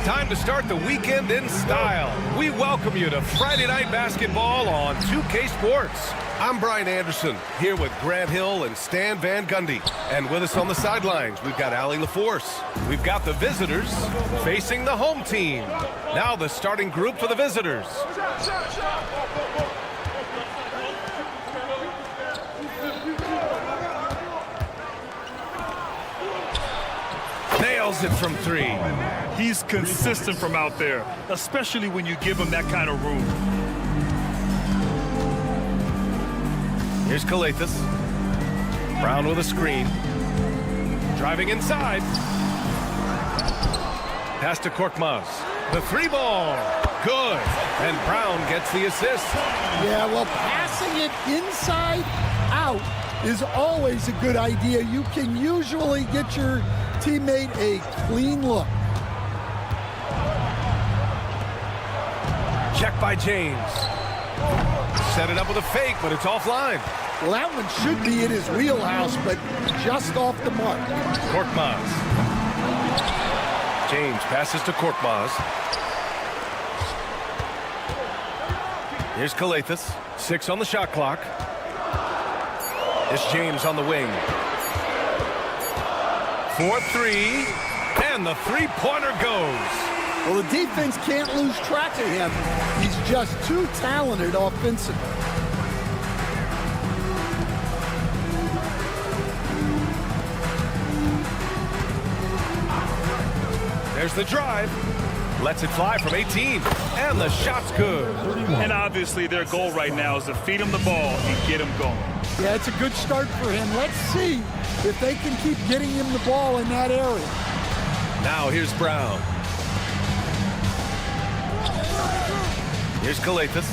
time to start the weekend in style. We welcome you to Friday Night Basketball on 2K Sports. I'm Brian Anderson, here with Grant Hill and Stan Van Gundy. And with us on the sidelines, we've got Allie LaForce. We've got the visitors facing the home team. Now the starting group for the visitors. Nails it from three. He's consistent from out there, especially when you give him that kind of room. Here's Calathis. Brown with a screen. Driving inside. Pass to Korkmaz. The three ball. Good. And Brown gets the assist. Yeah, well, passing it inside out is always a good idea. You can usually get your teammate a clean look. Check by James. Set it up with a fake, but it's offline. Well, that one should be in his wheelhouse, but just off the mark. Korkmaz. James passes to Korkmaz. Here's Calathis. 6 on the shot clock. It's James on the wing. 4-3, and the three-pointer goes. Well, the defense can't lose track of him. He's just too talented offensively. There's the drive. Lets it fly from 18, and the shot's good. And obviously their goal right now is to feed him the ball and get him going. Yeah, it's a good start for him. Let's see if they can keep getting him the ball in that area. Now here's Brown. Here's Calathis.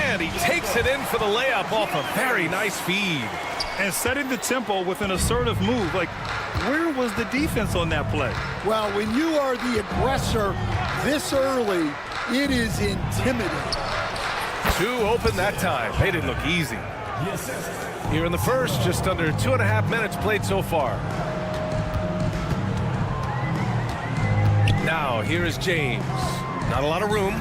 And he takes it in for the layup off a very nice feed. And setting the tempo with an assertive move. Like, where was the defense on that play? Well, when you are the aggressor this early, it is intimidating. 2 open that time. They didn't look easy. Here in the first, just under 2.5 minutes played so far. Now, here is James. Not a lot of room.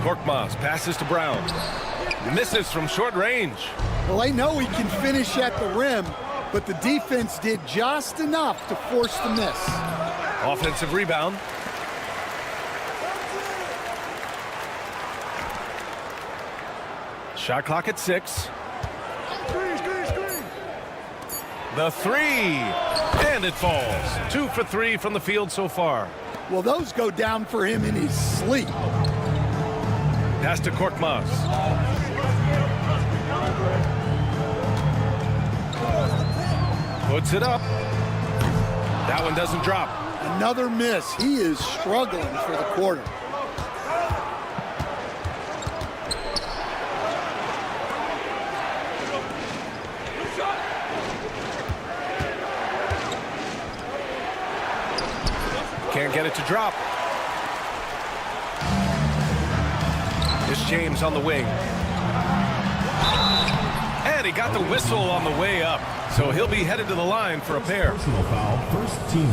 Korkmaz passes to Brown. Misses from short range. Well, they know he can finish at the rim, but the defense did just enough to force the miss. Offensive rebound. Shot clock at 6. The three, and it falls. 2 for 3 from the field so far. Well, those go down for him in his sleep. Pass to Korkmaz. Puts it up. That one doesn't drop. Another miss. He is struggling for the quarter. Can't get it to drop. It's James on the wing. And he got the whistle on the way up. So he'll be headed to the line for a pair.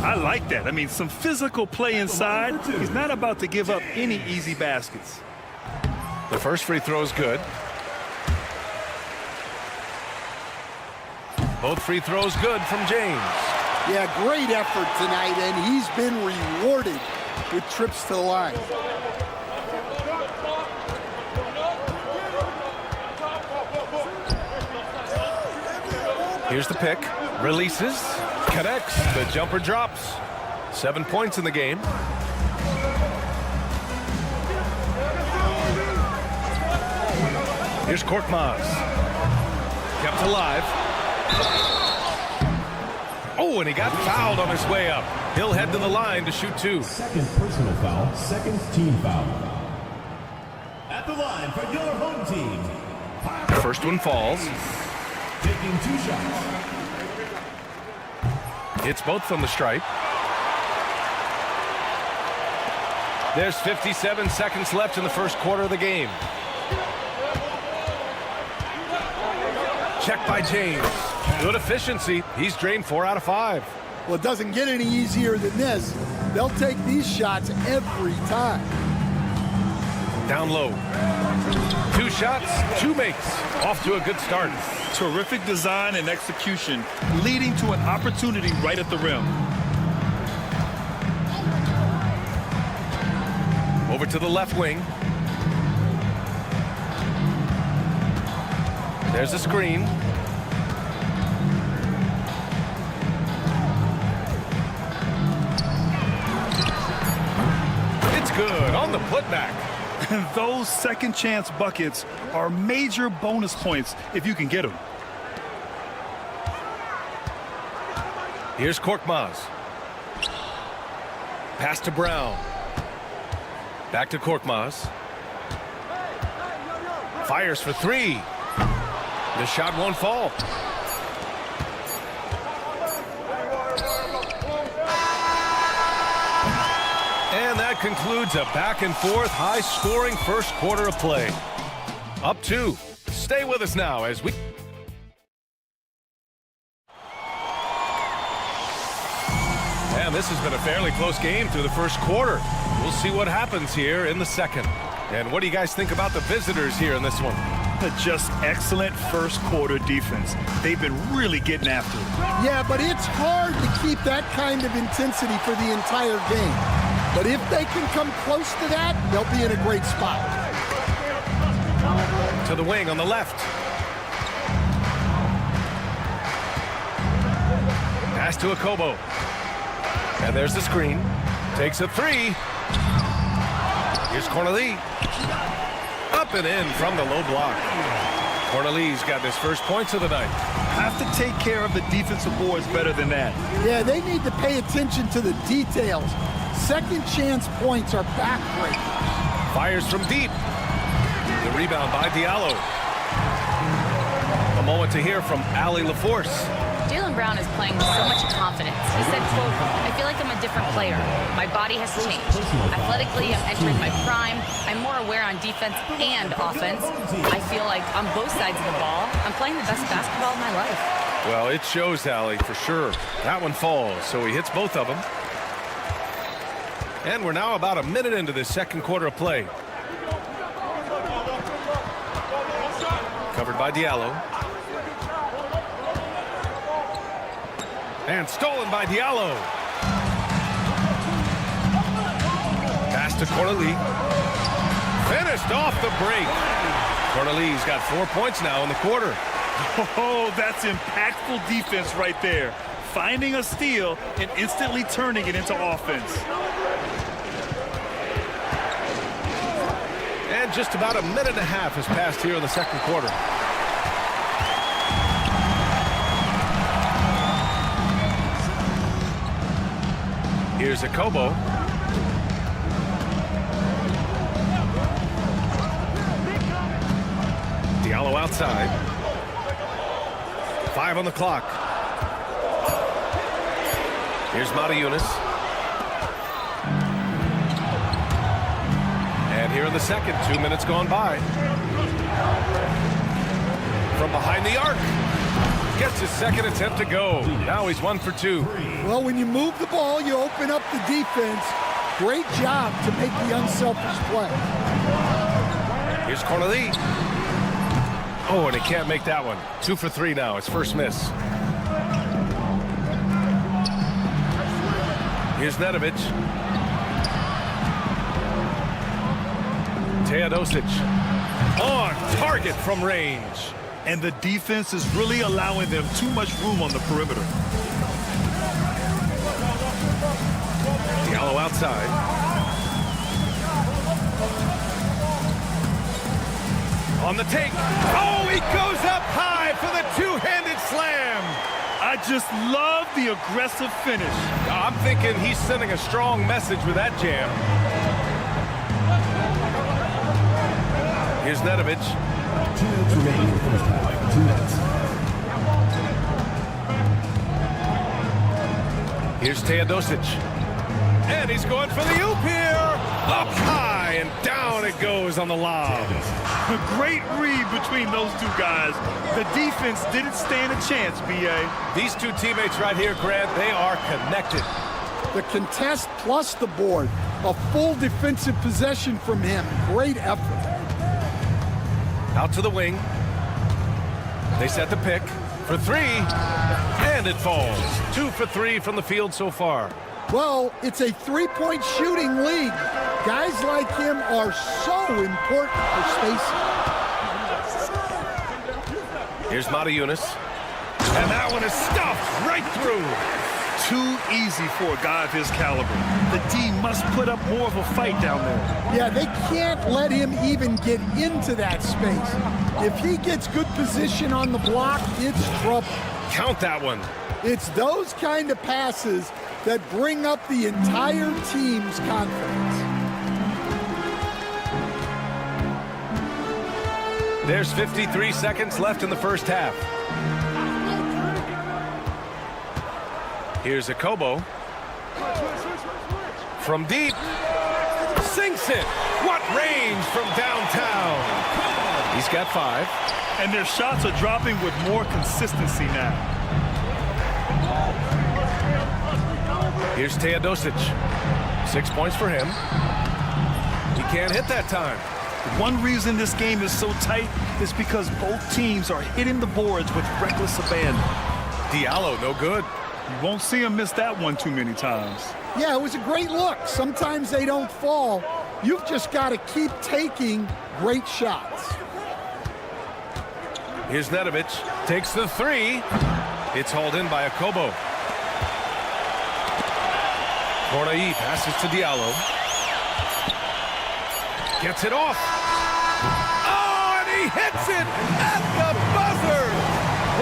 I like that. I mean, some physical play inside. He's not about to give up any easy baskets. The first free throw is good. Both free throws good from James. Yeah, great effort tonight, and he's been rewarded with trips to the line. Here's the pick. Releases. Connects. The jumper drops. 7 points in the game. Here's Korkmaz. Kept alive. Oh, and he got fouled on his way up. He'll head to the line to shoot 2. Second personal foul, second team foul. At the line for your home team. First one falls. Taking 2 shots. It's both from the stripe. There's 57 seconds left in the first quarter of the game. Check by James. Good efficiency. He's drained 4 out of 5. Well, it doesn't get any easier than this. They'll take these shots every time. Down low. 2 shots, 2 makes. Off to a good start. Terrific design and execution, leading to an opportunity right at the rim. Over to the left wing. There's a screen. It's good on the putback. Those second chance buckets are major bonus points if you can get them. Here's Korkmaz. Pass to Brown. Back to Korkmaz. Fires for 3. The shot won't fall. And that concludes a back-and-forth, high-scoring first quarter of play. Up 2. Stay with us now as we... And this has been a fairly close game through the first quarter. We'll see what happens here in the second. And what do you guys think about the visitors here in this one? Just excellent first quarter defense. They've been really getting after it. Yeah, but it's hard to keep that kind of intensity for the entire game. But if they can come close to that, they'll be in a great spot. To the wing on the left. Pass to Akobo. And there's the screen. Takes a 3. Here's Cornelie. Up and in from the low block. Cornelie's got his first points of the night. Have to take care of the defensive boards better than that. Yeah, they need to pay attention to the details. Second chance points are backbreakers. Fires from deep. The rebound by Diallo. A moment to hear from Allie LaForce. Jaylen Brown is playing with so much confidence. He said, quote, I feel like I'm a different player. My body has changed. Athletically, I'm entering my prime. I'm more aware on defense and offense. I feel like on both sides of the ball, I'm playing the best basketball of my life. Well, it shows, Allie, for sure. That one falls, so he hits both of them. And we're now about a minute into this second quarter of play. Covered by Diallo. And stolen by Diallo. Pass to Cornelie. Finished off the break. Cornelie's got 4 points now in the quarter. Oh, that's impactful defense right there. Finding a steal and instantly turning it into offense. And just about a minute and a half has passed here in the second quarter. Here's Akobo. Diallo outside. 5 on the clock. Here's Mata-Yunis. And here in the second, 2 minutes gone by. From behind the arc. Gets his second attempt to go. Now he's 1 for 2. Well, when you move the ball, you open up the defense. Great job to make the unselfish play. Here's Cornelie. Oh, and he can't make that one. 2 for 3 now. His first miss. Here's Nedovic. Teodosic. On target from range. And the defense is really allowing them too much room on the perimeter. Diallo outside. On the take. Oh, he goes up high for the two-handed slam. I just love the aggressive finish. I'm thinking he's sending a strong message with that jam. Here's Nedovic. 2 minutes remaining in the first half. 2 minutes. Here's Teodosic. And he's going for the oop here. Up high And down it goes on the lob. A great read between those two guys. The defense didn't stand a chance, B.A. These two teammates right here, Grant, they are connected. The contest plus the board. A full defensive possession from him. Great effort. Out to the wing. They set the pick for three, and it falls. 2 for 3 from the field so far. Well, it's a three-point shooting league. Guys like him are so important for spacing. Here's Yunus. And that one is stuffed right through. Too easy for a guy of his caliber. The D must put up more of a fight down there. Yeah, they can't let him even get into that space. If he gets good position on the block, it's trouble. Count that one. It's those kind of passes that bring up the entire team's confidence. There's 53 seconds left in the first half. Here's Akobo. From deep. Sinks it. What range from downtown. He's got 5. And their shots are dropping with more consistency now. Here's Teodosic. 6 points for him. He can't hit that time. One reason this game is so tight is because both teams are hitting the boards with reckless abandon. Diallo, no good. You won't see him miss that one too many times. Yeah, it was a great look. Sometimes they don't fall. You've just got to keep taking great shots. Here's Nedovic. Takes the 3. It's hauled in by Akobo. Cornai passes to Diallo. Gets it off. Oh, and he hits it at the buzzer.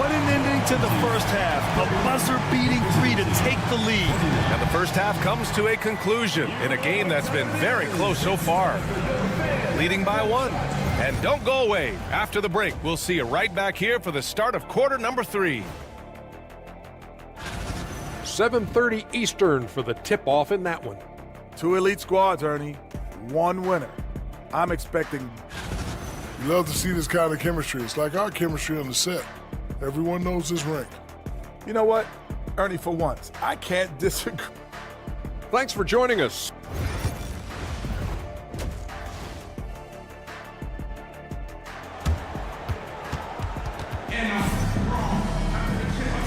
What an ending to the first half. A buzzer-beating 3 to take the lead. And the first half comes to a conclusion in a game that's been very close so far. Leading by 1. And don't go away. After the break, we'll see you right back here for the start of quarter number 3. 7:30 Eastern for the tip-off in that one. 2 elite squads, Ernie. 1 winner. I'm expecting. You love to see this kind of chemistry. It's like our chemistry on the set. Everyone knows his rank. You know what, Ernie, for once, I can't disagree. Thanks for joining us.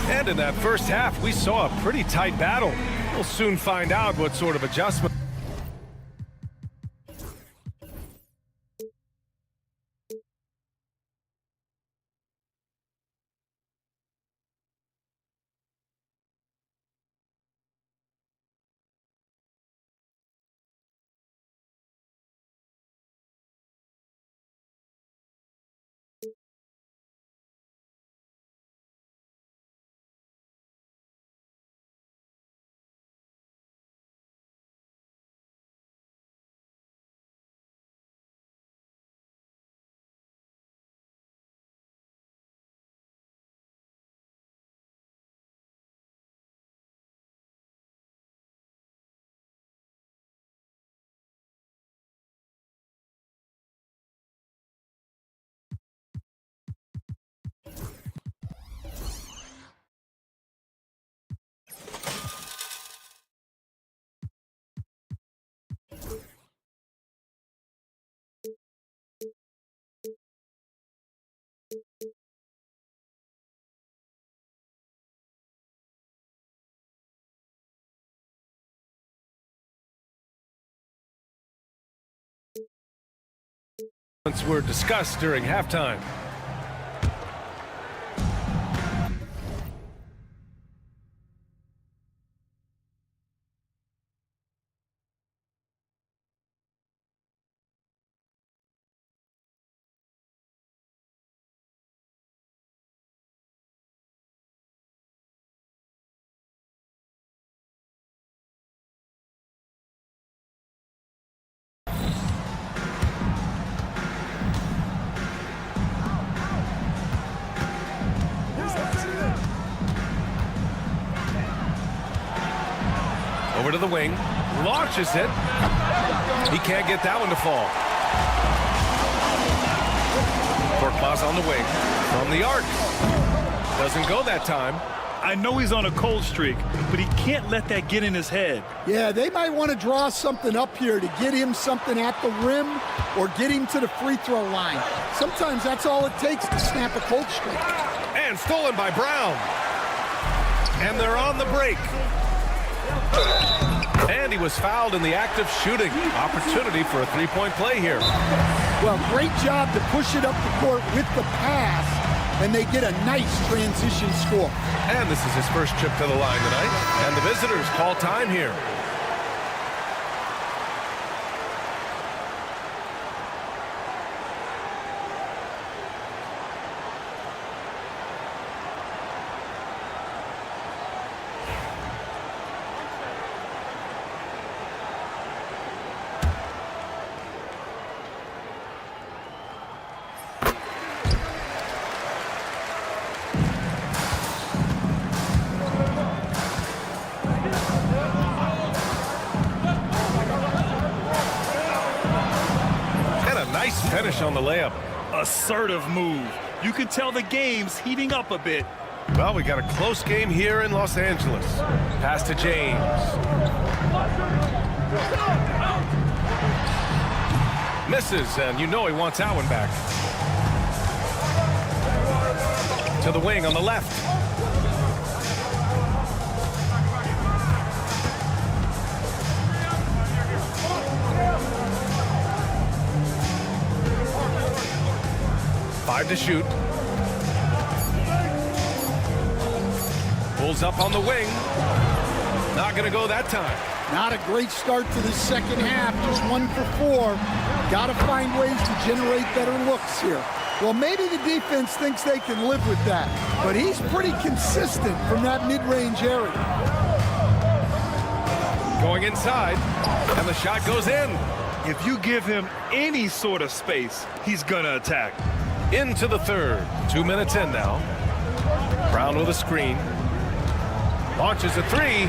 And in that first half, we saw a pretty tight battle. We'll soon find out what sort of adjustment. Were discussed during halftime. Over to the wing, launches it. He can't get that one to fall. Korkmaz on the wing. From the arc. Doesn't go that time. I know he's on a cold streak, but he can't let that get in his head. Yeah, they might want to draw something up here to get him something at the rim or get him to the free throw line. Sometimes that's all it takes to snap a cold streak. And stolen by Brown. And they're on the break. And he was fouled in the act of shooting. Opportunity for a three-point play here. Well, great job to push it up the court with the pass, and they get a nice transition score. And this is his first trip to the line tonight. And the visitors call time here. Nice finish on the layup. Assertive move. You can tell the game's heating up a bit. Well, we got a close game here in Los Angeles. Pass to James. Misses, and you know he wants that one back. To the wing on the left. Five to shoot. Pulls up on the wing. Not going to go that time. Not a great start to the second half. Just 1 for 4. Got to find ways to generate better looks here. Well, maybe the defense thinks they can live with that, but he's pretty consistent from that mid-range area. Going inside, and the shot goes in. If you give him any sort of space, he's gonna attack. Into the third. 2 minutes in now. Brown with a screen. Launches a three,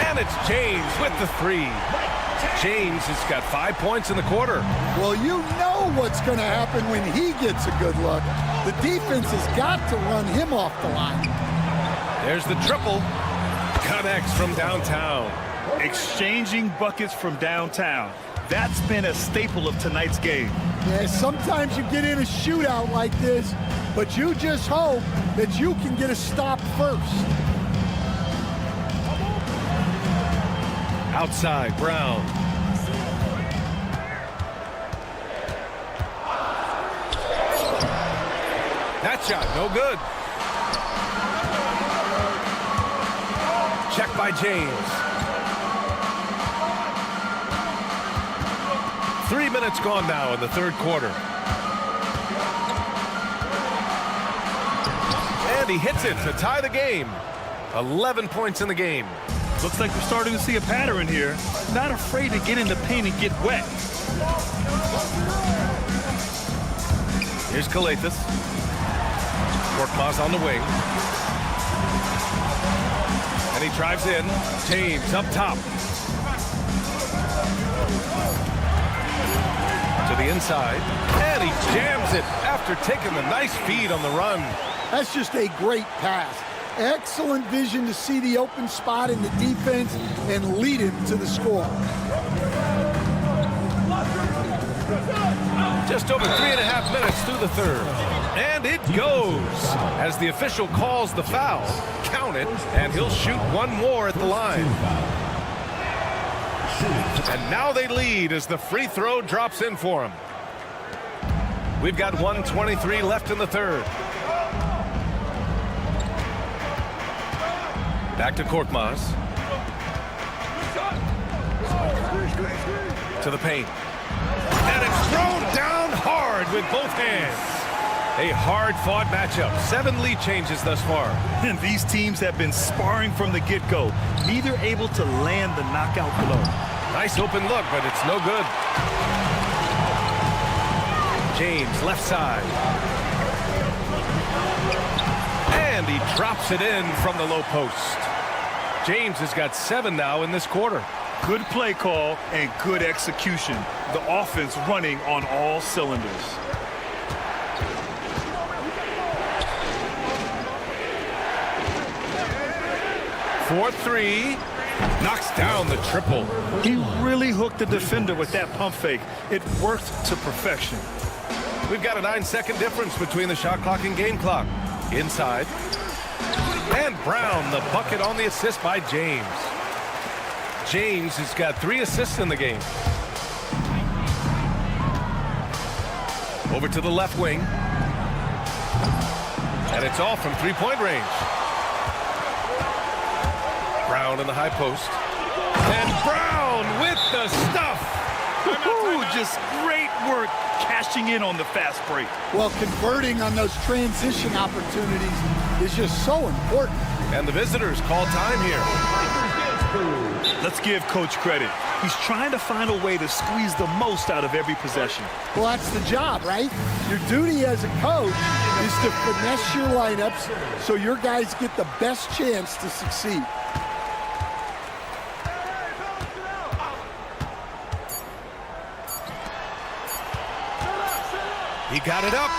and it's James with the three. James has got 5 points in the quarter. Well, you know what's going to happen when he gets a good look. The defense has got to run him off the line. There's the triple. Connects from downtown. Exchanging buckets from downtown. That's been a staple of tonight's game. Yeah, sometimes you get in a shootout like this, but you just hope that you can get a stop first. Outside, Brown. That shot, no good. Check by James. 3 minutes gone now in the third quarter. And he hits it to tie the game. 11 points in the game. Looks like we're starting to see a pattern here. Not afraid to get in the paint and get wet. Here's Kalathis. Korkmaz on the wing. And he drives in. James up top. To the inside. And he jams it after taking the nice feed on the run. That's just a great pass. Excellent vision to see the open spot in the defense and lead him to the score. Just over 3.5 minutes through the third. And it goes as the official calls the foul. Count it, and he'll shoot one more at the line. And now they lead as the free throw drops in for him. We've got 1:23 left in the third. Back to Korkmaz. To the paint. And it's thrown down hard with both hands. A hard-fought matchup. 7 lead changes thus far. And these teams have been sparring from the get-go. Neither able to land the knockout blow. Nice open look, but it's no good. James, left side. And he drops it in from the low post. James has got 7 now in this quarter. Good play call and good execution. The offense running on all cylinders. For three. Knocks down the triple. He really hooked the defender with that pump fake. It worked to perfection. We've got a 9-second difference between the shot clock and game clock. Inside. And Brown, the bucket on the assist by James. James has got 3 assists in the game. Over to the left wing. And it's all from three-point range. Brown in the high post. And Brown with the stuff. Ooh, just great work cashing in on the fast break. Well, converting on those transition opportunities is just so important. And the visitors call time here. Let's give Coach credit. He's trying to find a way to squeeze the most out of every possession. Well, that's the job, right? Your duty as a coach is to finesse your lineups so your guys get the best chance to succeed. He got it up.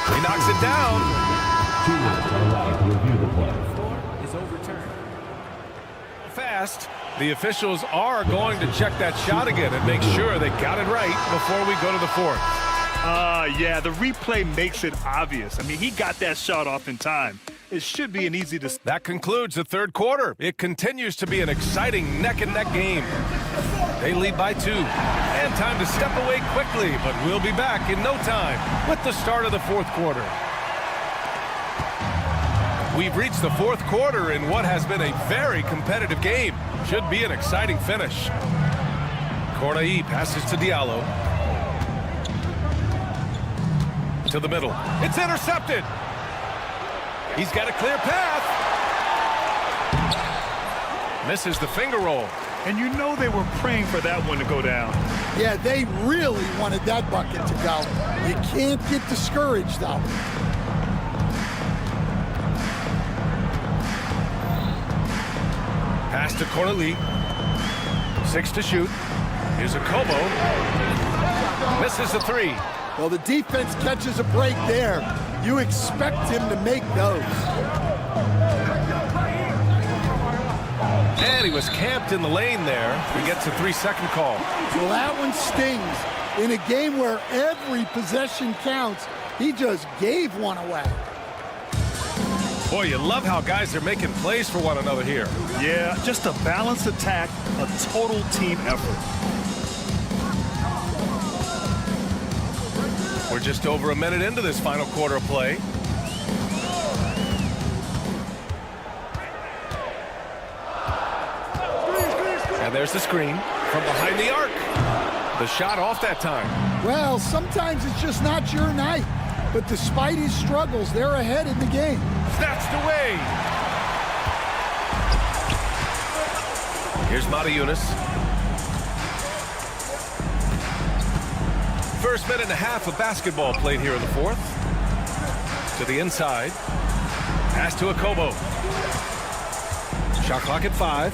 He knocks it down. Fast. The officials are going to check that shot again and make sure they got it right before we go to the fourth. Yeah, the replay makes it obvious. I mean, he got that shot off in time. It should be an easy decision. That concludes the third quarter. It continues to be an exciting neck-and-neck game. They lead by 2. And time to step away quickly, but we'll be back in no time with the start of the fourth quarter. We've reached the fourth quarter in what has been a very competitive game. Should be an exciting finish. Cornai passes to Diallo. To the middle. It's intercepted. He's got a clear path. Misses the finger roll. And you know they were praying for that one to go down. Yeah, they really wanted that bucket to go. You can't get discouraged, though. Pass to Cornai. 6 to shoot. Here's a Kobo. Misses the 3. Well, the defense catches a break there. You expect him to make those. And he was camped in the lane there. He gets a 3-second call. Well, that one stings. In a game where every possession counts, he just gave one away. Boy, you love how guys are making plays for one another here. Yeah, just a balanced attack, a total team effort. We're just over a minute into this final quarter of play. And there's the screen from behind the arc. The shot off that time. Well, sometimes it's just not your night. But despite his struggles, they're ahead in the game. Snatched away. Here's Mata Yunus. First minute and a half of basketball played here in the fourth. To the inside. Pass to Akobo. Shot clock at 5.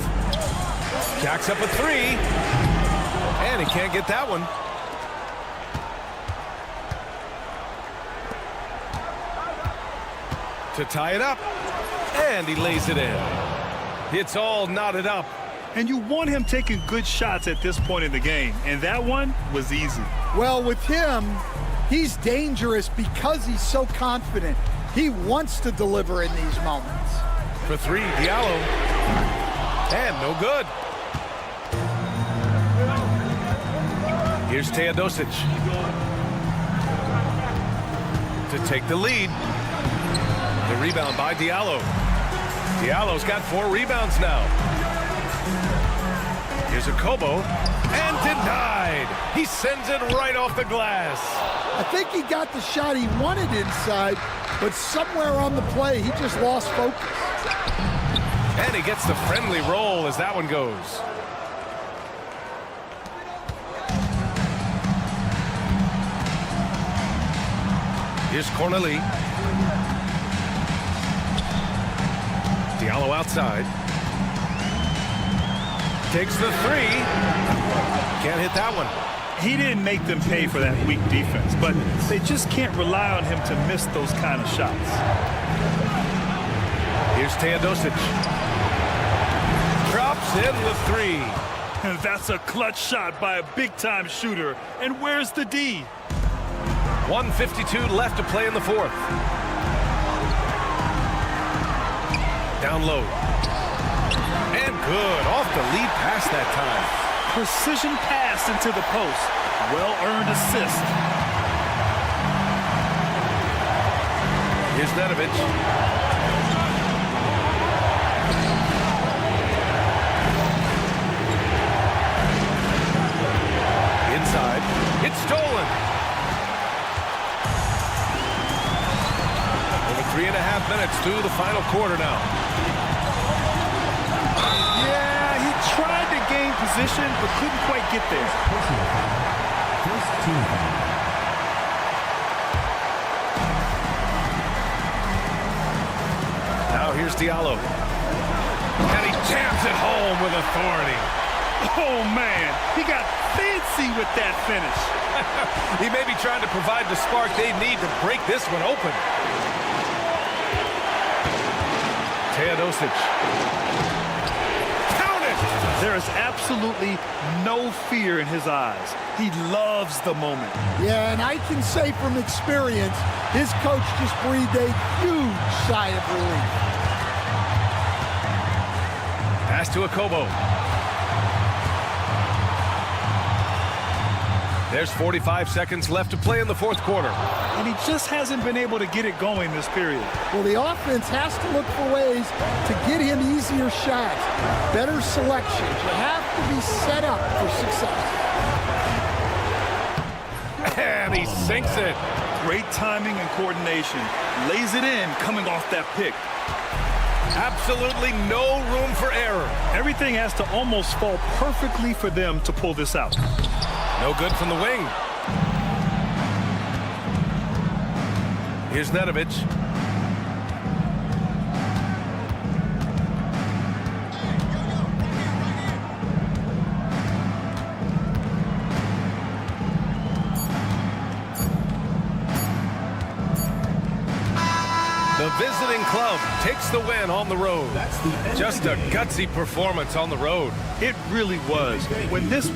Jacks up a 3. And he can't get that one. To tie it up. And he lays it in. It's all knotted up. And you want him taking good shots at this point in the game. And that one was easy. Well, with him, he's dangerous because he's so confident. He wants to deliver in these moments. For 3, Diallo. And no good. Here's Teodosic. To take the lead. The rebound by Diallo. Diallo's got 4 rebounds now. Here's a Kobo. And denied. He sends it right off the glass. I think he got the shot he wanted inside, but somewhere on the play, he just lost focus. And he gets the friendly roll as that one goes. Here's Cornai. Diallo outside. Takes the three. Can't hit that one. He didn't make them pay for that weak defense, but they just can't rely on him to miss those kind of shots. Here's Teodosic. Drops in the three. And that's a clutch shot by a big-time shooter. And where's the D? 1:52 left to play in the fourth. Down low. And good. Off the lead pass that time. Precision pass into the post. Well-earned assist. Here's Nedovic. Inside. It's stolen. Over 3.5 minutes through the final quarter now. Yeah, he tried to gain position, but couldn't quite get there. First team foul. Now here's Diallo. And he jams it home with authority. Oh, man, he got fancy with that finish. He may be trying to provide the spark they need to break this one open. Teodosic. Count it! There is absolutely no fear in his eyes. He loves the moment. Yeah, and I can say from experience, his coach just breathed a huge sigh of relief. Pass to Akobo. There's 45 seconds left to play in the fourth quarter. And he just hasn't been able to get it going this period. Well, the offense has to look for ways to get him easier shots, better selections. You have to be set up for success. And he sinks it. Great timing and coordination. Lays it in coming off that pick. Absolutely no room for error. Everything has to almost fall perfectly for them to pull this out. No good from the wing. Here's Nedovic. The visiting club takes the win on the road. Just a gutsy performance on the road. It really was. When this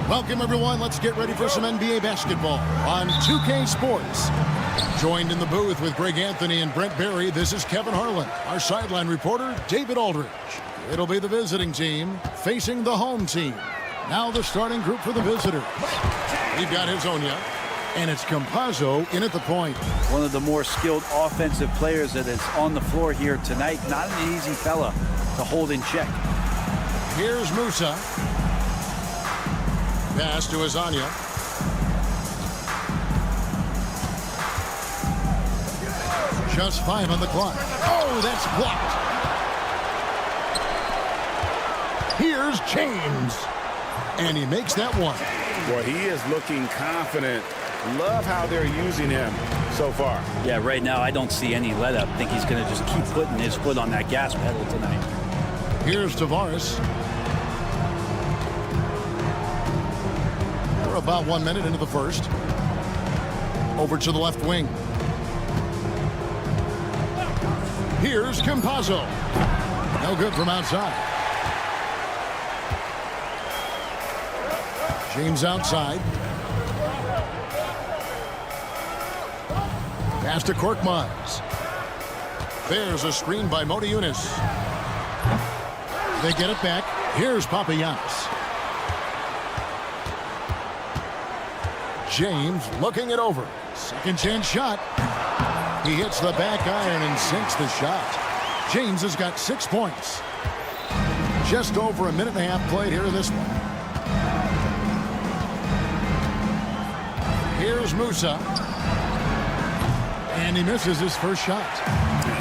Welcome, everyone. Let's get ready for some NBA basketball on 2K Sports. Joined in the booth with Greg Anthony and Brent Barry, this is Kevin Harlan. Our sideline reporter, David Aldridge. It'll be the visiting team facing the home team. Now the starting group for the visitors. We've got Hezonja, and it's Campazzo in at the point. One of the more skilled offensive players that is on the floor here tonight. Not an easy fella to hold in check. Here's Musa. Pass to Hezonja. Just 5 on the clock. Oh, that's blocked. Here's James. And he makes that one. Boy, he is looking confident. Love how they're using him so far. Yeah, right now I don't see any let up. I think he's going to just keep putting his foot on that gas pedal tonight. Here's Tavares. We're about 1 minute into the first. Over to the left wing. Here's Campazzo. No good from outside. James outside. Pass to Korkmaz. There's a screen by Motiejunas. They get it back. Here's Papagiannis. James looking it over. Second chance shot. He hits the back iron and sinks the shot. James has got 6 points. Just over a minute and a half played here in this one. Here's Musa. And he misses his first shot.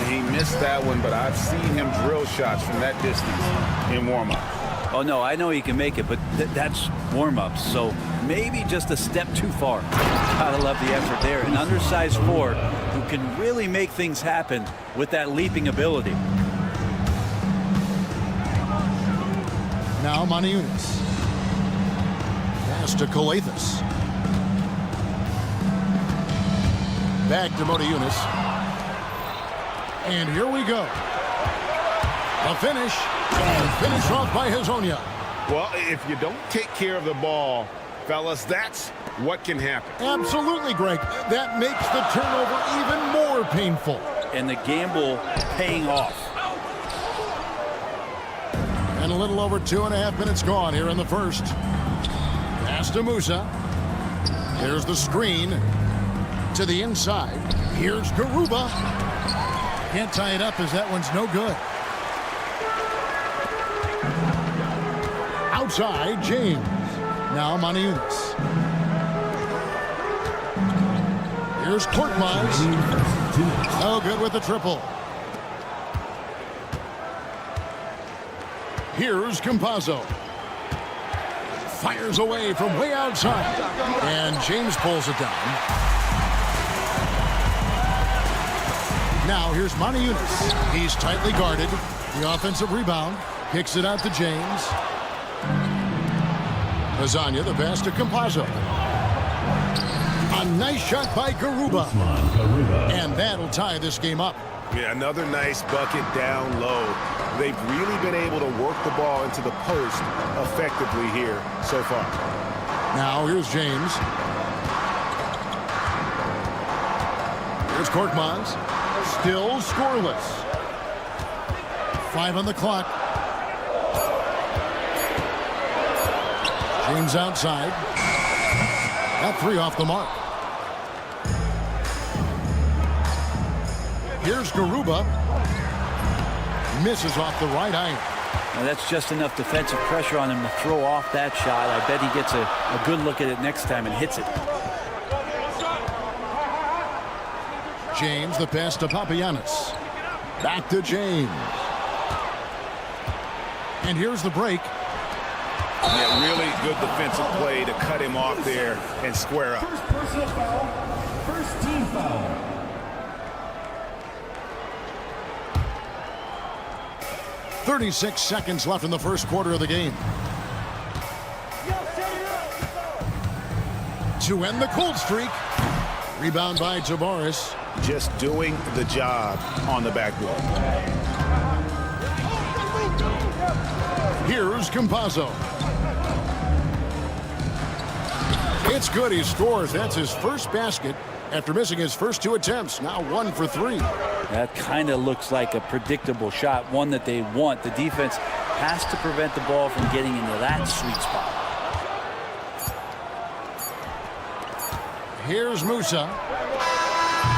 He missed that one, but I've seen him drill shots from that distance in warm-up. Oh, no, I know he can make it, but that's warm-ups, so maybe just a step too far. Gotta love the effort there. An undersized forward who can really make things happen with that leaping ability. Now Motiejunas. Pass to Calathes. Back to Monaco. And here we go. A finish. And finish off by Hazonia. Well, if you don't take care of the ball, fellas, that's what can happen. Absolutely, Greg. That makes the turnover even more painful. And the gamble paying off. And a little over 2.5 minutes gone here in the first. Pass to Musa. There's the screen to the inside. Here's Garuba. Can't tie it up as that one's no good. Outside, James. Now Maniunas. Here's Korkmaz. No good with the triple. Here's Campazzo. Fires away from way outside. And James pulls it down. Now here's Maniunas. He's tightly guarded. The offensive rebound. Kicks it out to James. Lasagna, the pass to Campazzo. A nice shot by Garuba. And that'll tie this game up. Yeah, another nice bucket down low. They've really been able to work the ball into the post effectively here so far. Now here's James. Here's Korkmaz. Still scoreless. 5 on the clock. James outside. That 3 off the mark. Here's Garuba. Misses off the right iron. Now that's just enough defensive pressure on him to throw off that shot. I bet he gets a good look at it next time and hits it. James, the pass to Papagiannis. Back to James. And here's the break. Yeah, really good defensive play to cut him off there and square up. First personal foul. First team foul. .36 seconds left in the first quarter of the game. To end the cold streak. Rebound by Tavares. Just doing the job on the backboard. Here's Campazzo. It's good. He scores. That's his first basket after missing his first 2 attempts. Now 1 for 3. That kind of looks like a predictable shot, one that they want. The defense has to prevent the ball from getting into that sweet spot. Here's Musa.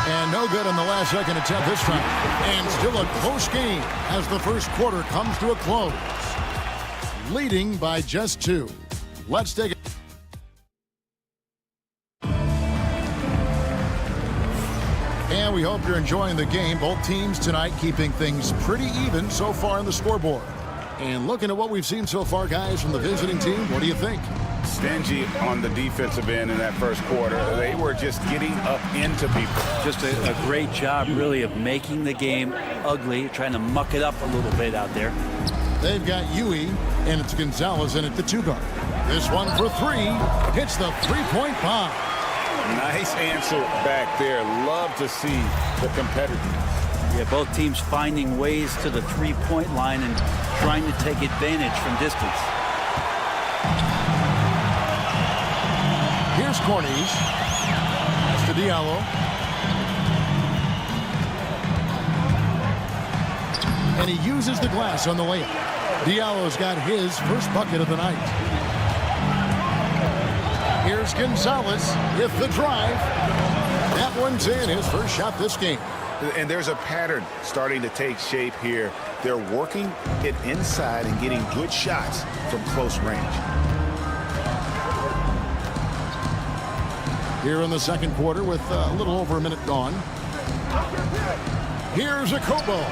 And no good on the last second attempt this time. And still a close game as the first quarter comes to a close. Leading by just 2. Let's take it. And we hope you're enjoying the game. Both teams tonight keeping things pretty even so far on the scoreboard. And looking at what we've seen so far, guys, from the visiting team, what do you think? Stingy on the defensive end in that first quarter. They were just getting up into people. Just a great job, really, of making the game ugly, trying to muck it up a little bit out there. They've got Yui, and it's Gonzalez in at the 2 guard. This one for 3. Hits the 3-point bomb. Nice answer back there. Love to see the competitors. Yeah, both teams finding ways to the 3-point line and trying to take advantage from distance. Here's Cornies. That's to Diallo. And he uses the glass on the layup. Diallo's got his first bucket of the night. Here's Gonzalez with the drive. That one's in, his first shot this game. And there's a pattern starting to take shape here. They're working it inside and getting good shots from close range. Here in the second quarter with a little over a minute gone. Here's a Kobo.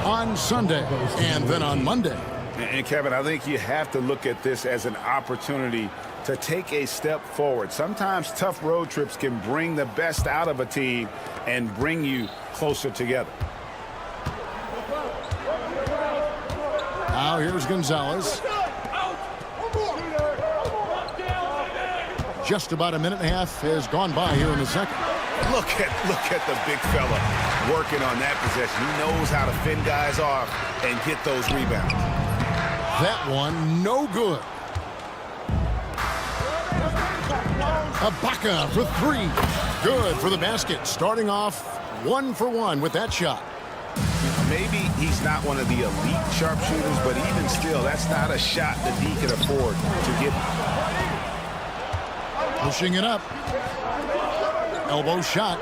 On Sunday and then on Monday. And Kevin, I think you have to look at this as an opportunity to take a step forward. Sometimes tough road trips can bring the best out of a team and bring you closer together. Now here's Gonzalez. Just about a minute and a half has gone by here in the second. Look at the big fella working on that possession. He knows how to fend guys off and get those rebounds. That one, no good. Ibaka for three. Good for the basket. Starting off 1 for 1 with that shot. Maybe he's not one of the elite sharpshooters, but even still, that's not a shot that he can afford to give. Pushing it up. Elbow shot.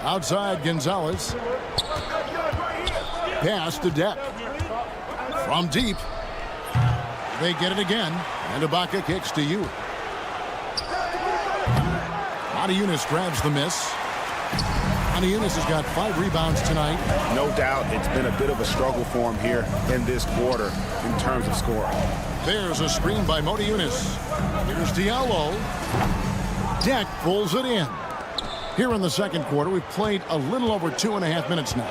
Outside Gonzalez. Pass to Depp. From deep. They get it again. And Ibaka kicks to you. Motiejunas grabs the miss. Motiejunas has got 5 rebounds tonight. No doubt it's been a bit of a struggle for him here in this quarter in terms of scoring. There's a screen by Motiejunas. Here's Diallo. Deck pulls it in. Here in the second quarter, we've played a little over 2.5 minutes now.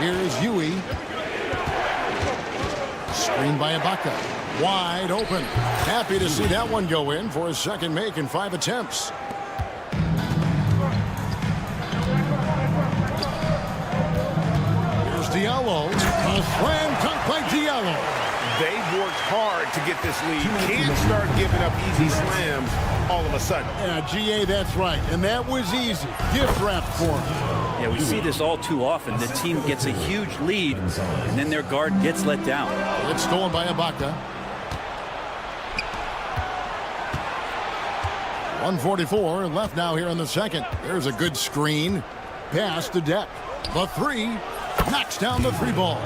Here's Huey. Screen by Ibaka. Wide open. Happy to see that one go in for his second make in 5 attempts. Here's Diallo. A slam dunk by Diallo. They've worked hard to get this lead. Can't start giving up easy slams all of a sudden. Yeah, GA, that's right. And that was easy. Gift wrap for him. Yeah, we see this all too often. The team gets a huge lead, and then their guard gets let down. It's stolen by Ibaka. 1:44 left now here in the second. There's a good screen. Pass to Deck. The three. Knocks down the 3 ball.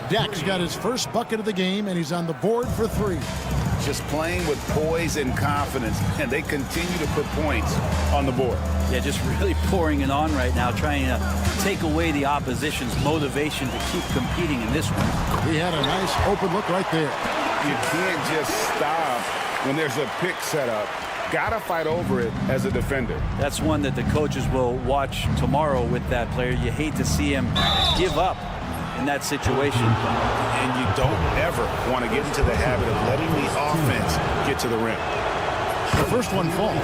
Deck's got his first bucket of the game, and he's on the board for 3. Just playing with poise and confidence, and they continue to put points on the board. Yeah, just really pouring it on right now, trying to take away the opposition's motivation to keep competing in this one. He had a nice open look right there. You can't just stop when there's a pick set up. Gotta fight over it as a defender. That's one that the coaches will watch tomorrow with that player. You hate to see him give up in that situation. And you don't ever want to get into the habit of letting the offense get to the rim. The first one falls.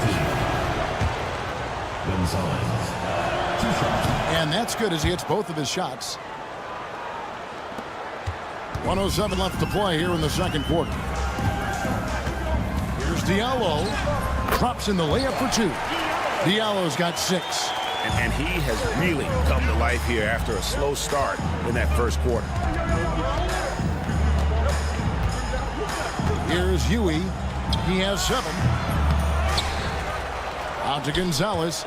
And that's good as he hits both of his shots. 1:07 left to play here in the second quarter. Here's Diallo. Drops in the layup for 2. Diallo's got 6. And he has really come to life here after a slow start in that first quarter. Here's Huey. He has 7. Out to Gonzalez.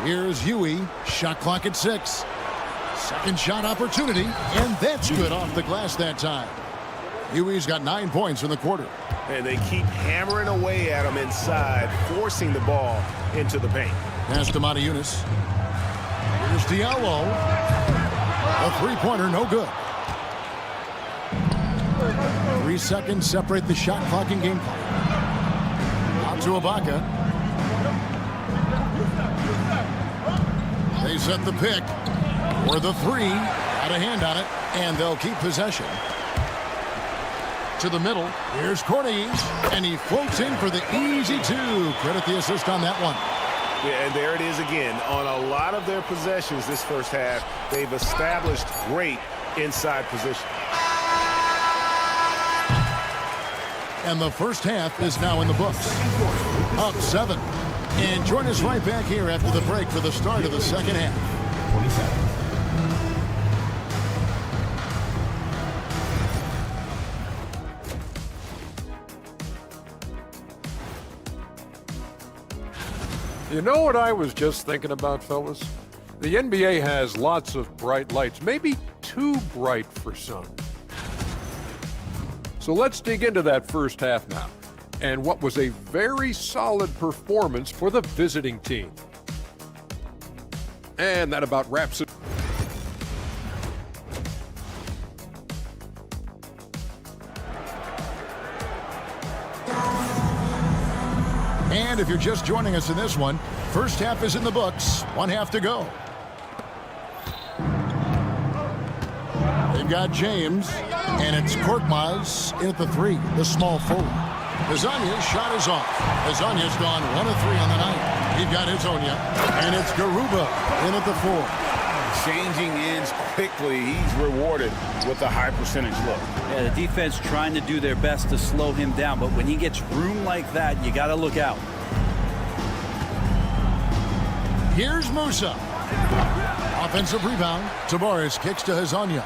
Here's Huey. Shot clock at 6. Second shot opportunity. And that's good off the glass that time. Huey's got 9 points in the quarter. And they keep hammering away at him inside, forcing the ball into the paint. Pass to Motiejunas. Here's Diallo. A 3-pointer, no good. 3 seconds separate the shot clock and game clock. Out to Ibaka. They set the pick. For the 3. Got a hand on it. And they'll keep possession. To the middle. Here's Cornies. And he floats in for the easy 2. Credit the assist on that one. Yeah, and there it is again. On a lot of their possessions this first half, they've established great inside position. And the first half is now in the books. Up 7. And join us right back here after the break for the start of the second half. 27. You know what I was just thinking about, fellas? The NBA has lots of bright lights, maybe too bright for some. So let's dig into that first half now, and what was a very solid performance for the visiting team. And that about wraps it. And if you're just joining us in this one, first half is in the books. 1 half to go. They've got James, and it's Korkmaz in at the 3, the small forward. Hazanya's shot is off. Hazanya's gone 1 of 3 on the night. You've got Hazanya, and it's Garuba in at the 4. Changing ends quickly. He's rewarded with a high percentage look. Yeah, the defense trying to do their best to slow him down, but when he gets room like that, you got to look out. Here's Musa. Offensive rebound. Tavares kicks to Hazanya.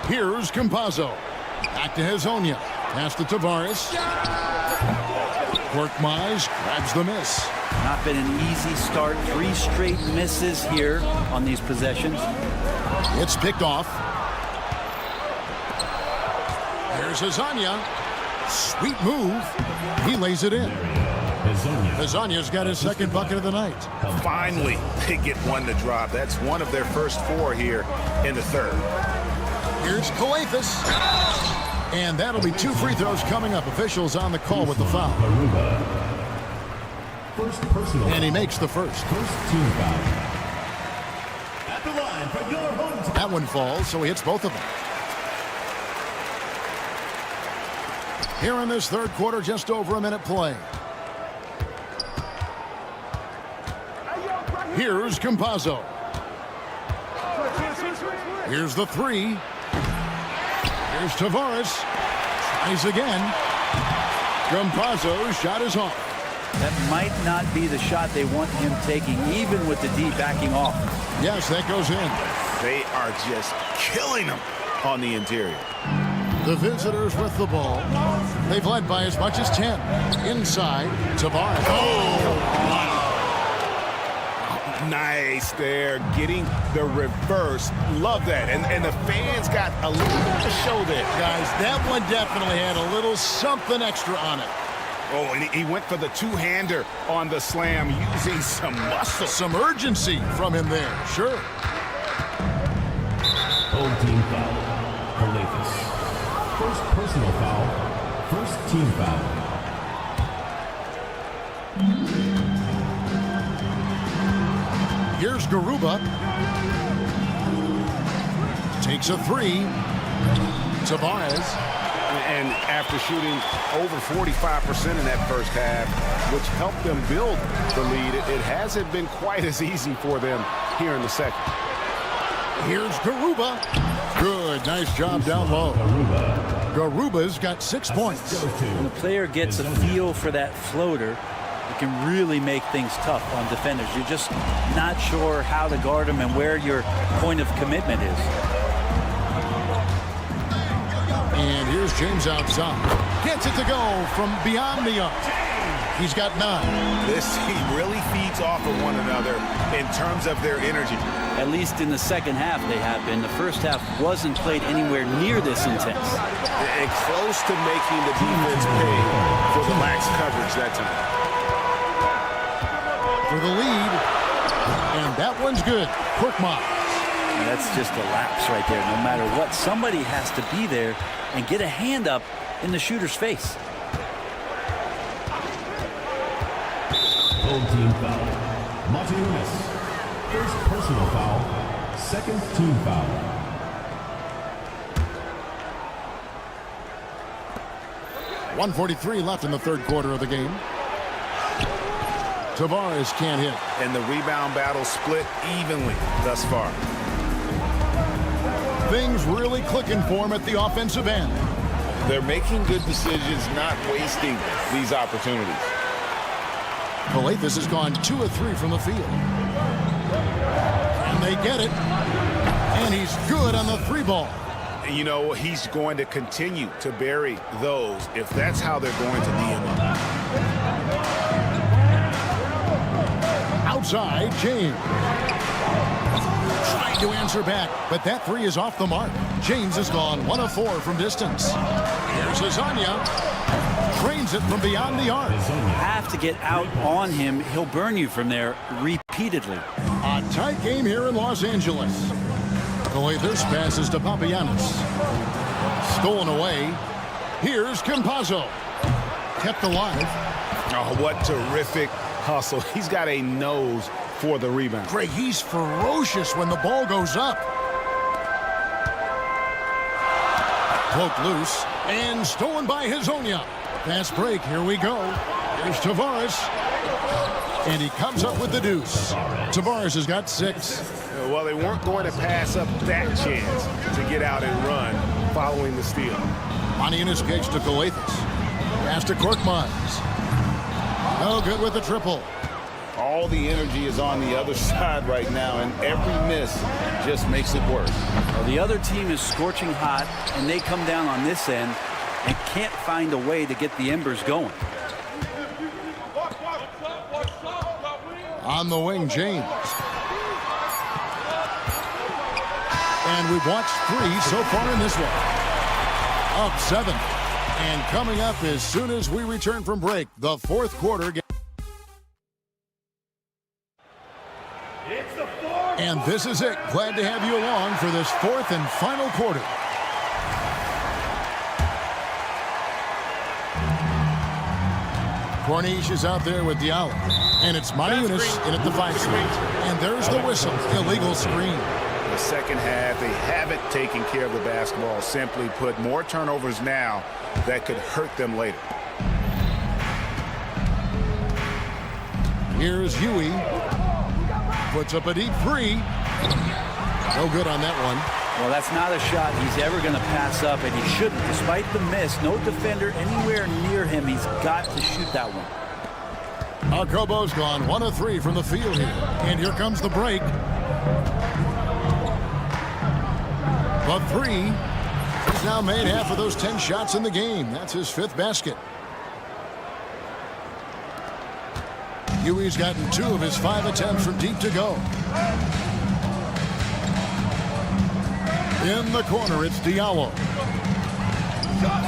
Here's Campazzo. Back to Hazanya. Pass to Tavares. Korkmaz grabs the miss. Not been an easy start. 3 straight misses here on these possessions. It's picked off. Here's Hazanya. Sweet move. He lays it in. Hazanya's got his second bucket of the night. Finally, they get one to drop. That's one of their first 4 here in the third. Here's Kalathis. And that'll be 2 free throws coming up. Officials on the call with the foul. And he makes the first. Team foul. At the line for your home team. That one falls, so he hits both of them. Here in this third quarter, just over a minute play. Here's Campazzo. Here's the 3. Here's Tavares. Tries again. Campazzo's shot is off. That might not be the shot they want him taking, even with the D backing off. Yes, that goes in. They are just killing them on the interior. The visitors with the ball. They've led by as much as 10. Inside, Tavares. Oh! Nice there, getting the reverse. Love that. And the fans got a little bit to show there. Guys, that one definitely had a little something extra on it. Oh, and he went for the 2-hander on the slam, using some muscle. Some urgency from him there, sure. Home team foul. Kalathis. First personal foul. First team foul. Here's Garuba. Takes a 3. Tavares. And after shooting over 45% in that first half, which helped them build the lead, it hasn't been quite as easy for them here in the second. Here's Garuba. Good, nice job down low. Garuba's got 6 points. When the player gets a feel for that floater, it can really make things tough on defenders. You're just not sure how to guard them and where your point of commitment is. And here's James outside. Gets it to go from beyond the arc. He's got 9. This team really feeds off of one another in terms of their energy. At least in the second half they have been. The first half wasn't played anywhere near this intense. And close to making the defense pay for the lax coverage that time. For the lead. And that one's good. Korkmaz. That's just a lapse right there. No matter what, somebody has to be there and get a hand up in the shooter's face. Home team foul. Martinez. First personal foul. Second team foul. .143 left in the third quarter of the game. Tavares can't hit. And the rebound battle split evenly thus far. Things really clicking for him at the offensive end. They're making good decisions, not wasting these opportunities. Kalathis has gone 2 of 3 from the field. And they get it. And he's good on the 3-ball. You know, he's going to continue to bury those if that's how they're going to DM him. Outside, James. Trying to answer back, but that 3 is off the mark. James has gone 1 of 4 from distance. Here's Hazanya. Trains it from beyond the arc. Have to get out on him. He'll burn you from there repeatedly. A tight game here in Los Angeles. Kalathis passes to Papagiannis. Stolen away. Here's Campazzo. Kept alive. Oh, what terrific hustle. He's got a nose for the rebound. Greg, he's ferocious when the ball goes up. Poked loose and stolen by Hezonja. Fast break, here we go. Here's Tavares. And he comes up with the deuce. Tavares has got 6. Well, they weren't going to pass up that chance to get out and run following the steal. Money in his case to Coathis. Pass to Korkmaz. No good with the triple. All the energy is on the other side right now, and every miss just makes it worse. Well, the other team is scorching hot, and they come down on this end and can't find a way to get the embers going. On the wing, James. And we've watched 3 so far in this one. Up 7. And coming up as soon as we return from break, the 4th quarter. And this is it. Glad to have you along for this 4th and final quarter. Corniche is out there with Diallo. And it's Mariunas in at the 5 slot. And there's the whistle. Illegal screen. The second half, they haven't taken care of the basketball. Simply put, more turnovers now that could hurt them later. Here's Huey. Puts up a deep 3. No good on that one. Well, that's not a shot he's ever going to pass up, and he shouldn't. Despite the miss, no defender anywhere near him. He's got to shoot that one. Akobo's gone 1 of 3 from the field here. And here comes the break. The 3. He's now made half of those 10 shots in the game. That's his 5th basket. Huey's gotten 2 of his 5 attempts from deep to go. In the corner, it's Diallo.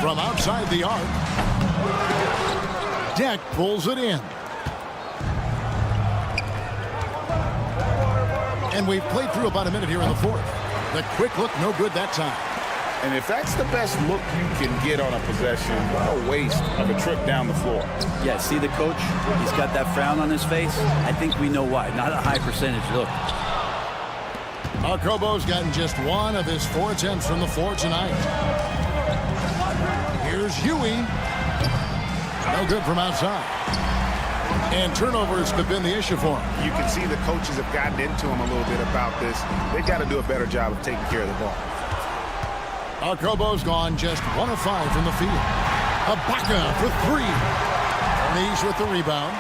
From outside the arc. Deck pulls it in. And we've played through about a minute here in the 4th. The quick look, no good that time. And if that's the best look you can get on a possession, what a waste of a trip down the floor. Yeah, see the coach? He's got that frown on his face. I think we know why. Not a high percentage look. Akobo's gotten just 1 of his 4 attempts from the floor tonight. Here's Huey. No good from outside. And turnovers have been the issue for him. You can see the coaches have gotten into him a little bit about this. They've got to do a better job of taking care of the ball. Akobo's gone just 1 of 5 from the field. Ibaka for 3. Corniche with the rebound.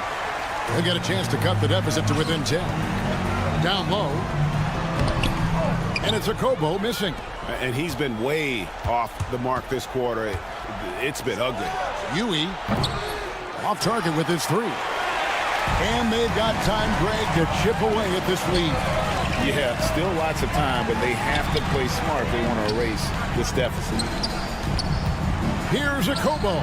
He'll get a chance to cut the deficit to within 10. Down low. And it's Akobo missing. And he's been way off the mark this quarter. It's been ugly. Huey off target with his 3. And they've got time, Greg, to chip away at this lead. Yeah, still lots of time, but they have to play smart if they want to erase this deficit. Here's Akobo.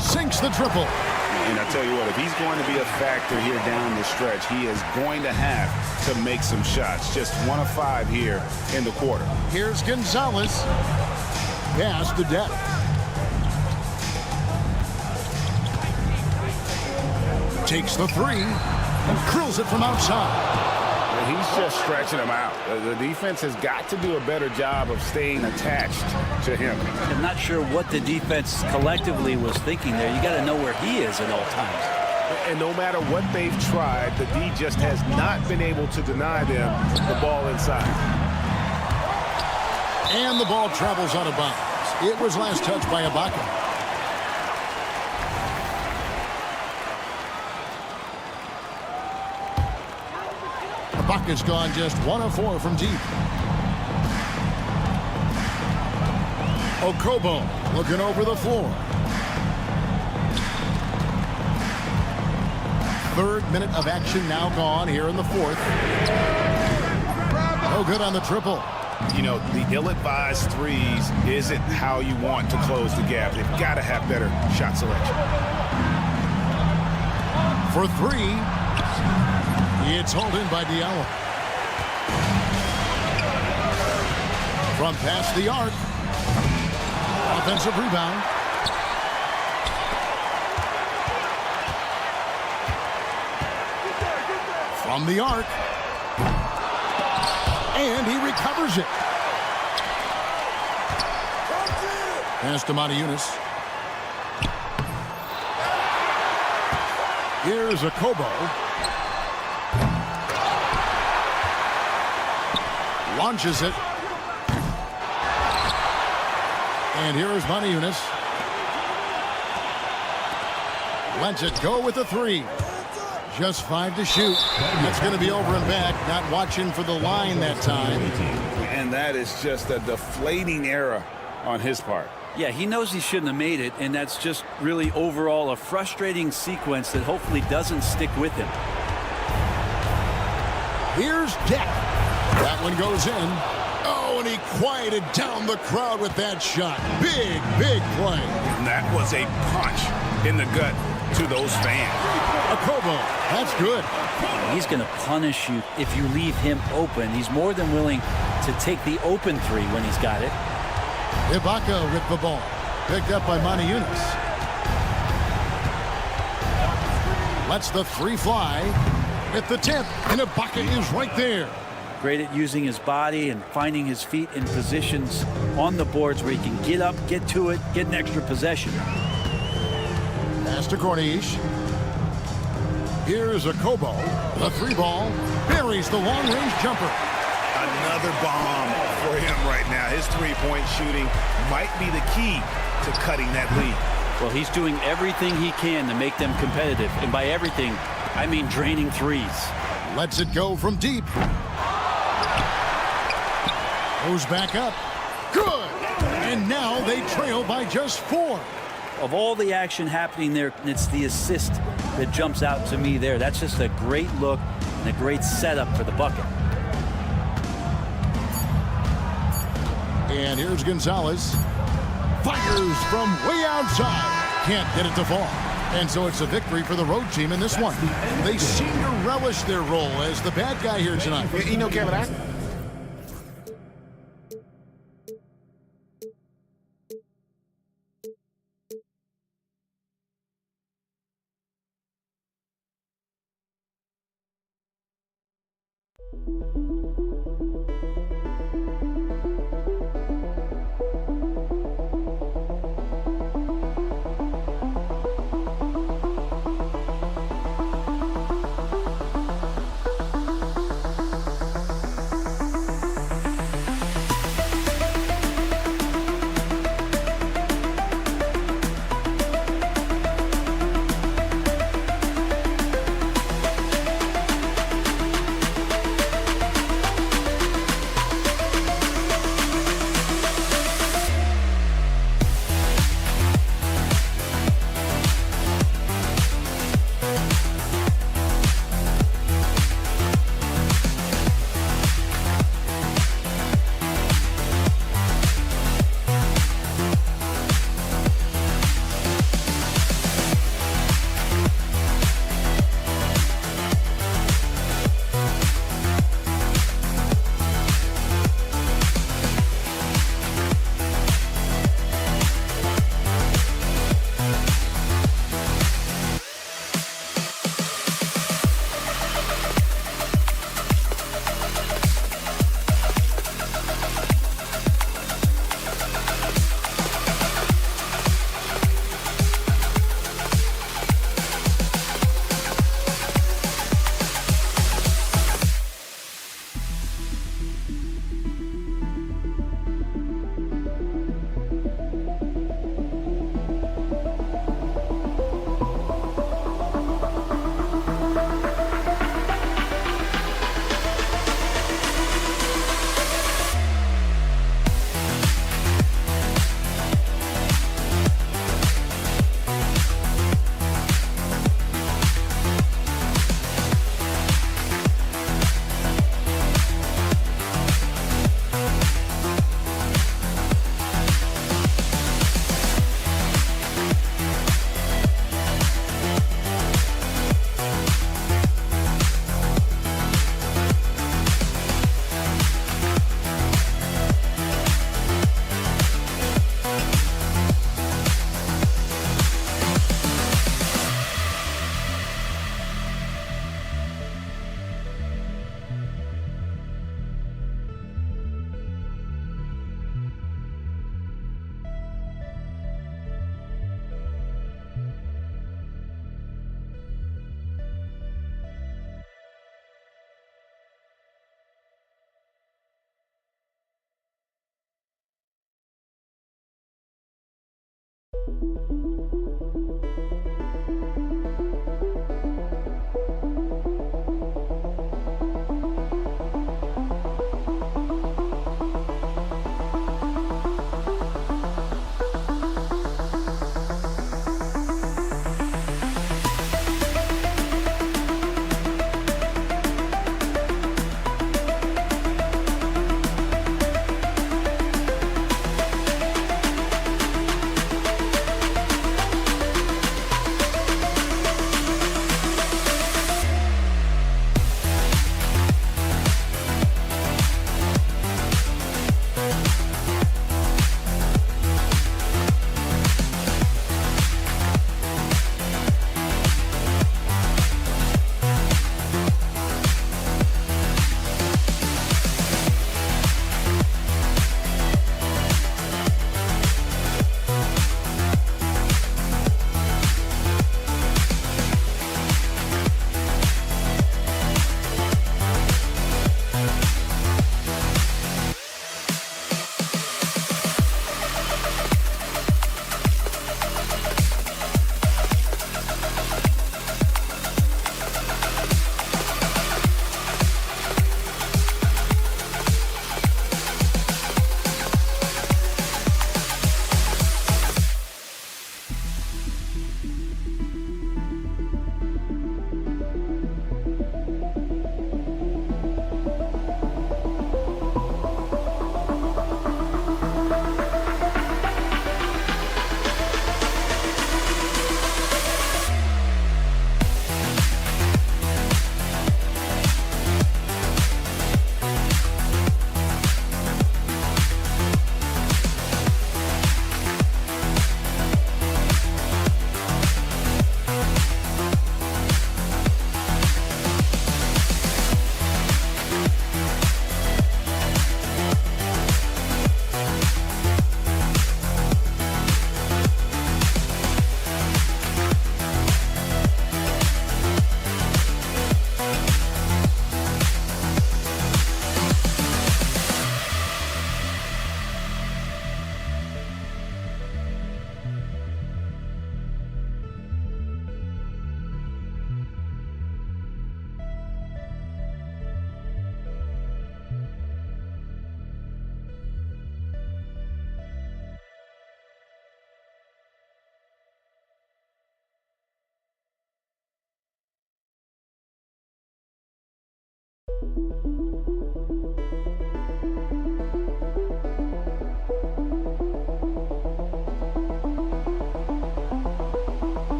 Sinks the triple. And I tell you what, if he's going to be a factor here down the stretch, he is going to have to make some shots. Just 1 of 5 here in the quarter. Here's Gonzalez. Pass to Depp. Takes the 3 and drills it from outside. He's just stretching him out. The defense has got to do a better job of staying attached to him. I'm not sure what the defense collectively was thinking there. You got to know where he is at all times. And no matter what they've tried, the D just has not been able to deny them the ball inside. And the ball travels out of bounds. It was last touched by Ibaka. Ibaka's gone just 1 of 4 from deep. Okobo looking over the floor. 3rd minute of action now gone here in the 4th. No good on the triple. You know, the ill-advised threes isn't how you want to close the gap. They've got to have better shot selection. For 3. It's hauled in by Diallo. From past the arc. Offensive rebound. From the arc. And he recovers it. Pass to Yunus. Here's a Kobo. Launches it. And here's Yunus. Lets it go with a 3. Just 5 to shoot. It's going to be over and back. Not watching for the line that time. And that is just a deflating error on his part. Yeah, he knows he shouldn't have made it, and that's just really overall a frustrating sequence that hopefully doesn't stick with him. Here's Deck. That one goes in. Oh, and he quieted down the crowd with that shot. Big, big play. And that was a punch in the gut to those fans. A Kobo. That's good. He's going to punish you if you leave him open. He's more than willing to take the open 3 when he's got it. Ibaka with the ball. Picked up by Yunus. Lets the 3 fly. At the tip. And Ibaka is right there. Great at using his body and finding his feet in positions on the boards where he can get up, get to it, get an extra possession. Pass to Corniche. Here's a Kobo. The 3 ball. Buries the long-range jumper. Another bomb for him right now. His three-point shooting might be the key to cutting that lead. Well, he's doing everything he can to make them competitive. And by everything, I mean draining 3s. Lets it go from deep. Goes back up. Good. And now they trail by just 4. Of all the action happening there, it's the assist that jumps out to me there. That's just a great look and a great setup for the bucket. And here's Gonzalez. Fires from way outside. Can't get it to fall. And so it's a victory for the road team in this one. They seem to relish their role as the bad guy here tonight. You know, Kevin,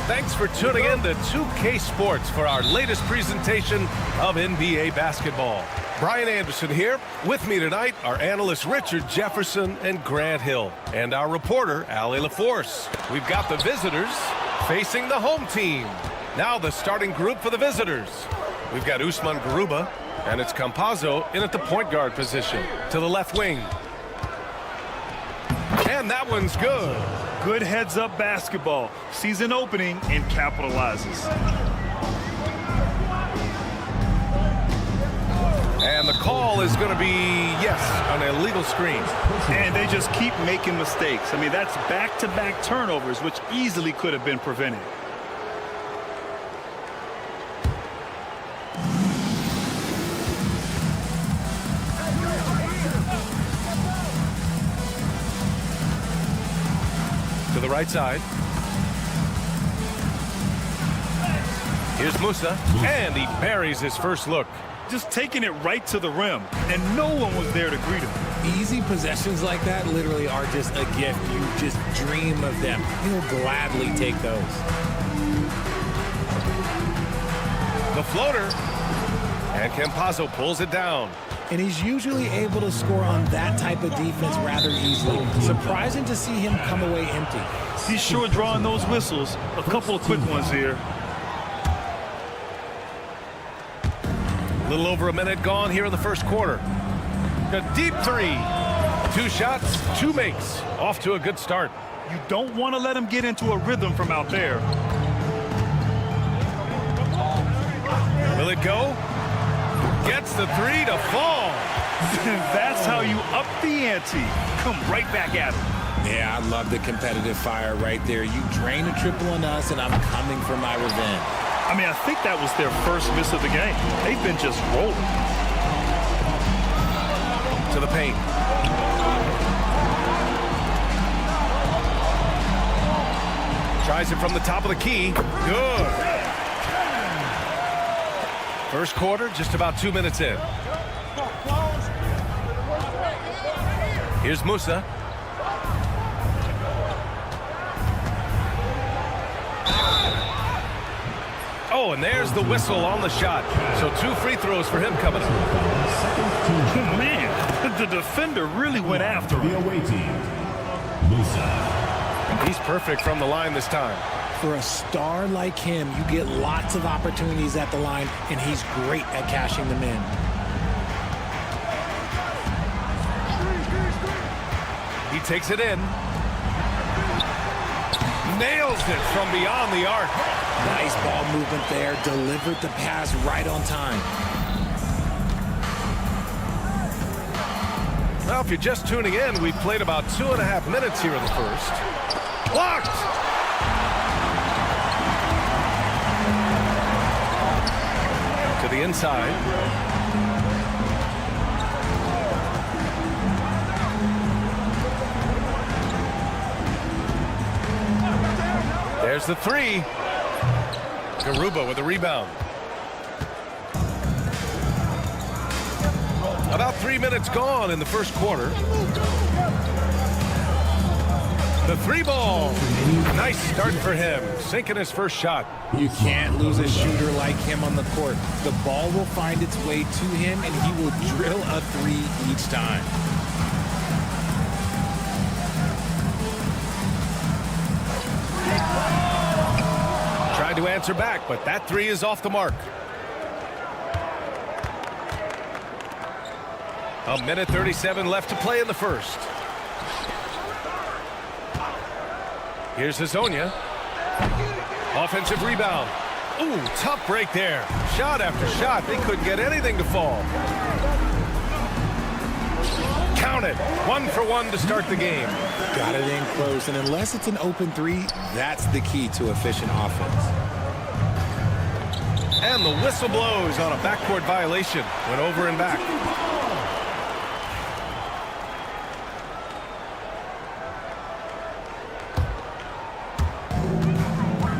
Thanks for tuning in to 2K Sports for our latest presentation of NBA basketball. Brian Anderson here. With me tonight are analysts Richard Jefferson and Grant Hill, and our reporter, Allie LaForce. We've got the visitors facing the home team. Now the starting group for the visitors. We've got Usman Garuba, and it's Campazzo in at the point guard position to the left wing. And that one's good. Good heads-up basketball. Sees an opening and capitalizes. And the call is going to be, yes, an illegal screen. And they just keep making mistakes. I mean, that's back-to-back turnovers, which easily could have been prevented. To the right side. Here's Musa, and he buries his first look. Just taking it right to the rim, and no one was there to greet him. Easy possessions like that literally are just a gift. You just dream of them. He'll gladly take those. The floater, and Campazzo pulls it down. And he's usually able to score on that type of defense rather easily. Surprising to see him come away empty. He's sure drawing those whistles. A couple of quick ones here. A little over a minute gone here in the first quarter. A deep three. 2 shots, 2 makes. Off to a good start. You don't want to let him get into a rhythm from out there. Will it go? Gets the 3 to fall. That's how you up the ante. Come right back at him. Yeah, I love the competitive fire right there. You drain a triple on us, and I'm coming for my revenge. I mean, I think that was their first miss of the game. They've been just rolling. To the paint. Tries it from the top of the key. Good. First quarter, just about 2 minutes in. Here's Musa. Oh, and there's the whistle on the shot. So 2 free throws for him coming up. Man, the defender really went after him. The away team, Musa. He's perfect from the line this time. For a star like him, you get lots of opportunities at the line, and he's great at cashing them in. He takes it in. Nails it from beyond the arc. Nice ball movement there. Delivered the pass right on time. Well, if you're just tuning in, we've played about 2.5 minutes here in the first. Blocked! To the inside. There's the three. Garuba with a rebound. About 3 minutes gone in the first quarter. The three ball. Nice start for him. Sinking his first shot. You can't lose a shooter like him on the court. The ball will find its way to him, and he will drill a three each time. Tried to answer back, but that three is off the mark. A minute 37 left to play in the first. Here's Hazonia. Offensive rebound. Ooh, tough break there. Shot after shot. They couldn't get anything to fall. Count it. 1 for 1 to start the game. Got it in close, and unless it's an open three, that's the key to efficient offense. And the whistle blows on a backcourt violation. Went over and back.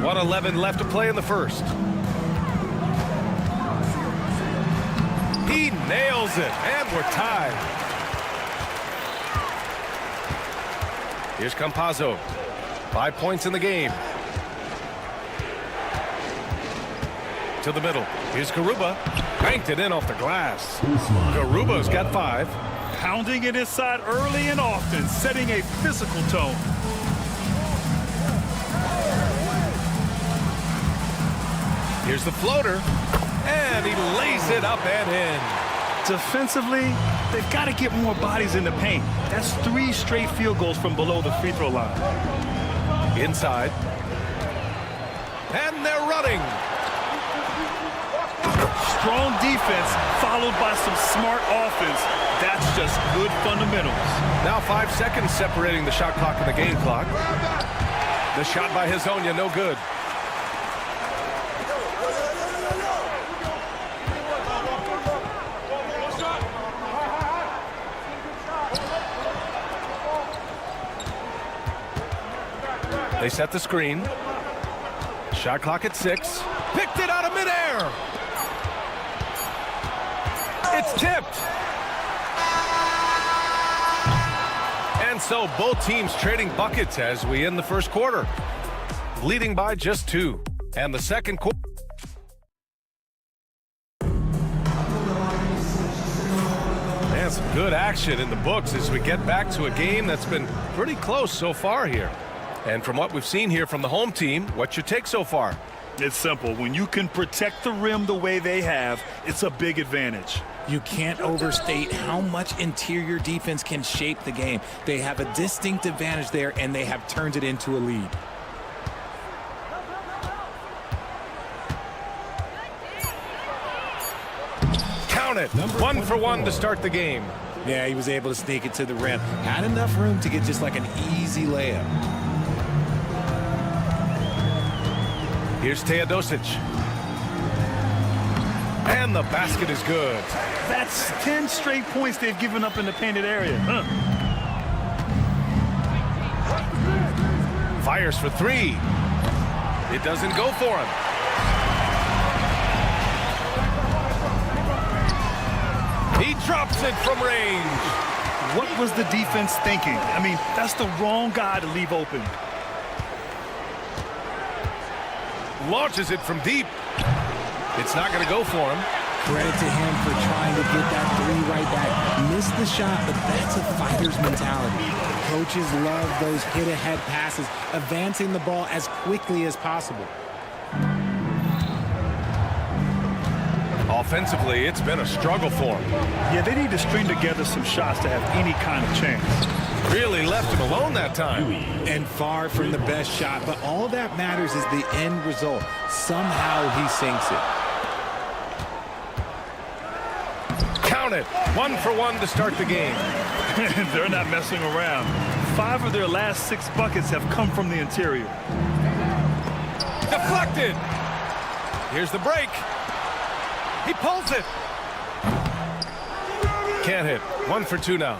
.11 left to play in the first. He nails it, and we're tied. Here's Campazzo. 5 points in the game. To the middle. Here's Garuba. Banked it in off the glass. Garuba's got 5. Pounding it inside early and often, setting a physical tone. Here's the floater, and he lays it up and in. Defensively, they've got to get more bodies in the paint. That's 3 straight field goals from below the free throw line. Inside. And they're running. Strong defense followed by some smart offense. That's just good fundamentals. Now 5 seconds separating the shot clock and the game clock. The shot by Hazonia, no good. They set the screen. Shot clock at 6. Picked it out of midair. It's tipped. And so both teams trading buckets as we end the first quarter. Leading by just 2. And the second quarter. And some good action in the books as we get back to a game that's been pretty close so far here. And from what we've seen here from the home team, what's your take so far? It's simple. When you can protect the rim the way they have, it's a big advantage. You can't overstate how much interior defense can shape the game. They have a distinct advantage there, and they have turned it into a lead. Count it. 1 for 1 to start the game. Yeah, he was able to sneak it to the rim. Had enough room to get just like an easy layup. Here's Teodosic. And the basket is good. That's 10 straight points they've given up in the painted area. Fires for 3. It doesn't go for him. He drops it from range. What was the defense thinking? I mean, that's the wrong guy to leave open. Launches it from deep. It's not going to go for him. Credit to him for trying to get that 3 right back. Missed the shot, but that's a fighter's mentality. Coaches love those hit-ahead passes, advancing the ball as quickly as possible. Offensively, it's been a struggle for him. Yeah, they need to string together some shots to have any kind of chance. Really left him alone that time. And far from the best shot, but all that matters is the end result. Somehow he sinks it. Count it. 1 for 1 to start the game. They're not messing around. 5 of their last 6 buckets have come from the interior. Deflected. Here's the break. He pulls it. Can't hit. 1 for 2 now.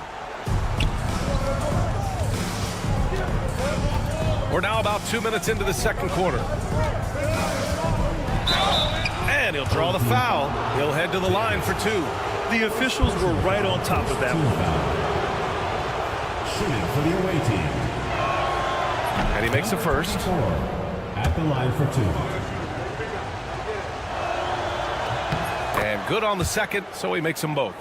We're now about 2 minutes into the second quarter. And he'll draw the foul. He'll head to the line for 2. The officials were right on top of that one. Shooting for the away team. And he makes a first. At the line for 2. And good on the second, so he makes them both.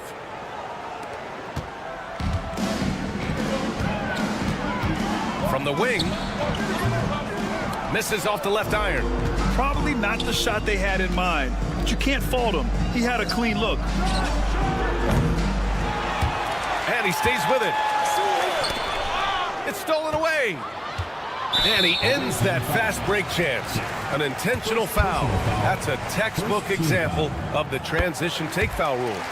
From the wing. Misses off the left iron. Probably not the shot they had in mind, but you can't fault him. He had a clean look. And he stays with it. It's stolen away. And he ends that fast break chance. An intentional foul. That's a textbook example of the transition take foul rule.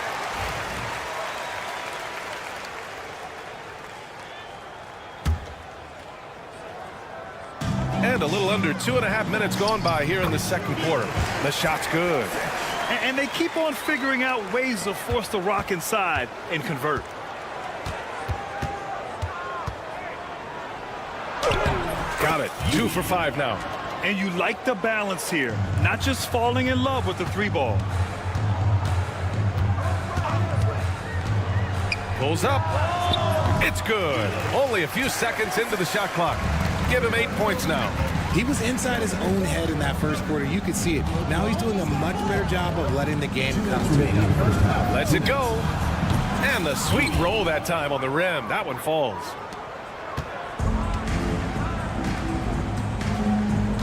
And a little under 2.5 minutes gone by here in the second quarter. The shot's good. And they keep on figuring out ways to force the rock inside and convert. Got it. 2 for 5 now. And you like the balance here. Not just falling in love with the 3-ball. Pulls up. It's good. Only a few seconds into the shot clock. Give him 8 points now. He was inside his own head in that first quarter. You could see it. Now he's doing a much better job of letting the game come to him. Lets it go. And the sweet roll that time on the rim. That one falls.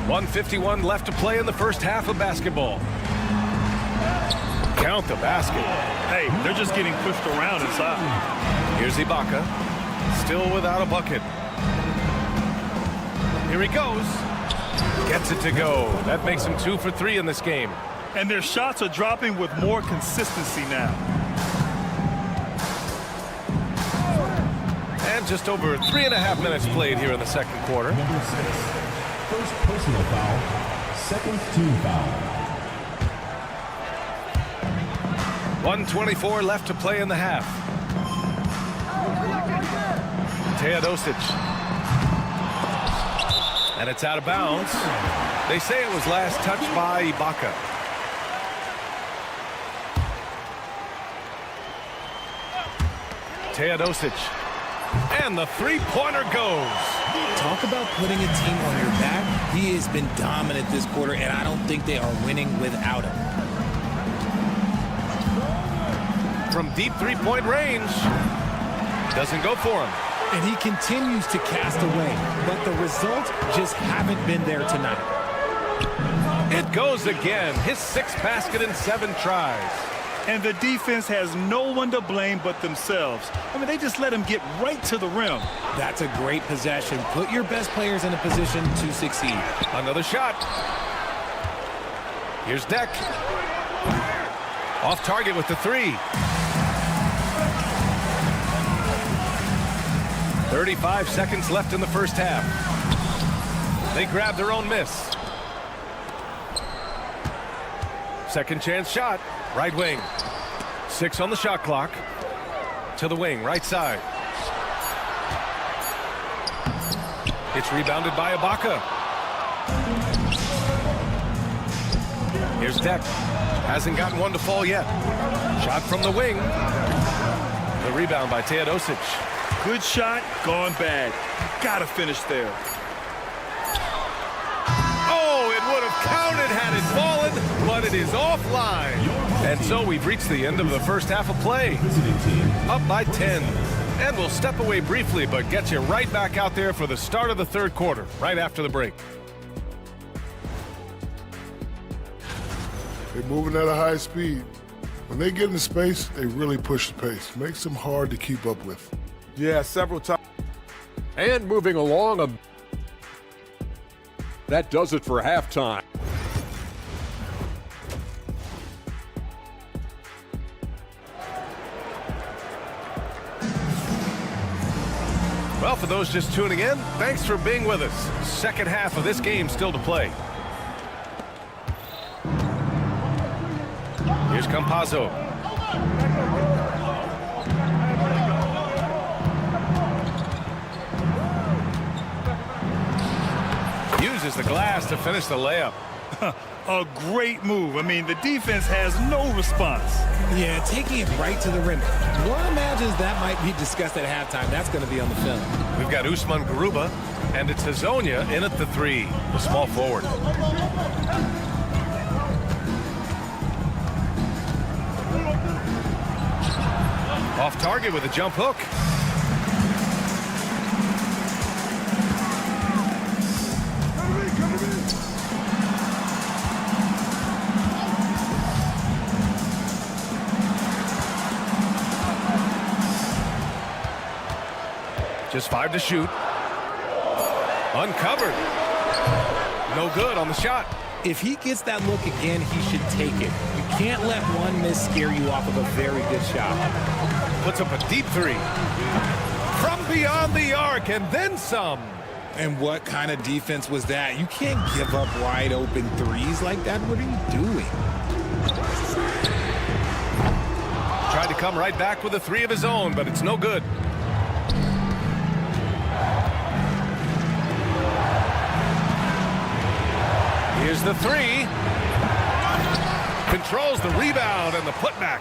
1:51 left to play in the first half of basketball. Count the basket. Hey, they're just getting pushed around inside. Here's Ibaka. Still without a bucket. Here he goes. Gets it to go. That makes him 2 for 3 in this game. And their shots are dropping with more consistency now. And just over 3.5 minutes played here in the second quarter. Number 6. First personal foul. Second team foul. 1:24 left to play in the half. Teodosic. And it's out of bounds. They say it was last touched by Ibaka. Teodosic. And the three-pointer goes. Talk about putting a team on your back. He has been dominant this quarter, and I don't think they are winning without him. From deep three-point range. Doesn't go for him. And he continues to cast away, but the results just haven't been there tonight. It goes again. His 6th basket in 7 tries. And the defense has no one to blame but themselves. I mean, they just let him get right to the rim. That's a great possession. Put your best players in a position to succeed. Another shot. Here's Deck. Off target with the 3. 35 seconds left in the first half. They grab their own miss. Second chance shot. Right wing. 6 on the shot clock. To the wing, right side. It's rebounded by Ibaka. Here's Deck. Hasn't gotten one to fall yet. Shot from the wing. The rebound by Teodosic. Good shot, gone bad. Gotta finish there. Oh, it would have counted had it fallen, but it is offline. And so we've reached the end of the first half of play. Up by 10. And we'll step away briefly, but get you right back out there for the start of the third quarter, right after the break. They're moving at a high speed. When they get into space, they really push the pace. Makes them hard to keep up with. Yeah, several times. And moving along, that does it for halftime. Well, for those just tuning in, thanks for being with us. Second half of this game still to play. Here's Campazzo. Uses the glass to finish the layup. A great move. I mean, the defense has no response. Yeah, taking it right to the rim. One imagines that might be discussed at halftime. That's going to be on the film. We've got Usman Garuba, and it's Hezonja in at the 3, the small forward. Off target with a jump hook. Just 5 to shoot. Uncovered. No good on the shot. If he gets that look again, he should take it. You can't let one miss scare you off of a very good shot. Puts up a deep 3. From beyond the arc and then some. And what kind of defense was that? You can't give up wide open threes like that. What are you doing? Tried to come right back with a 3 of his own, but it's no good. Here's the 3. Controls the rebound and the putback.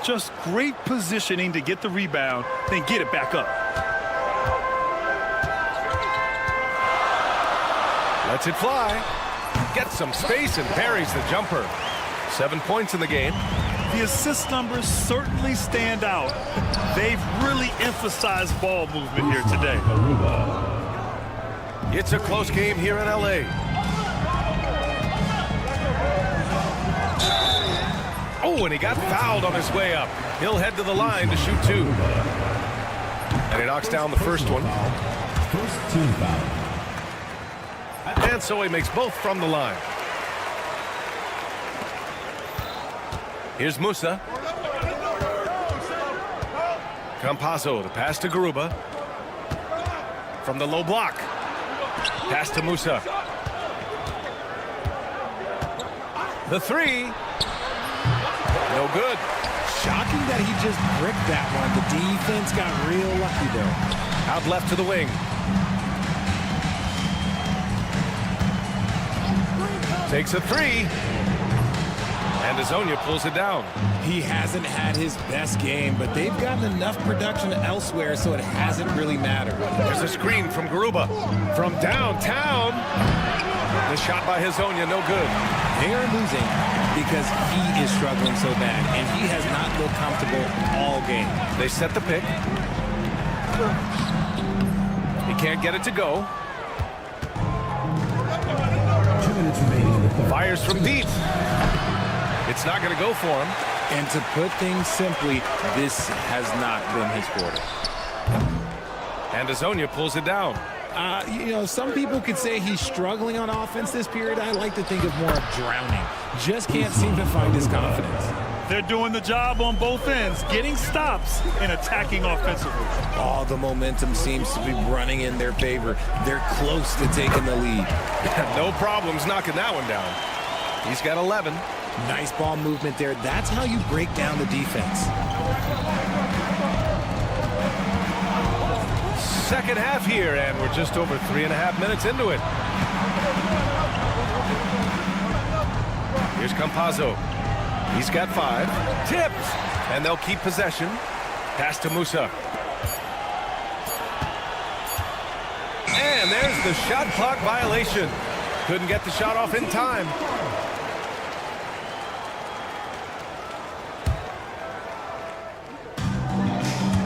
Just great positioning to get the rebound, then get it back up. Lets it fly. Gets some space and buries the jumper. 7 points in the game. The assist numbers certainly stand out. They've really emphasized ball movement here today. It's a close game here in LA. Oh, and he got fouled on his way up. He'll head to the line to shoot 2. And he knocks down the first one. First team foul. And so he makes both from the line. Here's Musa. Campazzo, the pass to Garuba. From the low block. Pass to Musa. The 3. No good. Shocking that he just bricked that one. The defense got real lucky there. Out left to the wing. Takes a 3. And Hezonja pulls it down. He hasn't had his best game, but they've gotten enough production elsewhere, so it hasn't really mattered. There's a screen from Garuba. From downtown. The shot by Hezonja, no good. They are losing because he is struggling so bad, and he has not looked comfortable all game. They set the pick. He can't get it to go. 2 minutes remaining in the third. Fires from deep. It's not going to go for him. And to put things simply, this has not been his quarter. And Hezonja pulls it down. You know, some people could say he's struggling on offense this period. I like to think of more of drowning. Just can't seem to find his confidence. They're doing the job on both ends, getting stops and attacking offensively. All the momentum seems to be running in their favor. They're close to taking the lead. No problems knocking that one down. He's got 11. Nice ball movement there. That's how you break down the defense. Second half here, and we're just over 3.5 minutes into it. Here's Campazzo. He's got 5. Tipped, and they'll keep possession. Pass to Musa. And there's the shot clock violation. Couldn't get the shot off in time.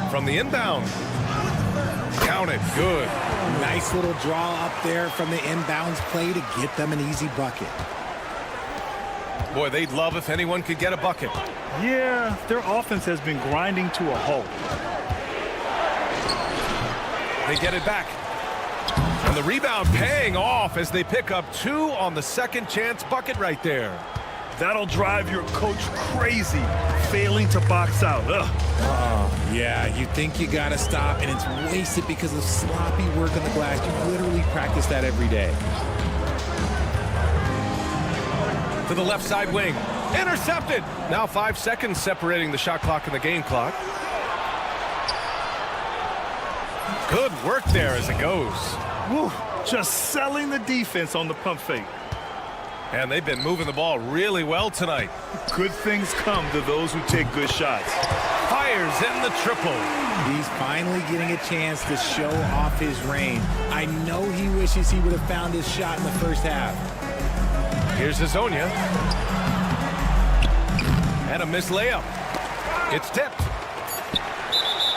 From the inbound. Count it. Good. Nice little draw up there from the inbounds play to get them an easy bucket. Boy, they'd love if anyone could get a bucket. Yeah, their offense has been grinding to a halt. They get it back. And the rebound paying off as they pick up 2 on the second chance bucket right there. That'll drive your coach crazy, failing to box out. Ugh. Yeah, you think you got to stop, and it's wasted because of sloppy work on the glass. You literally practice that every day. To the left side wing. Intercepted. Now 5 seconds separating the shot clock and the game clock. Good work there as it goes. Whew, just selling the defense on the pump fake. And they've been moving the ball really well tonight. Good things come to those who take good shots. Fires in the triple. He's finally getting a chance to show off his range. I know he wishes he would have found his shot in the first half. Here's Hazonia. And a missed layup. It's tipped.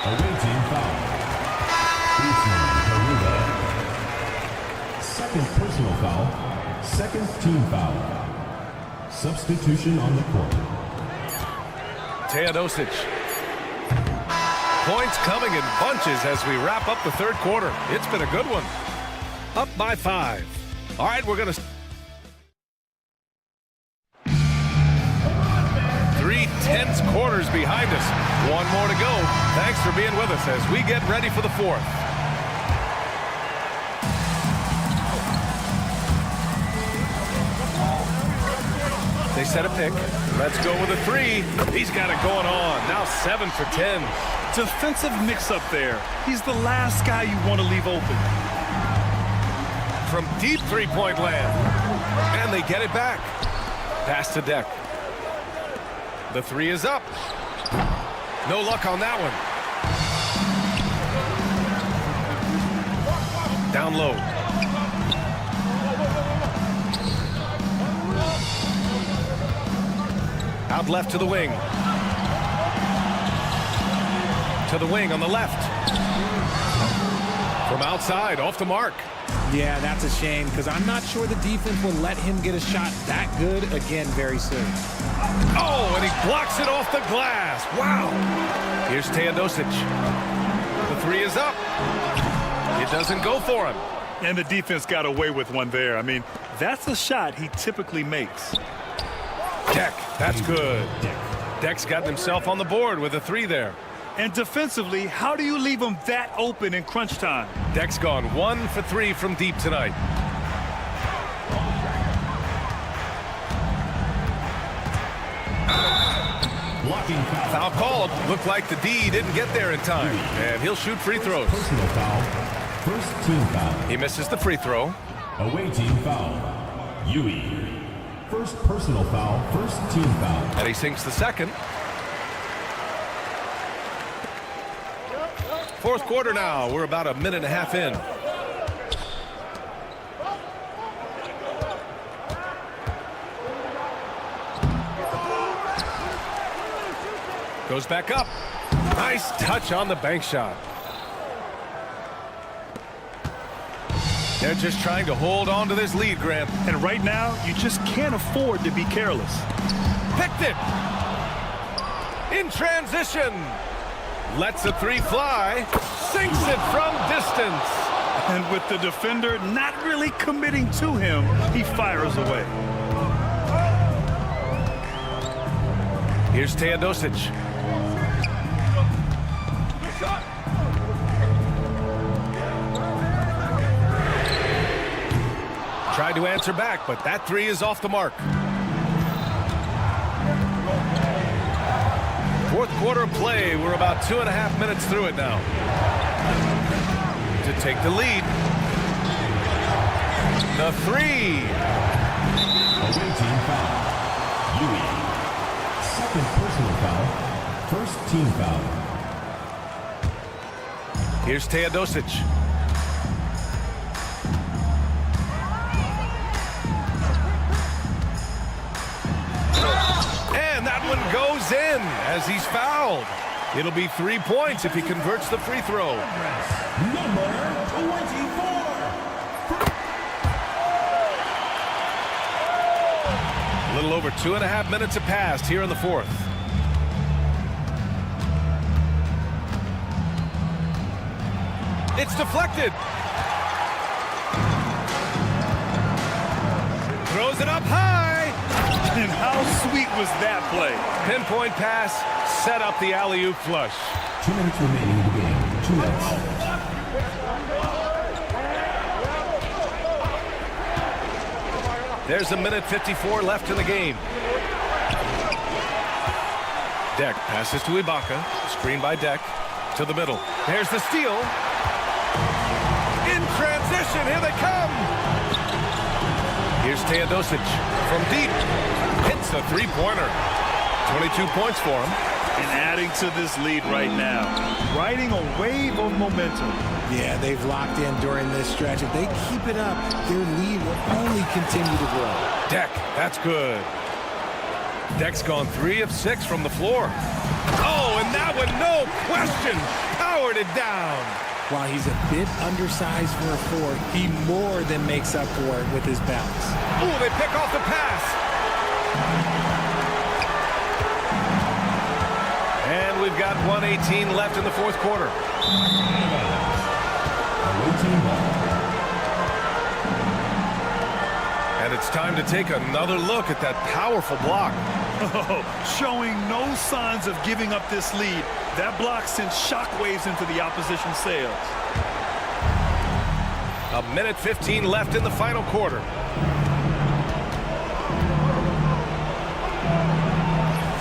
Away team foul. Crvena. Second personal foul. Second team foul. Substitution on the court. Teodosic. Points coming in bunches as we wrap up the third quarter. It's been a good one. Up by 5. All right, we're going to... 3 tense quarters behind us. One more to go. Thanks for being with us as we get ready for the fourth. They set a pick. Let's go with a 3. He's got it going on. Now 7 for 10. Defensive mix-up there. He's the last guy you want to leave open. From deep three-point land. And they get it back. Pass to Deck. The 3 is up. No luck on that one. Down low. Out left to the wing. To the wing on the left. From outside, off the mark. Yeah, that's a shame because I'm not sure the defense will let him get a shot that good again very soon. Oh, and he blocks it off the glass. Wow. Here's Teodosic. The 3 is up. It doesn't go for him. And the defense got away with one there. I mean, that's a shot he typically makes. Deck, that's good. Deck's gotten himself on the board with a 3 there. And defensively, how do you leave him that open in crunch time? Deck's gone 1 for 3 from deep tonight. Blocking foul. Foul called. Looked like the D didn't get there in time. And he'll shoot free throws. Personal foul. First team foul. He misses the free throw. Away team foul. Yui. First personal foul. First team foul. And he sinks the second. Fourth quarter now. We're about a minute and a half in. Goes back up. Nice touch on the bank shot. They're just trying to hold on to this lead, Grant. And right now, you just can't afford to be careless. Picked it. In transition. Lets a 3 fly. Sinks it from distance. And with the defender not really committing to him, he fires away. Here's Teodosic. Tried to answer back, but that 3 is off the mark. Fourth quarter play. We're about 2.5 minutes through it now. To take the lead. The 3. Away team foul. Yui. Second personal foul. First team foul. Here's Teodosic. And that one goes in as he's fouled. It'll be 3 points if he converts the free throw. Number 24. A little over 2.5 minutes have passed here in the fourth. It's deflected. Throws it up high. And how sweet was that play? Pinpoint pass, set up the alley-oop flush. 2 minutes remaining in the game. 2 minutes. There's a minute 54 left in the game. Deck passes to Ibaka. Screen by Deck. To the middle. There's the steal. In transition, here they come. Here's Teodosic from deep. Hits a three-pointer. 22 points for him. And adding to this lead right now. Riding a wave of momentum. Yeah, they've locked in during this stretch. If they keep it up, their lead will only continue to grow. Deck, that's good. Deck's gone 3 of 6 from the floor. Oh, and that one, no question, powered it down. While he's a bit undersized for a 4, he more than makes up for it with his bounce. Ooh, they pick off the pass. And we've got 1:18 left in the fourth quarter. And it's time to take another look at that powerful block. Oh, showing no signs of giving up this lead. That block sends shockwaves into the opposition's sails. A minute 15 left in the final quarter.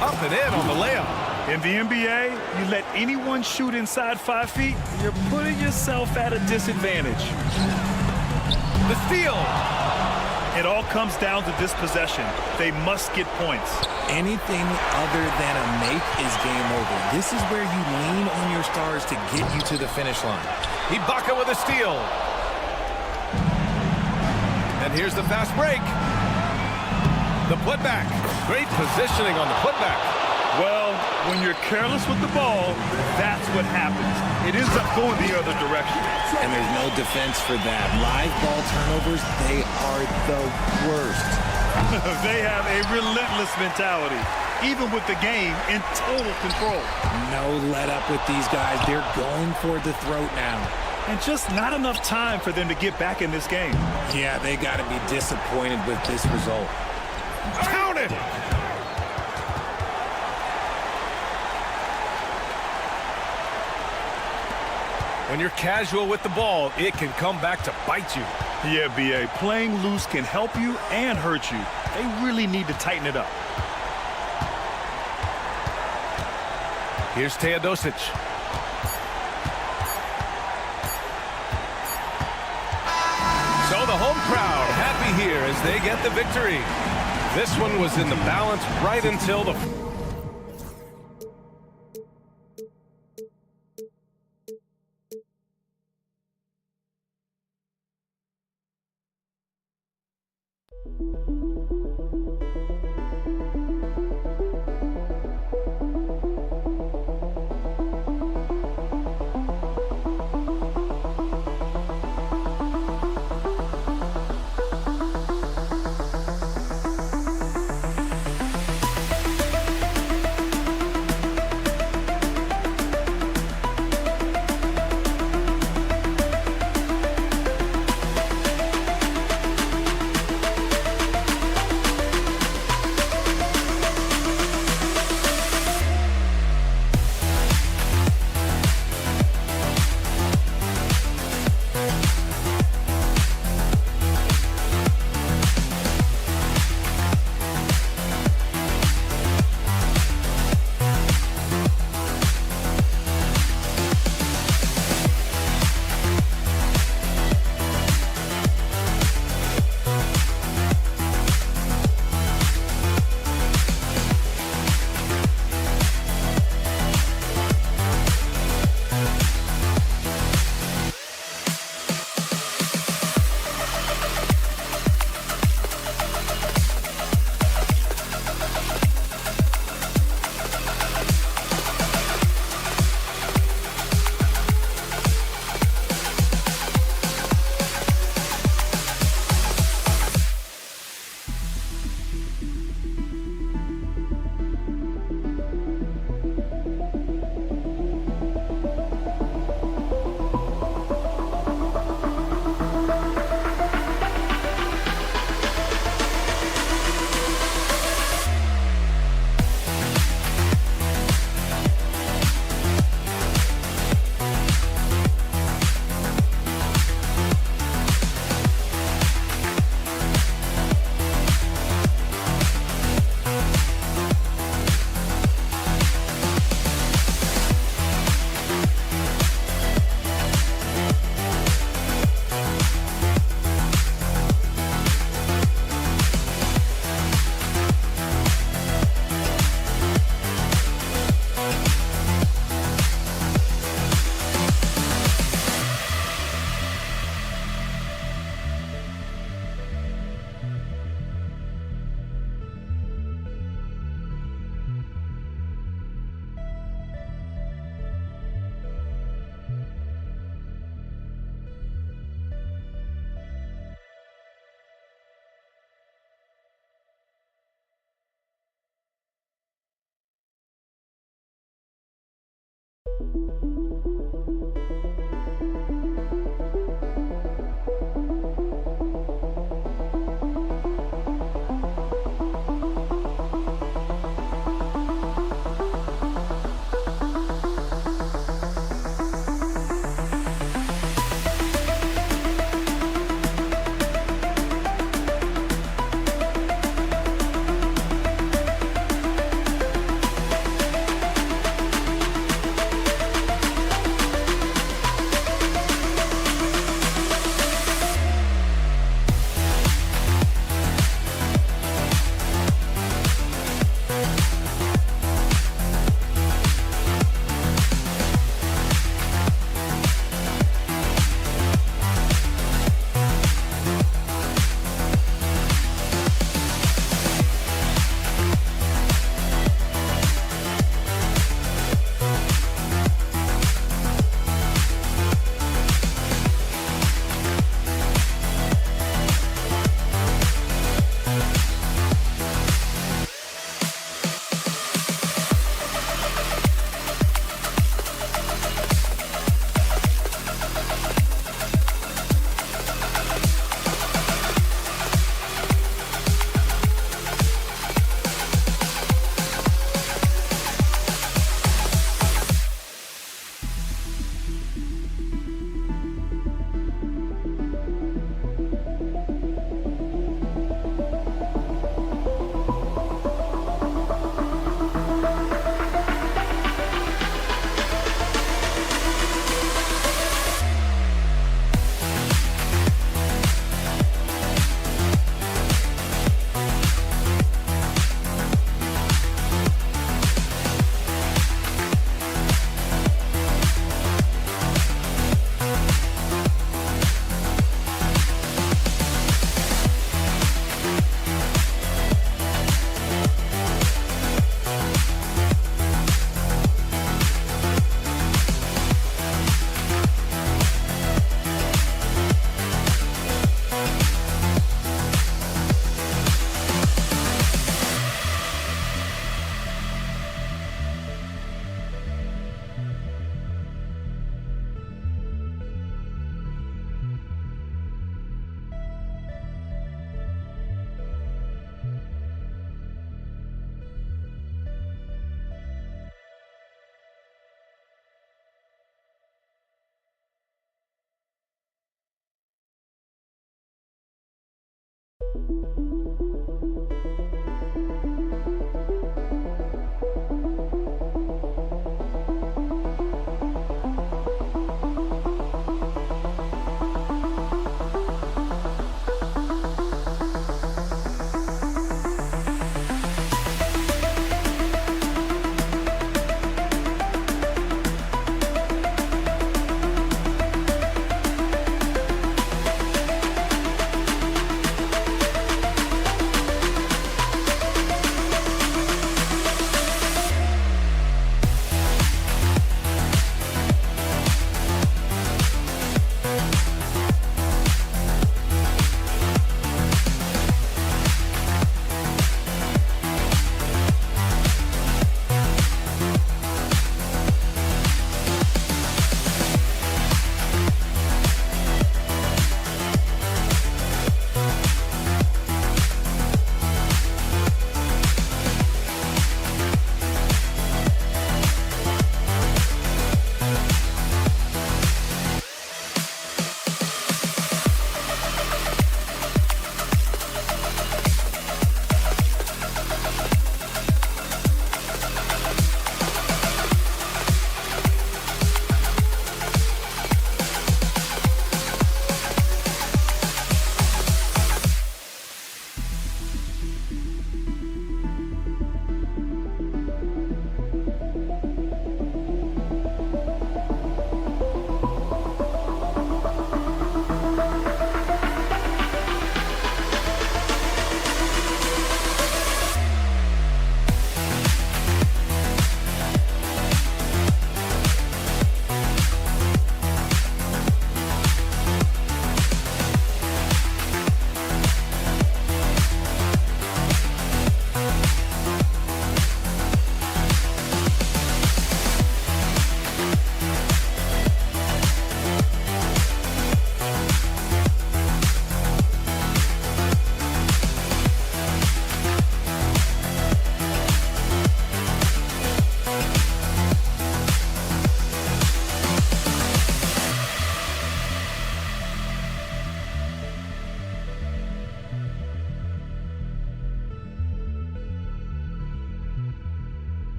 Up and in on the layup. In the NBA, you let anyone shoot inside 5 feet, you're putting yourself at a disadvantage. The steal. It all comes down to this possession. They must get points. Anything other than a make is game over. This is where you lean on your stars to get you to the finish line. Ibaka with a steal. And here's the fast break. The putback. Great positioning on the putback. Well, when you're careless with the ball, that's what happens. It ends up going the other direction. And there's no defense for that. Live ball turnovers, they are the worst. They have a relentless mentality, even with the game in total control. No let up with these guys. They're going for the throat now. And just not enough time for them to get back in this game. Yeah, they got to be disappointed with this result. Count it! When you're casual with the ball, it can come back to bite you. Yeah, B.A., playing loose can help you and hurt you. They really need to tighten it up. Here's Teodosic. So the home crowd happy here as they get the victory. This one was in the balance right until the...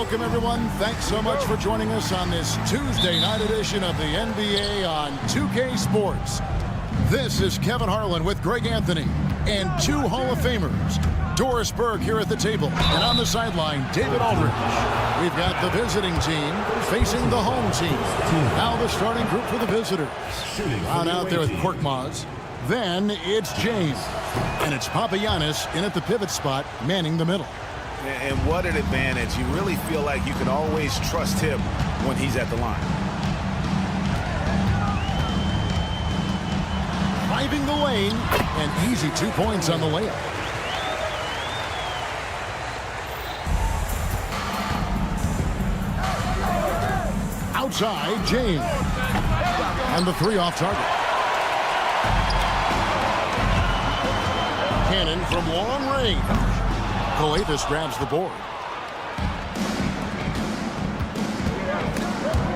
Welcome, everyone. Thanks so much for joining us on this Tuesday night edition of the NBA on 2K Sports. This is Kevin Harlan with Greg Anthony and two Hall of Famers, Doris Burke here at the table, and on the sideline, David Aldridge. We've got the visiting team facing the home team. Now the starting group for the visitors. On out there with Korkmaz. Then it's James. And it's Papagiannis in at the pivot spot, manning the middle. And what an advantage. You really feel like you can always trust him when he's at the line. Driving the lane, and easy 2 points on the layup. Outside, James. And the three off target. Cannon from long range. Coavis grabs the board.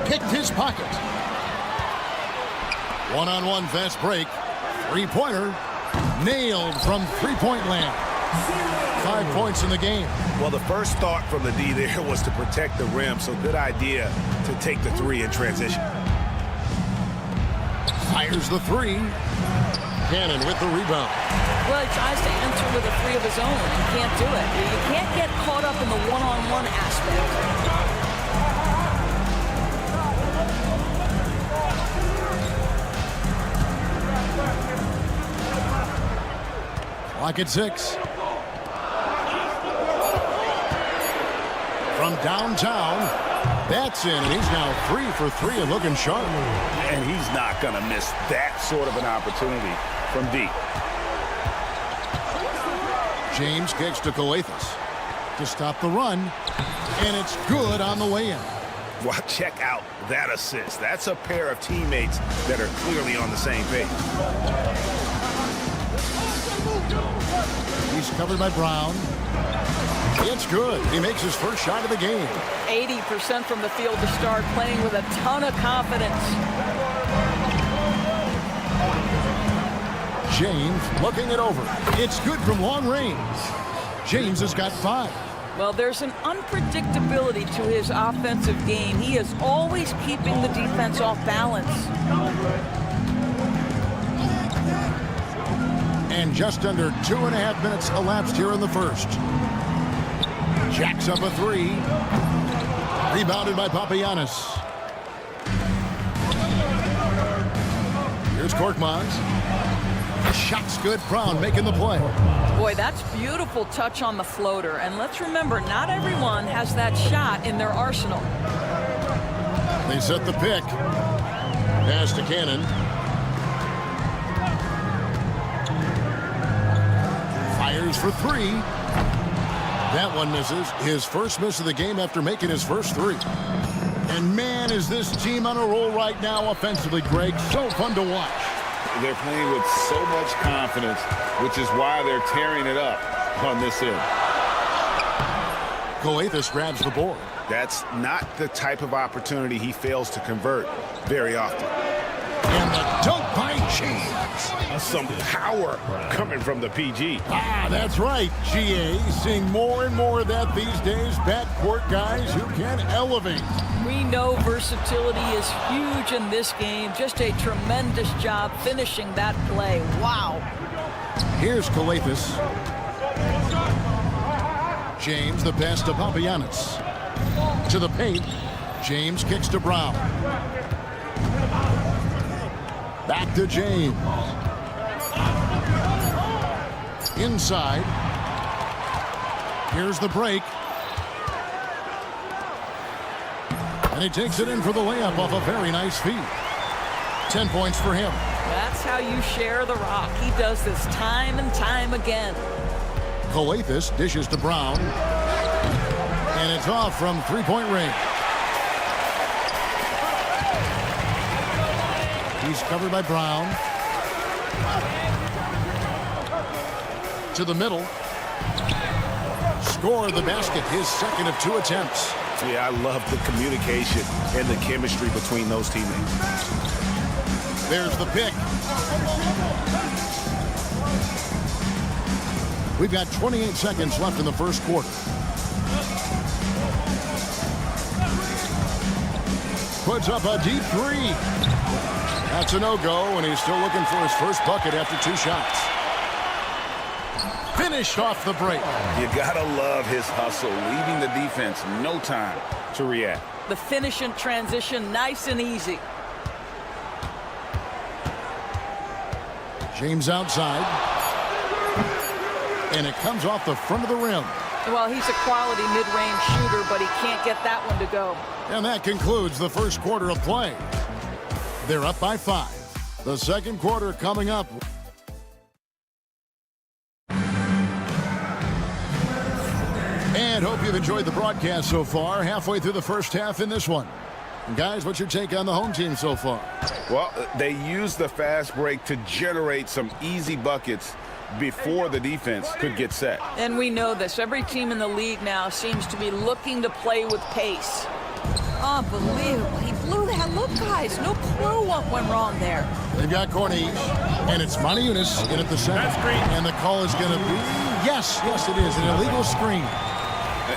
Picked his pocket. One-on-one fast break. Three-pointer. Nailed from three-point land. 5 points in the game. Well, the first thought from the D there was to protect the rim, so good idea to take the three in transition. Fires the three. Cannon with the rebound. Well, he tries to enter with a three of his own. You can't do it. You can't get caught up in the one-on-one aspect. Clock at 6. From downtown, that's in, and he's now 3 for 3 and looking sharp. And he's not going to miss that sort of an opportunity from deep. James kicks to Coavis to stop the run, and it's good on the way in. Well, check out that assist. That's a pair of teammates that are clearly on the same page. He's covered by Brown. It's good. He makes his first shot of the game. 80% from the field to start, playing with a ton of confidence. James looking it over. It's good from long range. James has got 5. Well, there's an unpredictability to his offensive game. He is always keeping the defense off balance. And just under 2.5 minutes elapsed here in the first. Jacks up a 3. Rebounded by Papagiannis. Here's Korkmaz. Shot's good. Brown making the play. Boy, that's beautiful touch on the floater. And let's remember, not everyone has that shot in their arsenal. They set the pick. Pass to Cannon. Fires for 3. That one misses. His first miss of the game after making his first 3. And man, is this team on a roll right now offensively, Greg. So fun to watch. They're playing with so much confidence, which is why they're tearing it up on this end. Coavis grabs the board. That's not the type of opportunity he fails to convert very often. And the dunk by James. Some power coming from the PG. That's right, GA. Seeing more and more of that these days. Backcourt guys who can elevate. We know versatility is huge in this game. Just a tremendous job finishing that play. Wow. Here's Calathis. James, the pass to Papagiannis. To the paint. James kicks to Brown. Back to James. Inside. Here's the break. And he takes it in for the layup off a very nice feed. 10 points for him. That's how you share the rock. He does this time and time again. Calathis dishes to Brown. And it's off from three-point range. He's covered by Brown. To the middle. Score the basket, his second of 2 attempts. Yeah, I love the communication and the chemistry between those teammates. There's the pick. We've got 28 seconds left in the first quarter. Puts up a deep three. That's a no-go, and he's still looking for his first bucket after 2 shots. Finished off the break. You gotta love his hustle, leaving the defense no time to react. The finish in transition, nice and easy. James outside. And it comes off the front of the rim. Well, he's a quality mid-range shooter, but he can't get that one to go. And that concludes the first quarter of play. They're up by 5. The second quarter coming up. And hope you've enjoyed the broadcast so far. Halfway through the first half in this one. Guys, what's your take on the home team so far? Well, they used the fast break to generate some easy buckets before the defense could get set. And we know this. Every team in the league now seems to be looking to play with pace. Unbelievable. He blew that. Look, guys, no clue what went wrong there. They've got Corniche, and it's Moniunas in at the center. And the call is going to be, yes, it is, an illegal screen.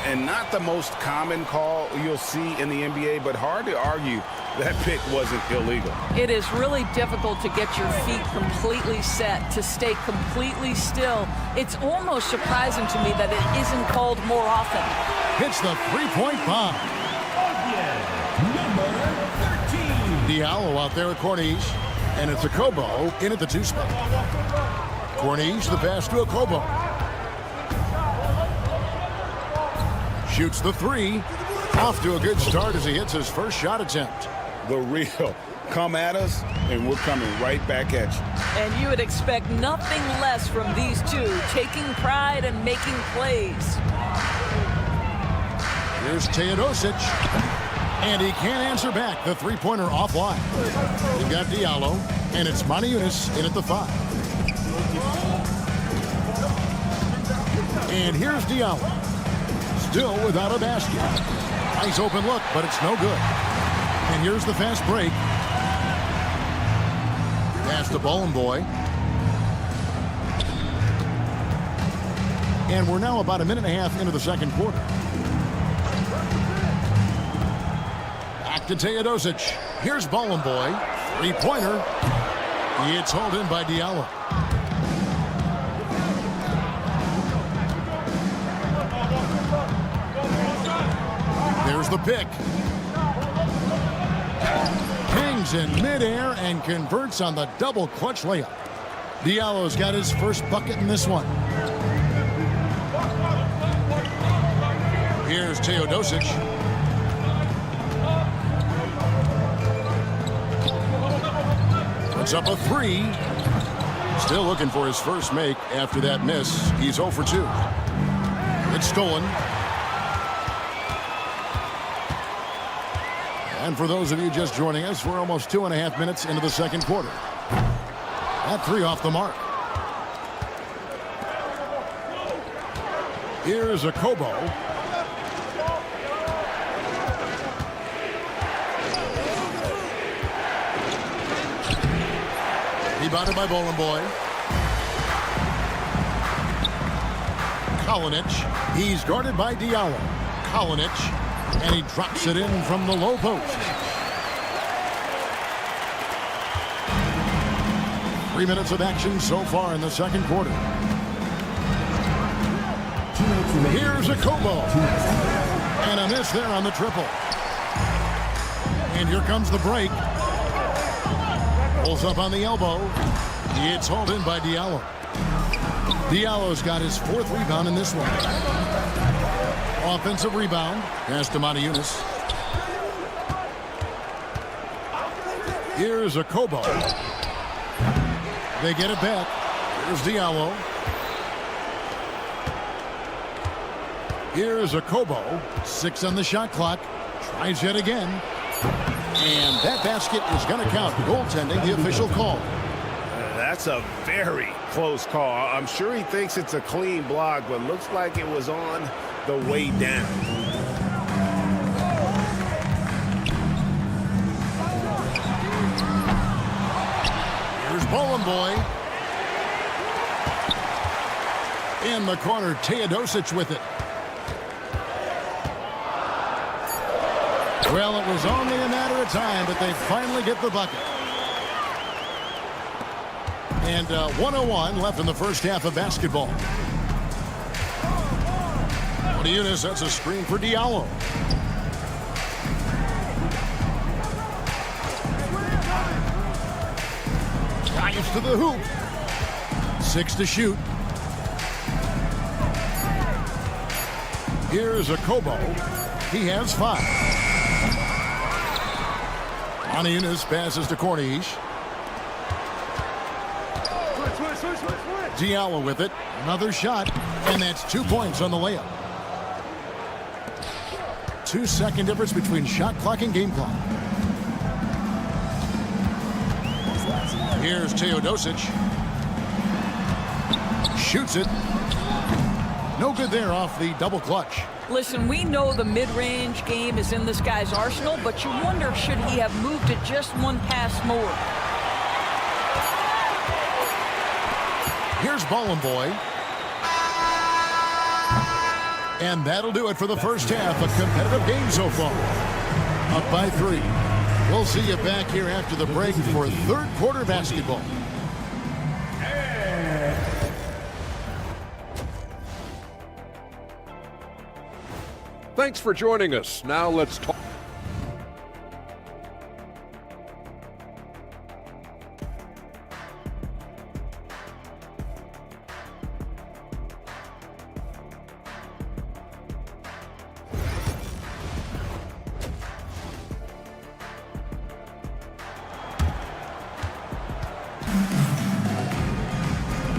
And not the most common call you'll see in the NBA, but hard to argue that pick wasn't illegal. It is really difficult to get your feet completely set, to stay completely still. It's almost surprising to me that it isn't called more often. Hits the three-point bomb. Diallo out there at Corniche, and it's a Kobo in at the 2 spot. Corniche, the pass to a Kobo. Shoots the 3. Off to a good start as he hits his first shot attempt. The real come at us, and we're coming right back at you. And you would expect nothing less from these two, taking pride and making plays. Here's Teodosic. And he can't answer back. The three-pointer offline. They've got Diallo, and it's Moniunas in at the 5. And here's Diallo. Still without a basket. Nice open look, but it's no good. And here's the fast break. Pass to Boy. And we're now about a minute and a half into the second quarter. Back to Teodosic. Here's Boy. Three-pointer. It's hauled in by Diallo. There's the pick. Hangs in midair and converts on the double clutch layup. Diallo's got his first bucket in this one. Here's Teodosic. Puts up a 3. Still looking for his first make after that miss. He's 0 for 2. It's stolen. And for those of you just joining us, we're almost 2.5 minutes into the second quarter. That 3 off the mark. Here's a Kobo. Rebounded by Bowling Boy. Kalinic. He's guarded by Diallo. Kalinic. And he drops it in from the low post. 3 minutes of action so far in the second quarter. Here's a Kobo. And a miss there on the triple. And here comes the break. Pulls up on the elbow. It's hauled in by Diallo. Diallo's got his 4th rebound in this one. Offensive rebound. Pass to Matajunas. Here's a Kobo. They get it back. Here's Diallo. Here's a Kobo. 6 on the shot clock. Tries yet again. And that basket is going to count. Goaltending, the official call. That's a very close call. I'm sure he thinks it's a clean block, but looks like it was on the way down. Here's Bowling Boy. In the corner, Teodosic with it. Well, it was only a matter of time, but they finally get the bucket. And 1:01 left in the first half of basketball. Matajunas sets a screen for Diallo. Drives to the hoop. 6 to shoot. Here's a Kobo. He has 5. Matajunas passes to Corniche. Diallo with it. Another shot. And that's 2 points on the layup. 2-second difference between shot clock and game clock. Here's Teodosic. Shoots it. No good there off the double clutch. Listen, we know the mid-range game is in this guy's arsenal, but you wonder, should he have moved it just one pass more? Here's Bowling Boy. And that'll do it for the first half. A competitive game so far. Up by 3. We'll see you back here after the break for third quarter basketball. Thanks for joining us. Now let's talk.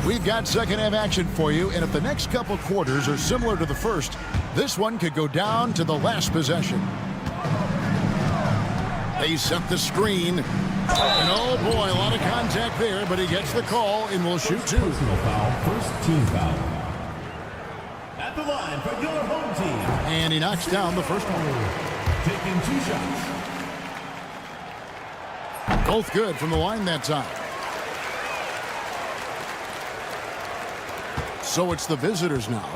We've got second half action for you, and if the next couple quarters are similar to the first, this one could go down to the last possession. They set the screen. And oh boy, a lot of contact there, but he gets the call and will shoot 2. Personal foul, first team foul. At the line for your home team. And he knocks down the first one. Taking 2 shots. Both good from the line that time. So it's the visitors now.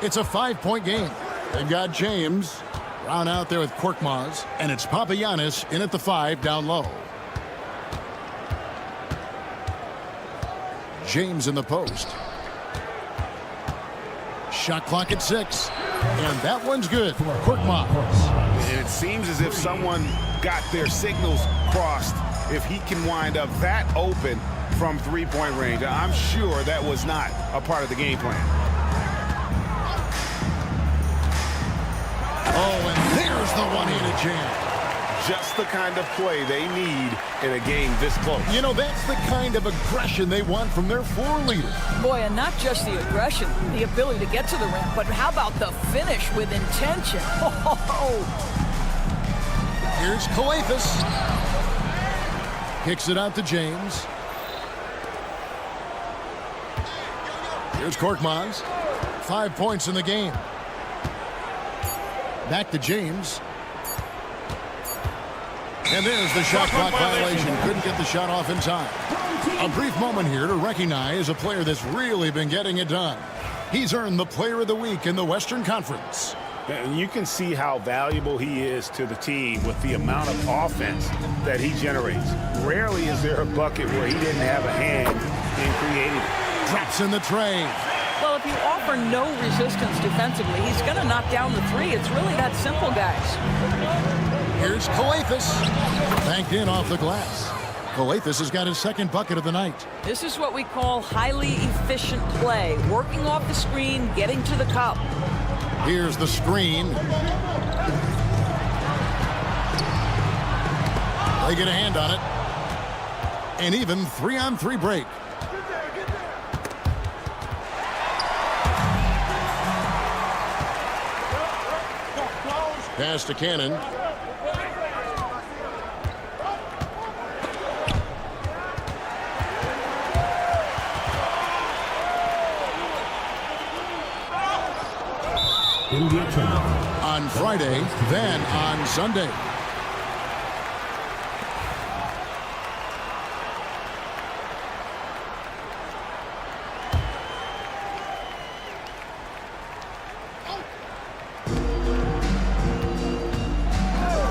It's a 5-point game. They've got James. Brown out there with Korkmaz. And it's Papagiannis in at the 5 down low. James in the post. Shot clock at 6. And that one's good for Korkmaz. And it seems as if someone got their signals crossed if he can wind up that open from 3-point range. I'm sure that was not a part of the game plan. Oh, and there's the one-handed jam. Just the kind of play they need in a game this close. You know, that's the kind of aggression they want from their floor leader. Boy, and not just the aggression, the ability to get to the rim, but how about the finish with intention? Oh. Here's Kalafis. Kicks it out to James. Here's Korkmaz. 5 points in the game. Back to James. And there's the shot clock violation. Couldn't get the shot off in time. A brief moment here to recognize a player that's really been getting it done. He's earned the Player of the Week in the Western Conference. And you can see how valuable he is to the team with the amount of offense that he generates. Rarely is there a bucket where he didn't have a hand in creating it. Drops in the tray. Well, if you offer no resistance defensively, he's going to knock down the three. It's really that simple, guys. Here's Calathes. Banked in off the glass. Calathes has got his second bucket of the night. This is what we call highly efficient play. Working off the screen, getting to the cup. Here's the screen. They get a hand on it. An even 3-on-3 break. Pass to Cannon. On Friday, then on Sunday.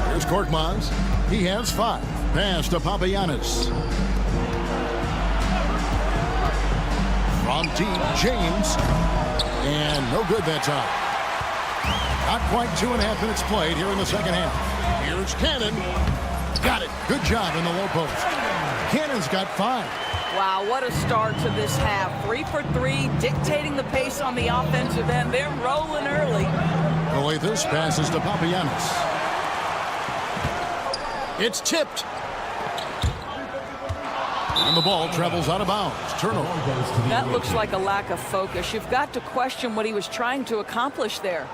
Here's Korkmaz. He has 5. Pass to Papagiannis. From deep, James. And no good that time. Not quite 2.5 minutes played here in the second half. Here's Cannon. Got it. Good job in the low post. Cannon's got 5. Wow, what a start to this half. 3 for 3, dictating the pace on the offensive end. They're rolling early. Calathes passes to Papagiannis. It's tipped. And the ball travels out of bounds. Turnover. That looks like a lack of focus. You've got to question what he was trying to accomplish there.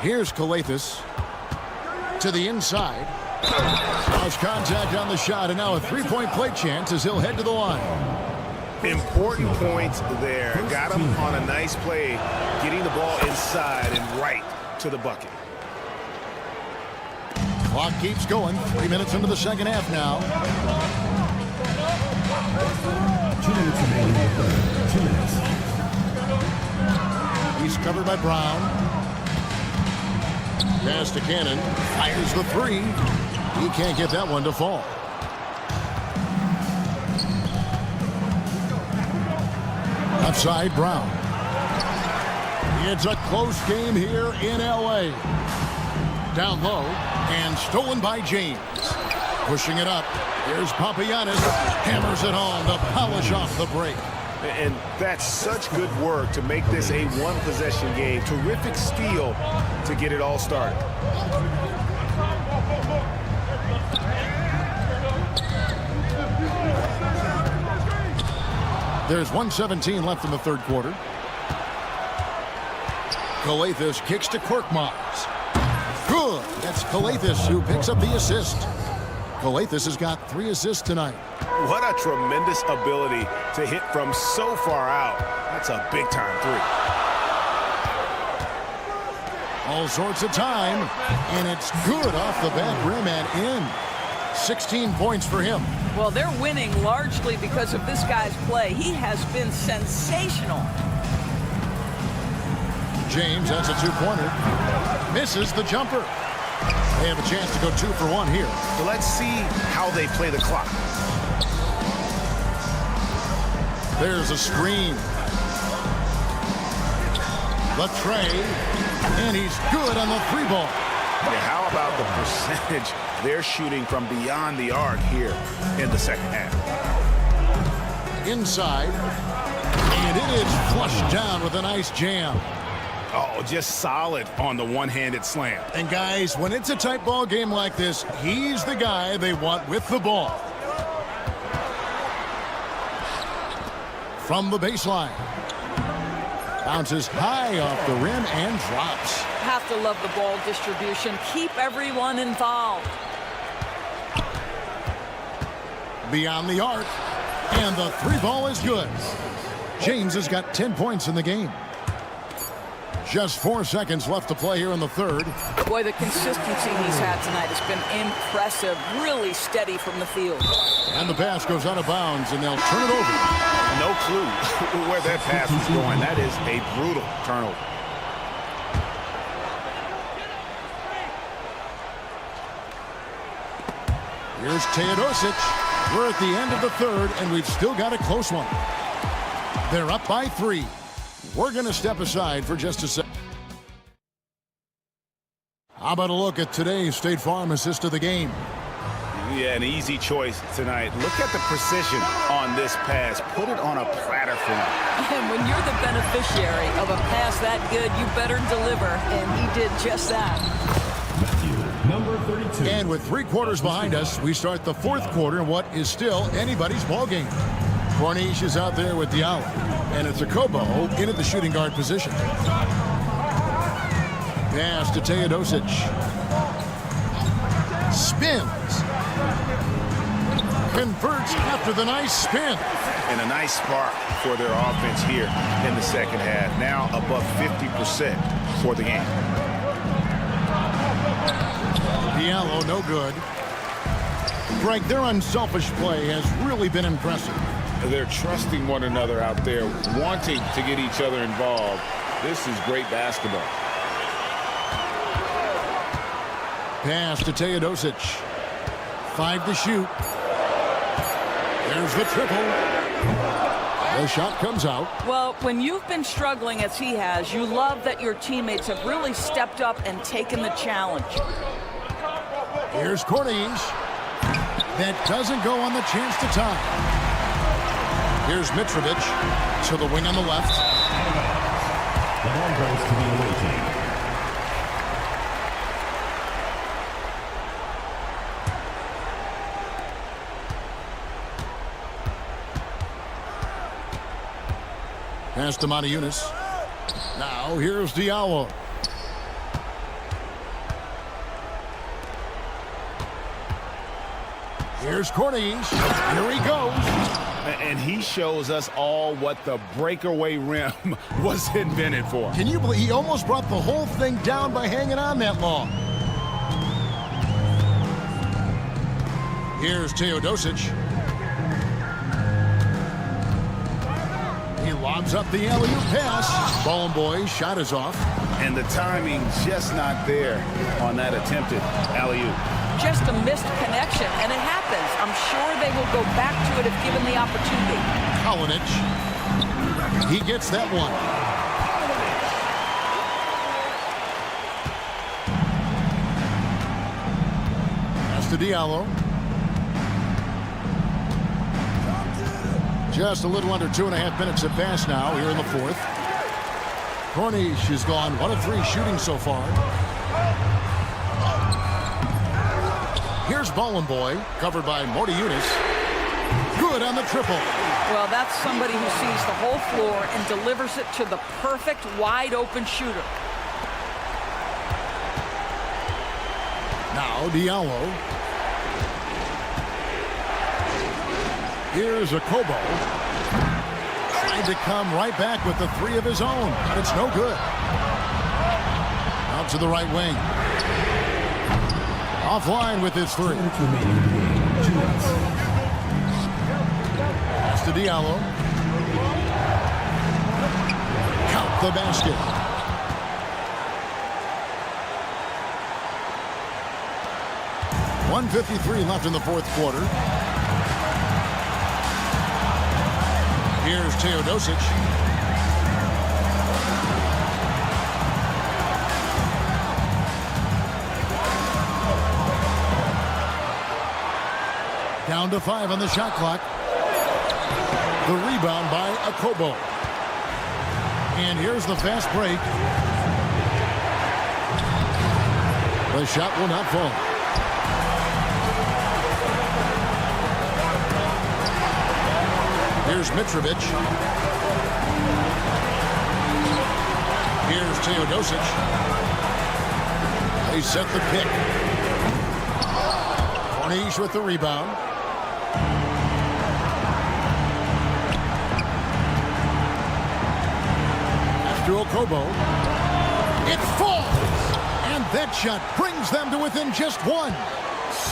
Here's Calathes to the inside. Lost contact on the shot, and now a three-point play chance as he'll head to the line. Important points there. Got him on a nice play, getting the ball inside and right to the bucket. Clock keeps going. 3 minutes into the second half now. 2 minutes remaining in the third. 2 minutes. He's covered by Brown. Pass to Cannon. Fires the 3. He can't get that one to fall. Outside Brown. It's a close game here in LA. Down low and stolen by James. Pushing it up. Here's Papagiannis. Hammers it home to polish off the break. And that's such good work to make this a one-possession game. Terrific steal to get it all started. There's 1:17 left in the third quarter. Calathes kicks to Korkmaz. Good. That's Calathes who picks up the assist. Calathes has got 3 assists tonight. What a tremendous ability to hit from so far out. That's a big-time 3. All sorts of time, and it's good off the back rim and in. 16 points for him. Well, they're winning largely because of this guy's play. He has been sensational. James has a 2-pointer. Misses the jumper. They have a chance to go 2 for 1 here. So let's see how they play the clock. There's a screen. The tray. And he's good on the 3 ball. Yeah, how about the percentage they're shooting from beyond the arc here in the second half? Inside. And it is flushed down with a nice jam. Oh, just solid on the one-handed slam. And guys, when it's a tight ball game like this, he's the guy they want with the ball. From the baseline. Bounces high off the rim and drops. Have to love the ball distribution. Keep everyone involved. Beyond the arc. And the 3 ball is good. James has got 10 points in the game. Just 4 seconds left to play here in the third. Boy, the consistency he's had tonight has been impressive. Really steady from the field. And the pass goes out of bounds, and they'll turn it over. No clue where that pass was going. That is a brutal turnover. Here's Teodosic. We're at the end of the third, and we've still got a close one. They're up by 3. We're going to step aside for just a second. How about a look at today's State Farm assist of the game? Yeah, an easy choice tonight. Look at the precision on this pass. Put it on a platter for him. And when you're the beneficiary of a pass that good, you better deliver, and he did just that. Number 32. And with 3 quarters behind us, we start the fourth quarter in what is still anybody's ball game. Corniche is out there with Diallo, and it's a Kobo in at the shooting guard position. Pass to Teodosic. Spins. Converts after the nice spin. And a nice spark for their offense here in the second half. Now above 50% for the game. Diallo, no good. Greg, their unselfish play has really been impressive. They're trusting one another out there, wanting to get each other involved. This is great basketball. Pass to Teodosic. 5 to shoot. There's the triple. The shot comes out. Well, when you've been struggling as he has, you love that your teammates have really stepped up and taken the challenge. Here's Corniche. That doesn't go on the chance to tie. Here's Mitrovic to the wing on the left. The ball goes to the away team. Pass to Matajunas. Now here's Diallo. Here's Corniche. Here he goes. And he shows us all what the breakaway rim was invented for. Can you believe he almost brought the whole thing down by hanging on that long? Here's Teodosic. He lobs up the alley-oop pass. Ball and boy, shot is off. And the timing just not there on that attempted alley-oop. Just a missed connection, and it happens. I'm sure they will go back to it if given the opportunity. Kalinic. He gets that one. Pass to Diallo. Just a little under 2.5 minutes have passed now here in the fourth. Corniche has gone 1 of 3 shooting so far. Here's Bollenboy, covered by Matajunas. Good on the triple. Well, that's somebody who sees the whole floor and delivers it to the perfect wide-open shooter. Now Diallo. Here's a Kobo. Trying to come right back with the 3 of his own, but it's no good. Out to the right wing. Offline with his 3. Pass to Diallo. Count the basket. .153 left in the fourth quarter. Here's Teodosic. Down to 5 on the shot clock. The rebound by Akobo. And here's the fast break. The shot will not fall. Here's Mitrovic. Here's Teodosic. They set the pick. Corniche with the rebound. Pass to Okobo. It falls. And that shot brings them to within just one.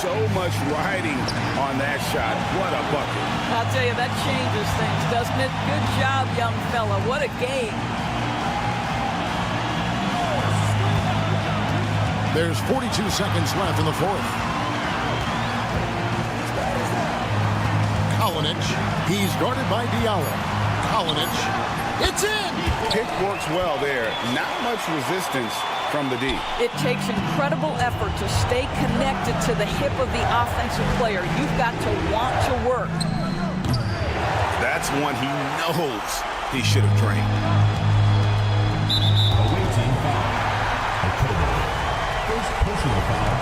So much riding on that shot. What a bucket. I'll tell you, that changes things, doesn't it? Good job, young fella. What a game. There's 42 seconds left in the fourth. Kalinic. He's guarded by Diallo. Kalinic. It's in! Pick works well there. Not much resistance from the D. It takes incredible effort to stay connected to the hip of the offensive player. You've got to want to work. That's one he knows he should have drained. Away team foul. First personal foul.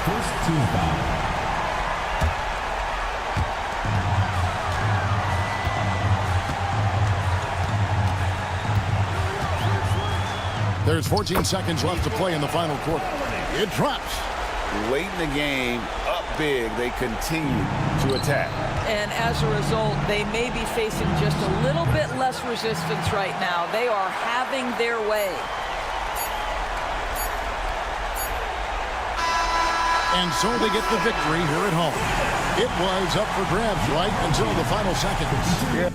First team foul. There's 14 seconds left to play in the final quarter. It drops. Late in the game, up big, they continue to attack. And as a result, they may be facing just a little bit less resistance right now. They are having their way. And so they get the victory here at home. It was up for grabs right until the final seconds. Yeah.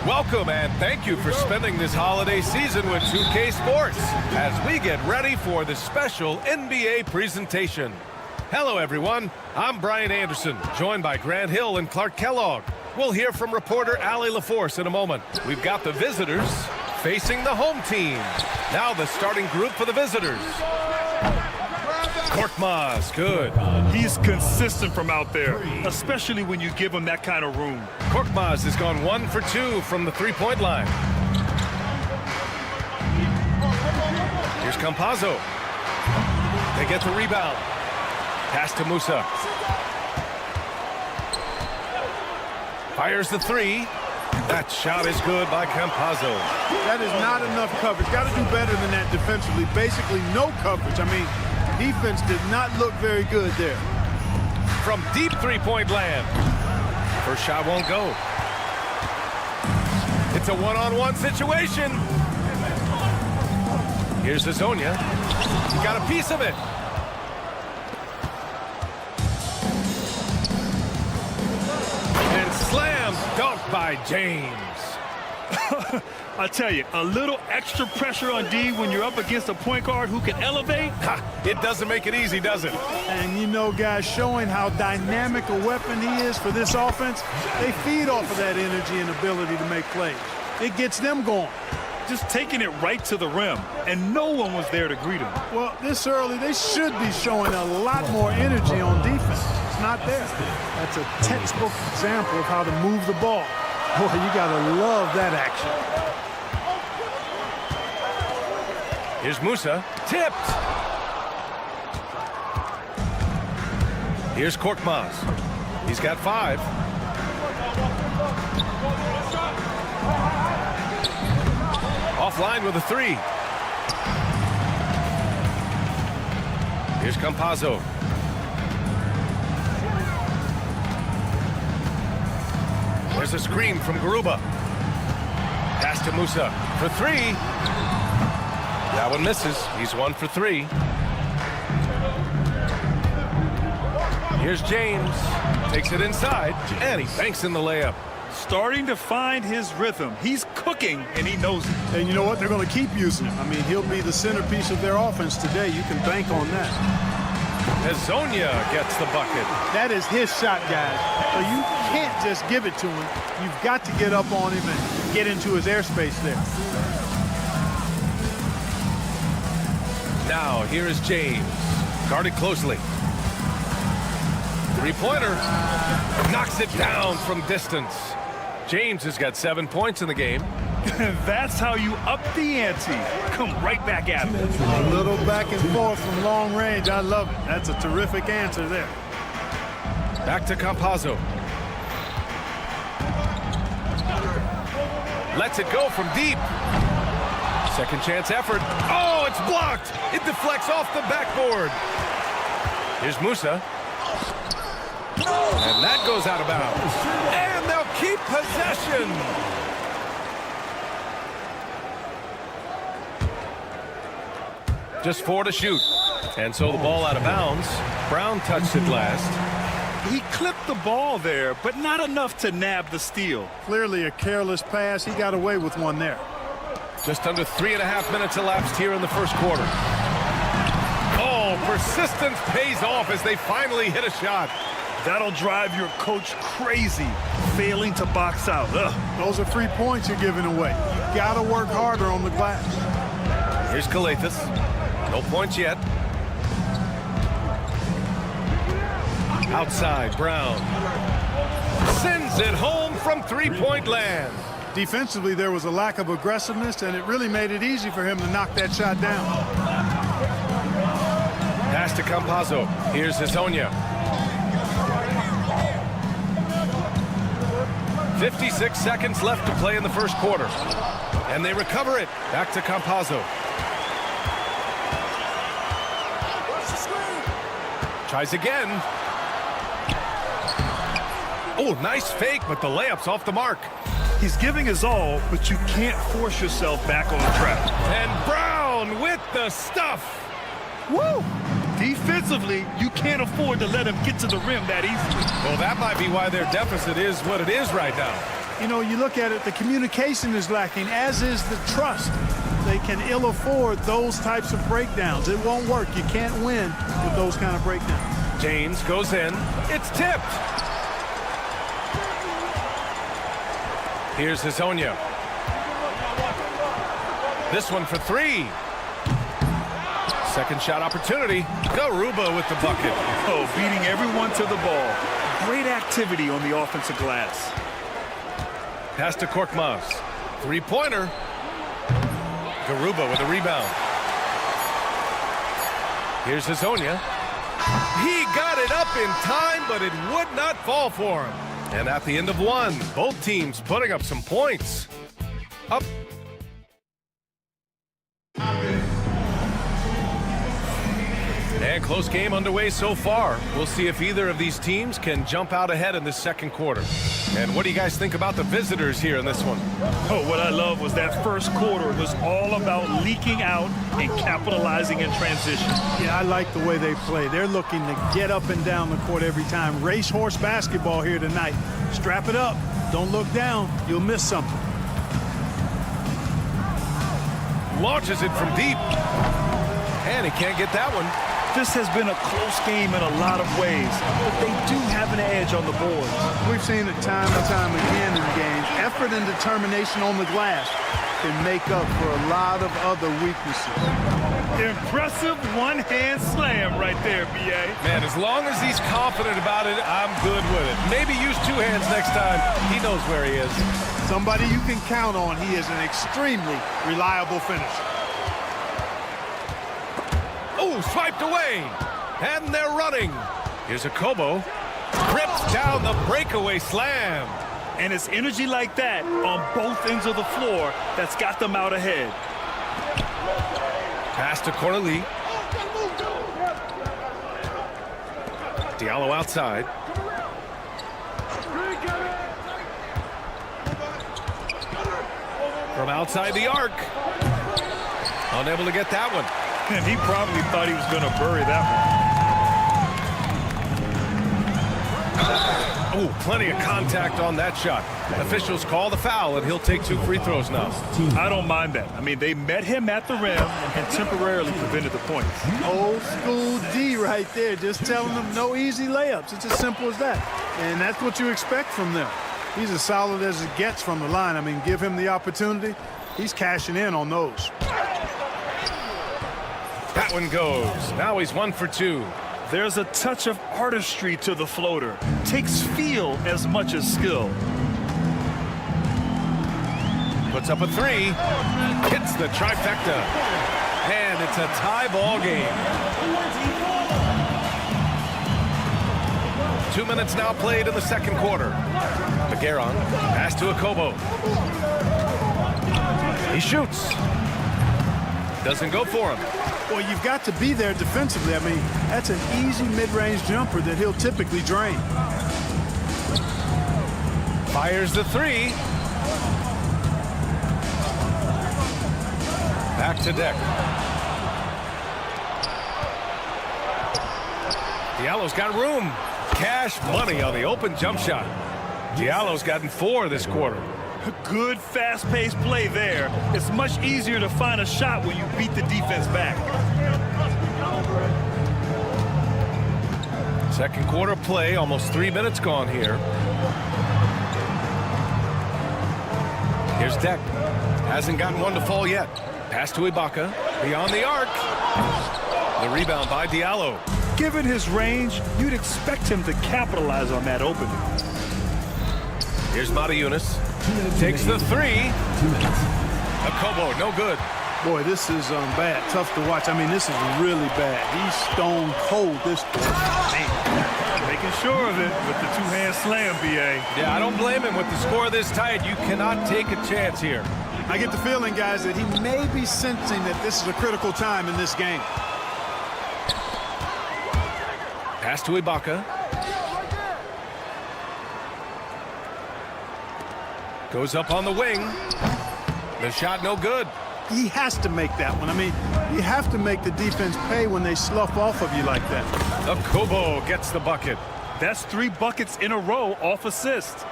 Welcome and thank you for spending this holiday season with 2K Sports as we get ready for the special NBA presentation. Hello everyone, I'm Brian Anderson, joined by Grant Hill and Clark Kellogg. We'll hear from reporter Allie LaForce in a moment. We've got the visitors facing the home team. Now the starting group for the visitors. Korkmaz, good. He's consistent from out there, especially when you give him that kind of room. Korkmaz has gone 1 for 2 from the three-point line. Here's Campazzo. They get the rebound. Pass to Musa. Fires the three. That shot is good by Campazzo. That is not enough coverage. Got to do better than that defensively. Basically no coverage. I mean, defense did not look very good there. From deep three-point land. First shot won't go. It's a one-on-one situation. Here's Azonia. He got a piece of it. And slam dunk by James. I tell you, a little extra pressure on D when you're up against a point guard who can elevate. It doesn't make it easy, does it? And you know, guys, showing how dynamic a weapon he is for this offense, they feed off of that energy and ability to make plays. It gets them going. Just taking it right to the rim, and no one was there to greet him. Well, this early, they should be showing a lot more energy on defense. It's not there. That's a textbook example of how to move the ball. Boy, you got to love that action. Here's Musa. Tipped. Here's Korkmaz. He's got 5. Offline with a 3. Here's Campazzo. There's a screen from Garuba. Pass to Musa for 3. That one misses. He's 1 for 3. Here's James. Takes it inside, and he banks in the layup. Starting to find his rhythm. He's cooking, and he knows it. And you know what? They're going to keep using him. I mean, he'll be the centerpiece of their offense today. You can bank on that. Azonia gets the bucket. That is his shot, guys. So you can't just give it to him. You've got to get up on him and get into his airspace there. Now, here is James. Guarded closely. Three-pointer. Knocks it down from distance. James has got 7 points in the game. That's how you up the ante. Come right back at him. A little back and forth from long range. I love it. That's a terrific answer there. Back to Campazzo. Lets it go from deep. Second chance effort. Oh, it's blocked. It deflects off the backboard. Here's Musa. And that goes out of bounds. And they'll keep possession. Just 4 to shoot. And so the ball out of bounds. Brown touched it last. He clipped the ball there, but not enough to nab the steal. Clearly a careless pass. He got away with one there. Just under 3.5 minutes elapsed here in the first quarter. Oh, persistence pays off as they finally hit a shot. That'll drive your coach crazy, failing to box out. Ugh. Those are 3 points you're giving away. You got to work harder on the glass. Here's Calathes. No points yet. Outside, Brown. Sends it home from three-point land. Defensively, there was a lack of aggressiveness, and it really made it easy for him to knock that shot down. Pass to Campazzo. Here's Azonia. 56 seconds left to play in the first quarter. And they recover it. Back to Campazzo. Tries again. Oh, nice fake, but the layup's off the mark. He's giving his all, but you can't force yourself back on track. And Brown with the stuff. Woo! Defensively, you can't afford to let him get to the rim that easily. Well, that might be why their deficit is what it is right now. You know, you look at it, the communication is lacking, as is the trust. They can ill afford those types of breakdowns. It won't work. You can't win with those kind of breakdowns. James goes in. It's tipped. Here's Hezonja. This one for three. Second shot opportunity. Garuba with the bucket. Oh, beating everyone to the ball. Great activity on the offensive glass. Pass to Korkmaz. Three-pointer. Garuba with a rebound. Here's Hezonja. He got it up in time, but it would not fall for him. And at the end of one, both teams putting up some points. Up. And close game underway so far. We'll see if either of these teams can jump out ahead in this second quarter. And what do you guys think about the visitors here in this one? Oh, what I love was that first quarter was all about leaking out and capitalizing in transition. Yeah, I like the way they play. They're looking to get up and down the court every time. Racehorse basketball here tonight. Strap it up. Don't look down. You'll miss something. Launches it from deep. And he can't get that one. This has been a close game in a lot of ways, but they do have an edge on the boards. We've seen it time and time again in games. Effort and determination on the glass can make up for a lot of other weaknesses. Impressive one-hand slam right there, B.A. Man, as long as he's confident about it, I'm good with it. Maybe use two hands next time. He knows where he is. Somebody you can count on. He is an extremely reliable finisher. Oh, swiped away. And they're running. Here's a Kobo. Rips down the breakaway slam. And it's energy like that on both ends of the floor that's got them out ahead. Pass to Corneli. Diallo outside. From outside the arc. Unable to get that one. And he probably thought he was going to bury that one. Oh, plenty of contact on that shot. Officials call the foul, and he'll take 2 free throws now. I don't mind that. I mean, they met him at the rim and temporarily prevented the points. Old school D right there, just telling them no easy layups. It's as simple as that. And that's what you expect from them. He's as solid as it gets from the line. I mean, give him the opportunity. He's cashing in on those. That one goes. Now he's 1 for 2. There's a touch of artistry to the floater. Takes feel as much as skill. Puts up a 3. Hits the trifecta. And it's a tie ball game. 2 minutes now played in the second quarter. McGarron pass to Akobo. He shoots. Doesn't go for him. Well, you've got to be there defensively. I mean, that's an easy mid-range jumper that he'll typically drain. Fires the 3. Back to Deck. Diallo's got room. Cash money on the open jump shot. Diallo's gotten 4 this quarter. Good fast-paced play there. It's much easier to find a shot when you beat the defense back. Second quarter play, almost 3 minutes gone here. Here's Deck. Hasn't gotten one to fall yet. Pass to Ibaka. Beyond the arc. The rebound by Diallo. Given his range, you'd expect him to capitalize on that opening. Here's Matajunas. Takes the 3. Akobo, no good. Boy, this is bad. Tough to watch. I mean, this is really bad. He's stone cold this quarter. Man, making sure of it with the two-hand slam, B.A. Yeah, I don't blame him with the score this tight. You cannot take a chance here. I get the feeling, guys, that he may be sensing that this is a critical time in this game. Pass to Ibaka. Goes up on the wing. The shot no good. He has to make that one. I mean, you have to make the defense pay when they slough off of you like that. Okobo gets the bucket. That's 3 buckets in a row off assist.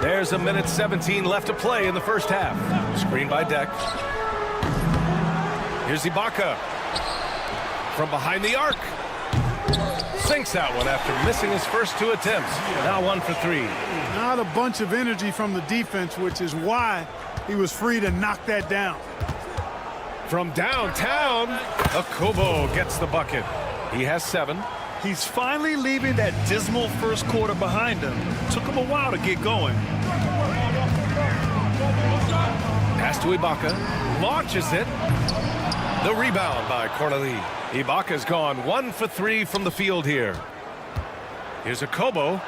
There's a minute 17 left to play in the first half. Screen by Deck. Here's Ibaka. From behind the arc. Sinks that one after missing his first 2 attempts. Now 1 for 3. Not a bunch of energy from the defense, which is why he was free to knock that down. From downtown, Okobo gets the bucket. He has 7. He's finally leaving that dismal first quarter behind him. Took him a while to get going. Pass to Ibaka. Launches it. The rebound by Cornelie. Ibaka's gone 1 for 3 from the field here. Here's Okobo.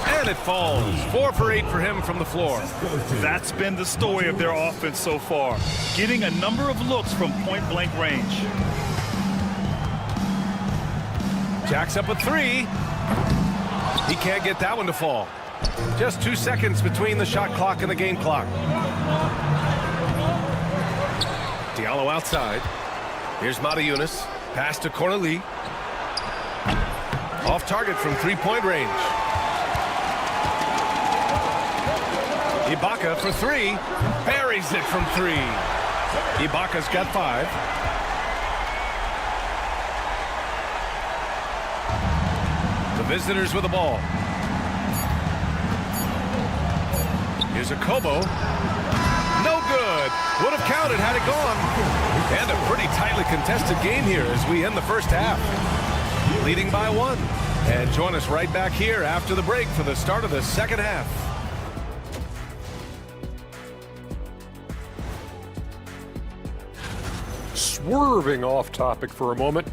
And it falls. 4 for 8 for him from the floor. That's been the story of their offense so far. Getting a number of looks from point-blank range. Jacks up a 3. He can't get that one to fall. Just 2 seconds between the shot clock and the game clock. Diallo outside. Here's Mata-Yunis. Pass to Cornelie. Off target from 3-point range. Ibaka for 3. Buries it from 3. Ibaka's got 5. The visitors with the ball. Here's Okobo. No good. Would have counted had it gone. And a pretty tightly contested game here as we end the first half. Leading by 1. And join us right back here after the break for the start of the second half. Swerving off topic for a moment,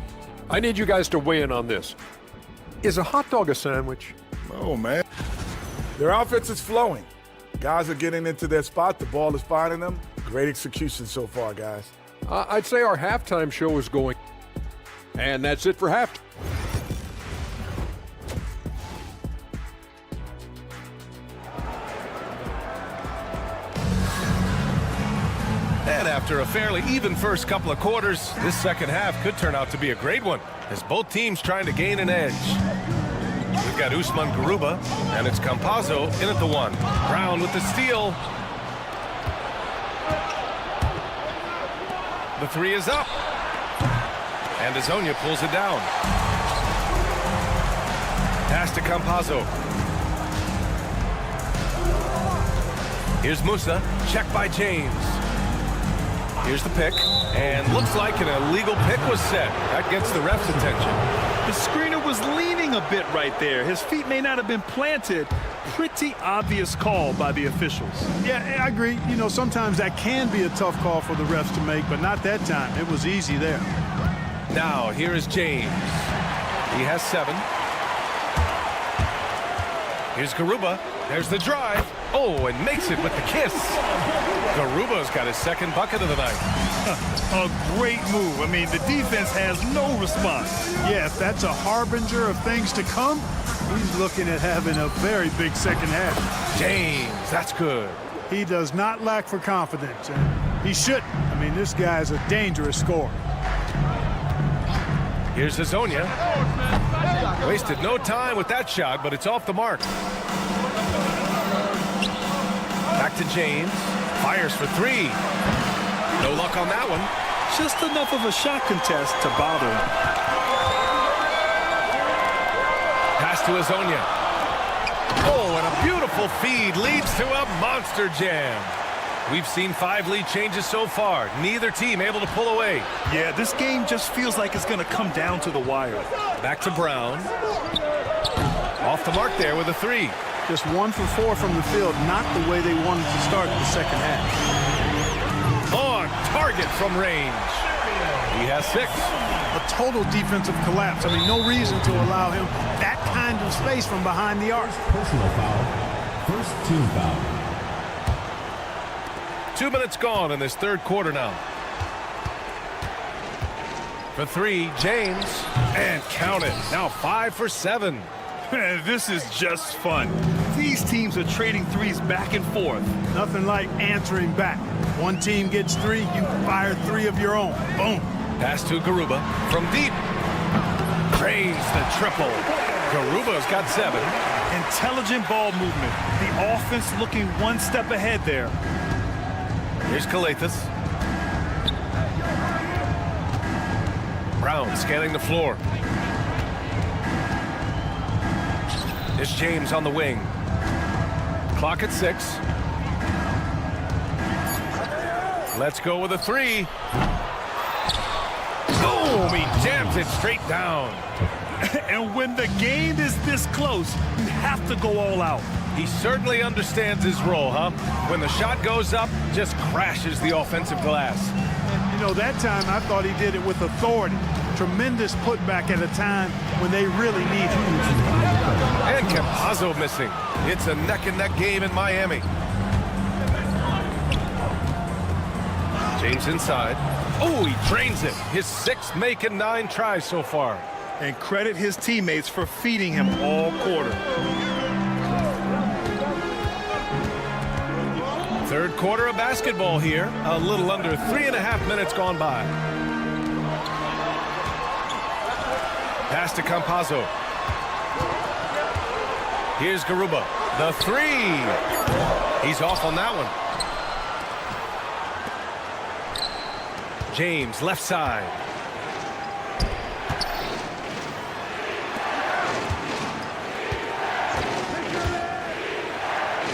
I need you guys to weigh in on this. Is a hot dog a sandwich? Oh, man. Their offense is flowing. Guys are getting into their spot. The ball is finding them. Great execution so far, guys. I'd say our halftime show is going. And that's it for halftime. And after a fairly even first couple of quarters, this second half could turn out to be a great one as both teams trying to gain an edge. We've got Usman Garuba, and it's Campazzo in at the 1. Brown with the steal. The 3 is up. And Azonia pulls it down. Pass to Campazzo. Here's Musa. Check by James. Here's the pick. And looks like an illegal pick was set. That gets the ref's attention. The screener was leaning a bit right there. His feet may not have been planted. Pretty obvious call by the officials. Yeah, I agree. You know, sometimes that can be a tough call for the refs to make, but not that time. It was easy there. Now, here is James. He has 7. Here's Garuba. There's the drive. Oh, and makes it with the kiss. Garuba's got his second bucket of the night. A great move. I mean, the defense has no response. Yeah, if that's a harbinger of things to come, he's looking at having a very big second half. James, that's good. He does not lack for confidence, and he shouldn't. I mean, this guy's a dangerous scorer. Here's Azonia. Wasted no time with that shot, but it's off the mark. Back to James. Fires for 3. No luck on that one. Just enough of a shot contest to bother him. Pass to Azonia. Oh, and a beautiful feed leads to a monster jam. We've seen 5 lead changes so far. Neither team able to pull away. Yeah, this game just feels like it's going to come down to the wire. Back to Brown. Off the mark there with a 3. Just 1 for 4 from the field, not the way they wanted to start the second half. On target from range. He has 6. A total defensive collapse. I mean, no reason to allow him that kind of space from behind the arc. Personal foul. First team foul. 2 minutes gone in this third quarter now. For 3, James. And count it. Now 5 for 7. This is just fun. These teams are trading threes back and forth. Nothing like answering back. One team gets 3, you fire 3 of your own. Boom. Pass to Garuba from deep. Drains the triple. Garuba's got 7. Intelligent ball movement. The offense looking one step ahead there. Here's Calathis. Brown scanning the floor. Here's James on the wing. Clock at 6. Let's go with a 3. Boom! He jams it straight down. And when the game is this close, you have to go all out. He certainly understands his role, huh? When the shot goes up, just crashes the offensive glass. And, you know, that time I thought he did it with authority. Tremendous putback at a time when they really need him. And Campazzo missing. It's a neck-and-neck game in Miami. James inside. Oh, he drains it. His 6th make and 9 tries so far. And credit his teammates for feeding him all quarter. Third quarter of basketball here. A little under 3.5 minutes gone by. Pass to Campazzo. Here's Garuba. The 3. He's off on that one. James, left side.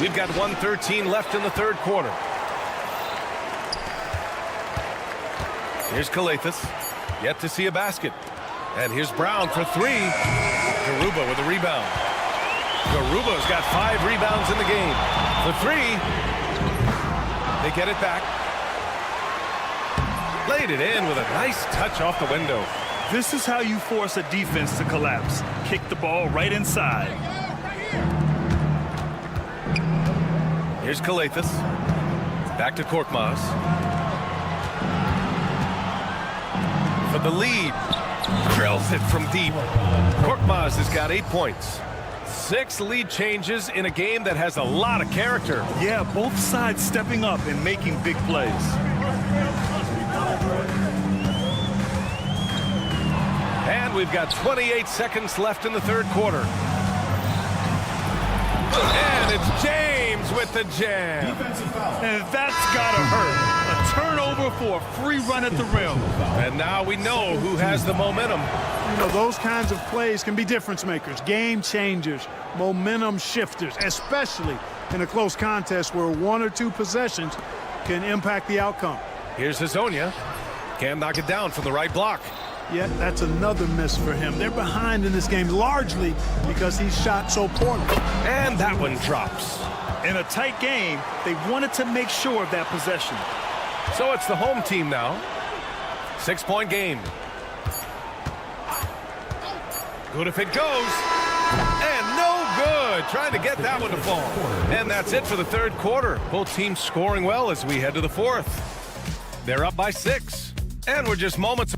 We've got 1:13 left in the third quarter. Here's Calathis. Yet to see a basket. And here's Brown for 3. Garuba with a rebound. Garuba's got 5 rebounds in the game. For 3. They get it back. Laid it in with a nice touch off the window. This is how you force a defense to collapse. Kick the ball right inside. Here's Calathis. Back to Korkmaz. For the lead. Drills it from deep. Korkmaz has got 8 points. 6 lead changes in a game that has a lot of character. Yeah, both sides stepping up and making big plays. And we've got 28 seconds left in the third quarter. And it's James with the jam. And that's gotta hurt. A turnover for a free run at the rim. And now we know who has the momentum. You know, those kinds of plays can be difference makers, game changers, momentum shifters, especially in a close contest where 1 or 2 possessions can impact the outcome. Here's Hazonia. Can't knock it down from the right block. Yet that's another miss for him. They're behind in this game largely because he shot so poorly. And that one drops. In a tight game, they wanted to make sure of that possession. So it's the home team now. 6-point game. Good if it goes. And no good. Trying to get that one to fall. And that's it for the third quarter. Both teams scoring well as we head to the fourth. They're up by 6. And we're just moments.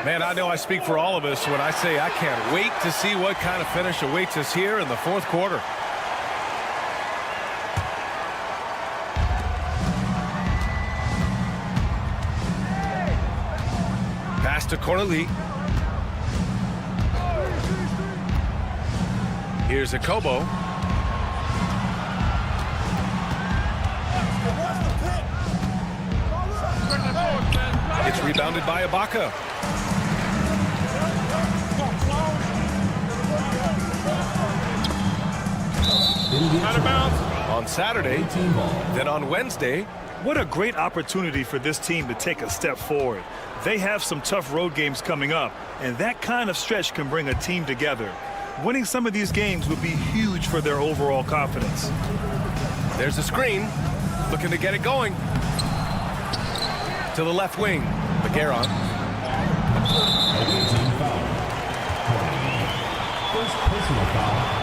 Man, I know I speak for all of us when I say I can't wait to see what kind of finish awaits us here in the fourth quarter. Pass to Corneli. Here's Akobo. It's rebounded by Ibaka. Out of bounds. On Saturday, then on Wednesday. What a great opportunity for this team to take a step forward. They have some tough road games coming up, and that kind of stretch can bring a team together. Winning some of these games would be huge for their overall confidence. There's a screen. Looking to get it going. To the left wing. McGarron. First personal foul.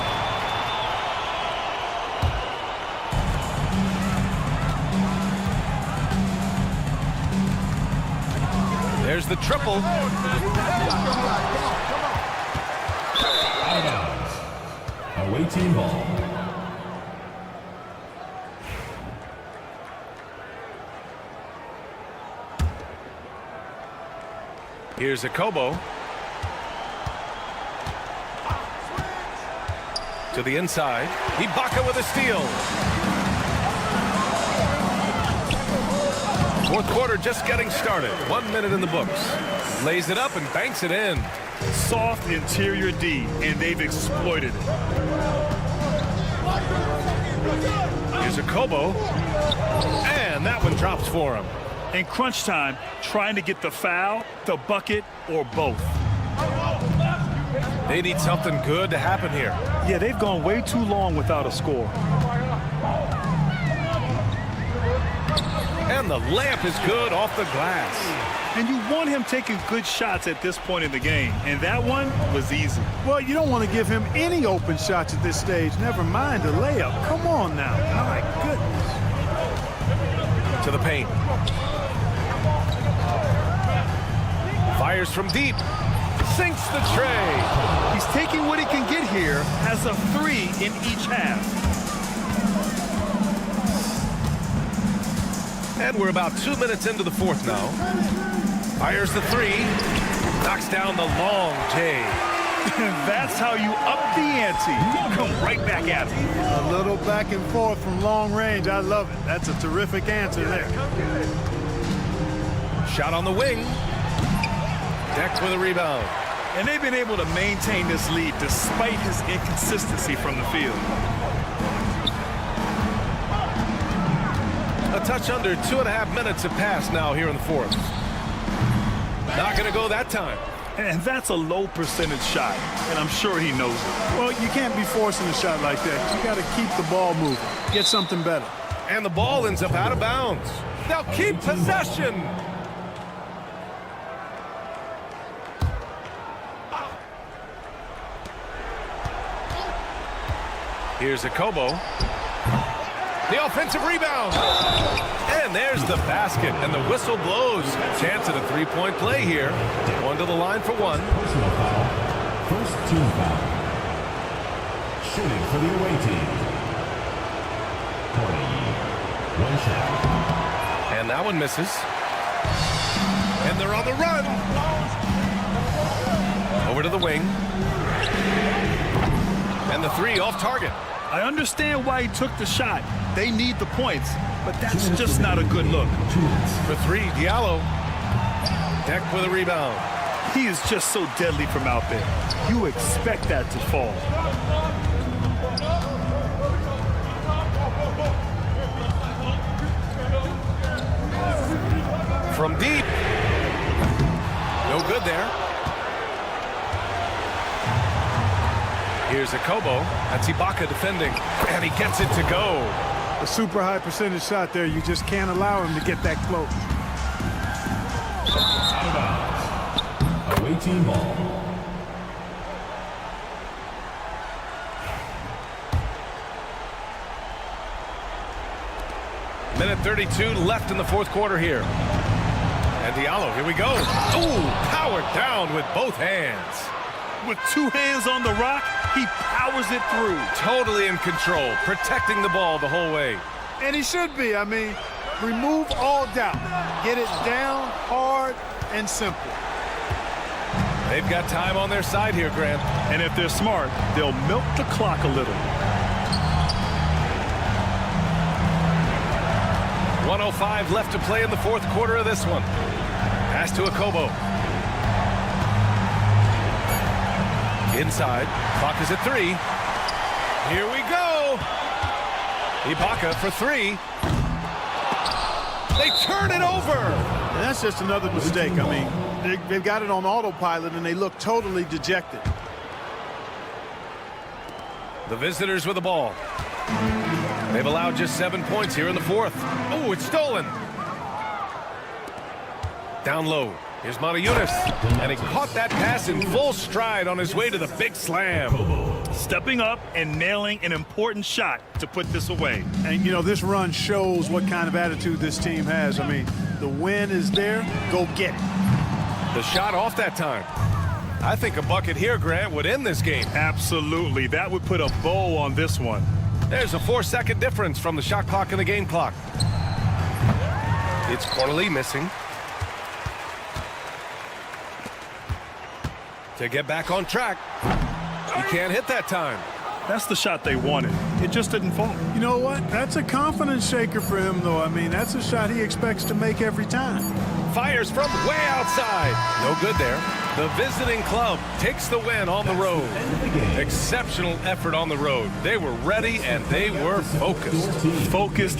There's the triple. team ball. Here's a Kobo. To the inside. Ibaka with a steal. Fourth quarter just getting started. 1 minute in the books. Lays it up and banks it in. Soft interior D, and they've exploited it. Here's a Kobo. And that one drops for him. In crunch time, trying to get the foul, the bucket, or both. They need something good to happen here. Yeah, they've gone way too long without a score. And the layup is good off the glass. And you want him taking good shots at this point in the game, and that one was easy. Well, you don't want to give him any open shots at this stage, never mind a layup. Come on now. My goodness. To the paint. Fires from deep. Sinks the tray. He's taking what he can get here, has a 3 in each half. And we're about 2 minutes into the fourth now. Fires the 3. Knocks down the long J. That's how you up the ante. Come right back at him. A little back and forth from long range. I love it. That's a terrific answer there. Shot on the wing. Deck with a rebound. And they've been able to maintain this lead despite his inconsistency from the field. A touch under 2.5 minutes have passed now here in the fourth. Not going to go that time. And that's a low percentage shot, and I'm sure he knows it. Well, you can't be forcing a shot like that. You got to keep the ball moving. Get something better. And the ball ends up out of bounds. They'll keep possession. Here's a Kobo. The offensive rebound. And there's the basket, and the whistle blows. Chance at a three-point play here. One to the line for one. Personal foul. First team foul. Shooting for the away team. 1 shot. And that one misses. And they're on the run. Over to the wing. And the 3 off target. I understand why he took the shot. They need the points, but that's just not a good look. For 3, Diallo. Deck with a rebound. He is just so deadly from out there. You expect that to fall. From deep. No good there. Here's a Kobo. That's Ibaka defending. And he gets it to go. A super high percentage shot there. You just can't allow him to get that close. Out of bounds. Away team ball. Minute 32 left in the fourth quarter here. And Diallo, here we go. Ooh, powered down with both hands. With 2 hands on the rock, he powers it through. Totally in control, protecting the ball the whole way. And he should be. I mean, remove all doubt. Get it down, hard, and simple. They've got time on their side here, Grant. And if they're smart, they'll milk the clock a little. 1:05 left to play in the fourth quarter of this one. Pass to Kobo. Inside. Clock is at 3. Here we go. Ibaka for 3. They turn it over. And that's just another mistake. I mean, they've got it on autopilot, and they look totally dejected. The visitors with the ball. They've allowed just 7 points here in the fourth. Oh, it's stolen. Down low. Here's Yunus. And he caught that pass in full stride on his way to the big slam. Stepping up and nailing an important shot to put this away. And, you know, this run shows what kind of attitude this team has. I mean, the win is there. Go get it. The shot off that time. I think a bucket here, Grant, would end this game. Absolutely. That would put a bow on this one. There's a 4-second difference from the shot clock and the game clock. It's Cornely missing. To get back on track. He can't hit that time. That's the shot they wanted. It just didn't fall. You know what? That's a confidence shaker for him, though. I mean, that's a shot he expects to make every time. Fires from way outside. No good there. The visiting club takes the win on the road. Exceptional effort on the road. They were ready and they were focused. Focused.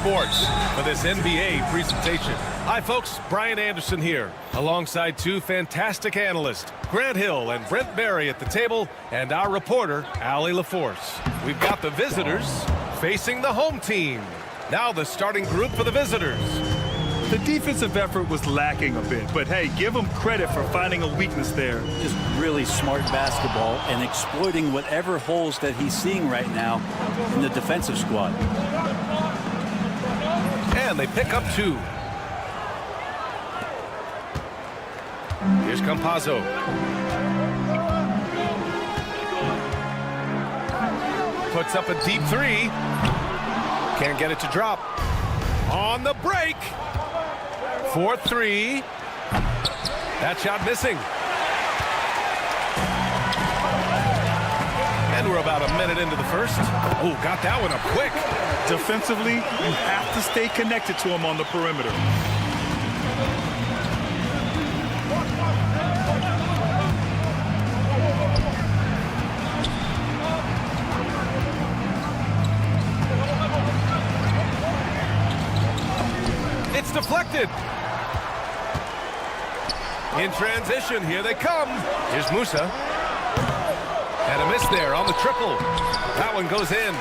Sports for this NBA presentation. Hi, folks. Brian Anderson here, alongside two fantastic analysts, Grant Hill and Brent Barry at the table, and our reporter, Allie LaForce. We've got the visitors facing the home team. Now the starting group for the visitors. The defensive effort was lacking a bit, but hey, give them credit for finding a weakness there. Just really smart basketball and exploiting whatever holes that he's seeing right now in the defensive squad. And they pick up two. Here's Campazzo. Puts up a deep three. Can't get it to drop. On the break. 4-3. That shot missing. And we're about a minute into the first. Oh, got that one up quick. Defensively, you have to stay connected to him on the perimeter. It's deflected. In transition, here they come. Here's Musa. And a miss there on the triple. That one goes in.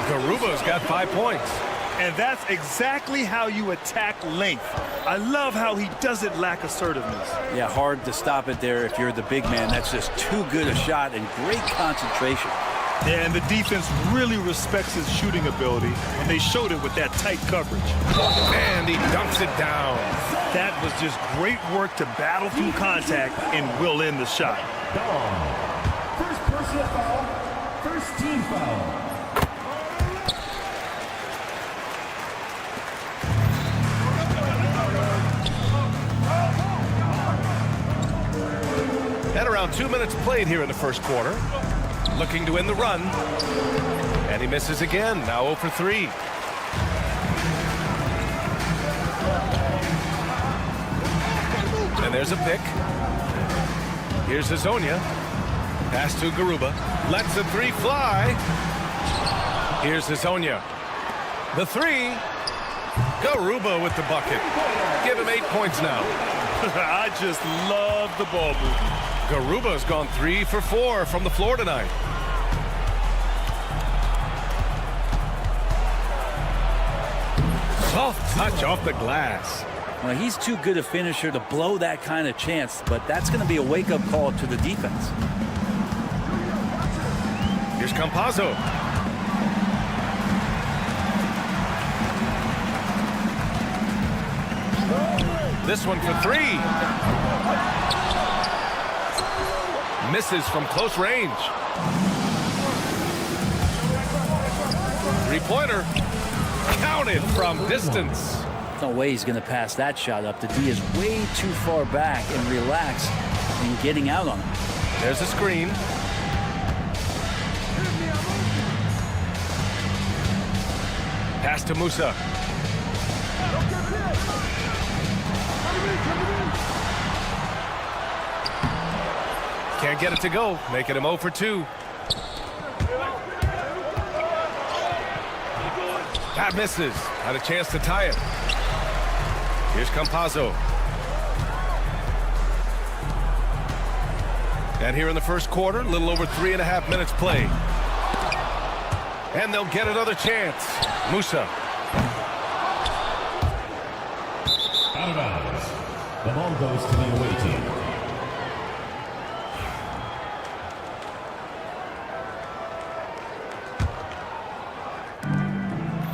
Garuba's got 5 points. And that's exactly how you attack length. I love how he doesn't lack assertiveness. Yeah, hard to stop it there if you're the big man. That's just too good a shot and great concentration. Yeah, and the defense really respects his shooting ability, and they showed it with that tight coverage. And he dunks it down. That was just great work to battle through contact and will in the shot. First personal foul, first team foul. At around 2 minutes played here in the first quarter. Looking to win the run. And he misses again. Now 0 for 3. And there's a pick. Here's Hazonia. Pass to Garuba. Lets the 3 fly. Here's Hazonia. The 3. Garuba with the bucket. Give him 8 points now. I just love the ball movement. Garuba's gone 3 for 4 from the floor tonight. Soft touch off the glass. Well, he's too good a finisher to blow that kind of chance, but that's going to be a wake-up call to the defense. Here's Campazzo. This one for 3. Misses from close range. 3-pointer. Counted from distance. No way he's going to pass that shot up. The D is way too far back and relaxed in getting out on him. There's a screen. Pass to Musa. Can't get it to go, making him 0 for 2. That misses. Had a chance to tie it. Here's Campazzo. And here in the first quarter, a little over 3.5 minutes played. And they'll get another chance. Musa. Out of bounds. The ball goes to the away team.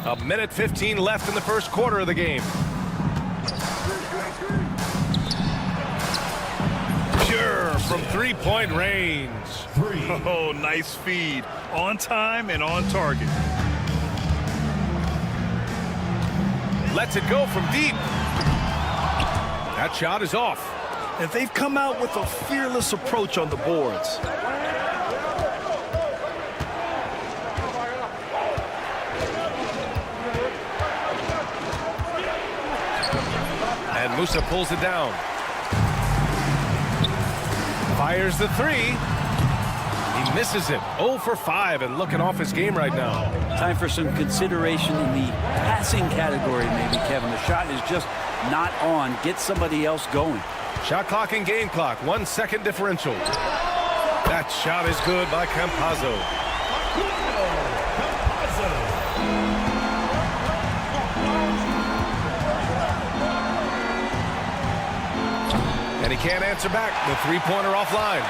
A minute 15 left in the first quarter of the game. Pure from 3-point range. Oh, nice feed. On time and on target. Lets it go from deep. That shot is off. And they've come out with a fearless approach on the boards. And Musa pulls it down. Fires the 3. He misses it. 0 for 5 and looking off his game right now. Time for some consideration in the passing category, maybe, Kevin. The shot is just not on. Get somebody else going. Shot clock and game clock. 1 second differential. That shot is good by Campazzo. And he can't answer back. The 3-pointer offline.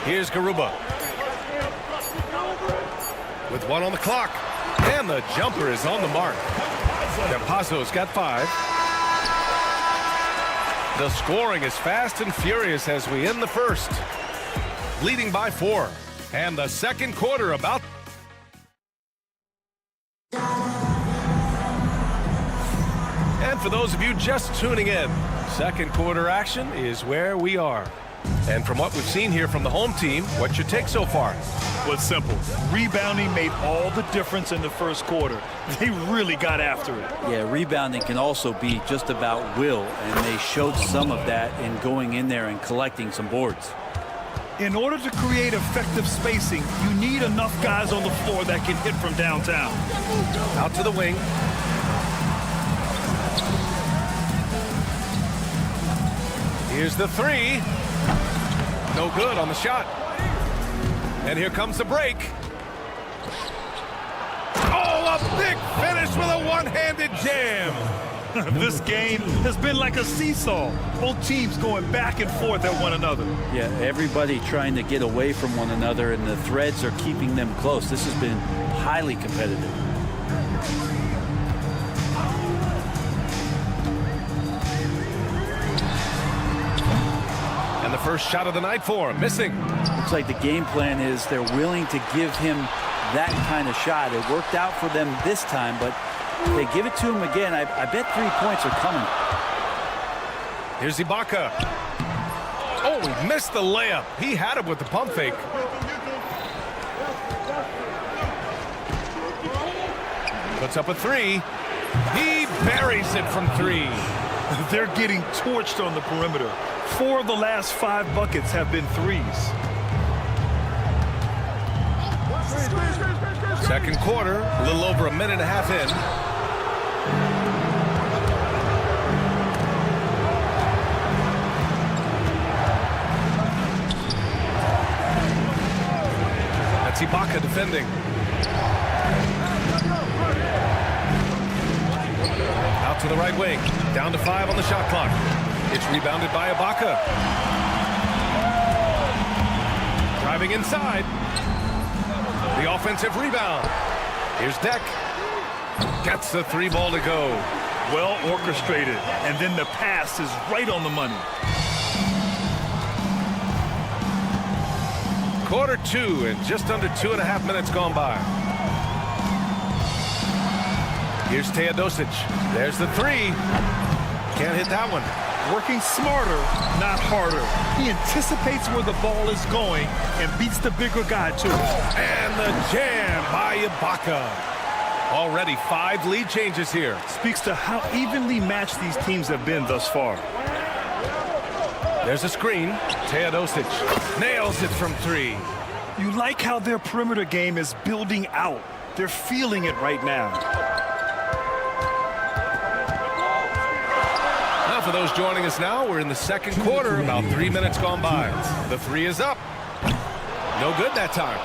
Here's Garuba. With 1 on the clock. And the jumper is on the mark. Campazzo's got 5. The scoring is fast and furious as we end the first. Leading by 4. And the second quarter about. And for those of you just tuning in, second quarter action is where we are. And from what we've seen here from the home team, what's your take so far? Well, it's simple. Rebounding made all the difference in the first quarter. They really got after it. Yeah, rebounding can also be just about will, and they showed some of that in going in there and collecting some boards. In order to create effective spacing, you need enough guys on the floor that can hit from downtown. Out to the wing. Here's the three. No good on the shot. And here comes the break. Oh, a big finish with a one-handed jam. This game has been like a seesaw. Both teams going back and forth at one another. Yeah, everybody trying to get away from one another, and the threads are keeping them close. This has been highly competitive. And the first shot of the night for him, missing. Looks like the game plan is they're willing to give him that kind of shot. It worked out for them this time, but if they give it to him again, I bet 3 points are coming. Here's Ibaka. Oh, he missed the layup. He had it with the pump fake. Puts up a three. He buries it from three. They're getting torched on the perimeter. 4 of the last 5 buckets have been threes. Second quarter, a little over a minute and a half in. That's Ibaka defending. Out to the right wing. Down to 5 on the shot clock. It's rebounded by Ibaka. Driving inside. The offensive rebound. Here's Deck. Gets the 3 ball to go. Well orchestrated. And then the pass is right on the money. Quarter 2 and just under 2.5 minutes gone by. Here's Teodosic. There's the 3. Can't hit that one. Working smarter, not harder. He anticipates where the ball is going and beats the bigger guy to it. And the jam by Ibaka. Already 5 lead changes here. Speaks to how evenly matched these teams have been thus far. There's a screen. Teodosic nails it from 3. You like how their perimeter game is building out. They're feeling it right now. For those joining us now, we're in the second quarter, about 3 minutes gone by. The 3 is up. No good that time.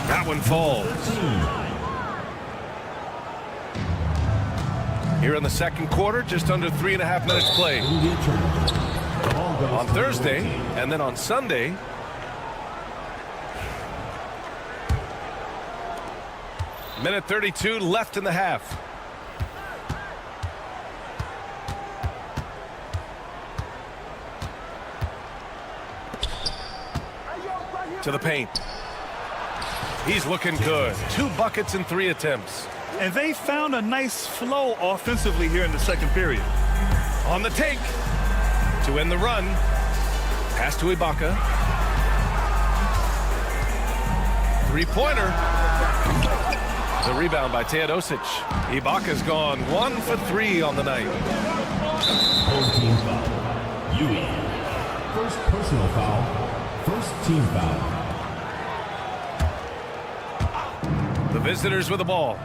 That one falls. Here in the second quarter, just under 3.5 minutes played. On Thursday, and then on Sunday, minute 32 left in the half. To the paint. He's looking good. 2 buckets in 3 attempts. And they found a nice flow offensively here in the second period. On the take to end the run. Pass to Ibaka. 3-pointer. The rebound by Teodosic. Ibaka's gone 1 for 3 on the night. First team foul. Yui. First personal foul. First team foul. The visitors with the ball.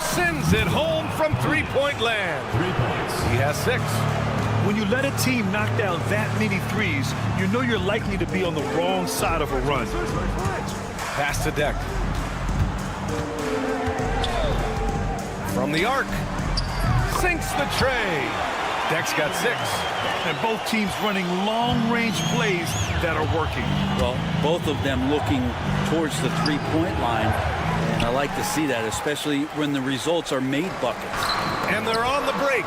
Sends it home from 3-point land. 3 points. He has 6. When you let a team knock down that many threes, you know you're likely to be on the wrong side of a run. Pass to Deck. From the arc. Sinks the tray. Deck's got 6. And both teams running long-range plays that are working. Well, both of them looking towards the 3-point line. And I like to see that, especially when the results are made buckets. And they're on the break.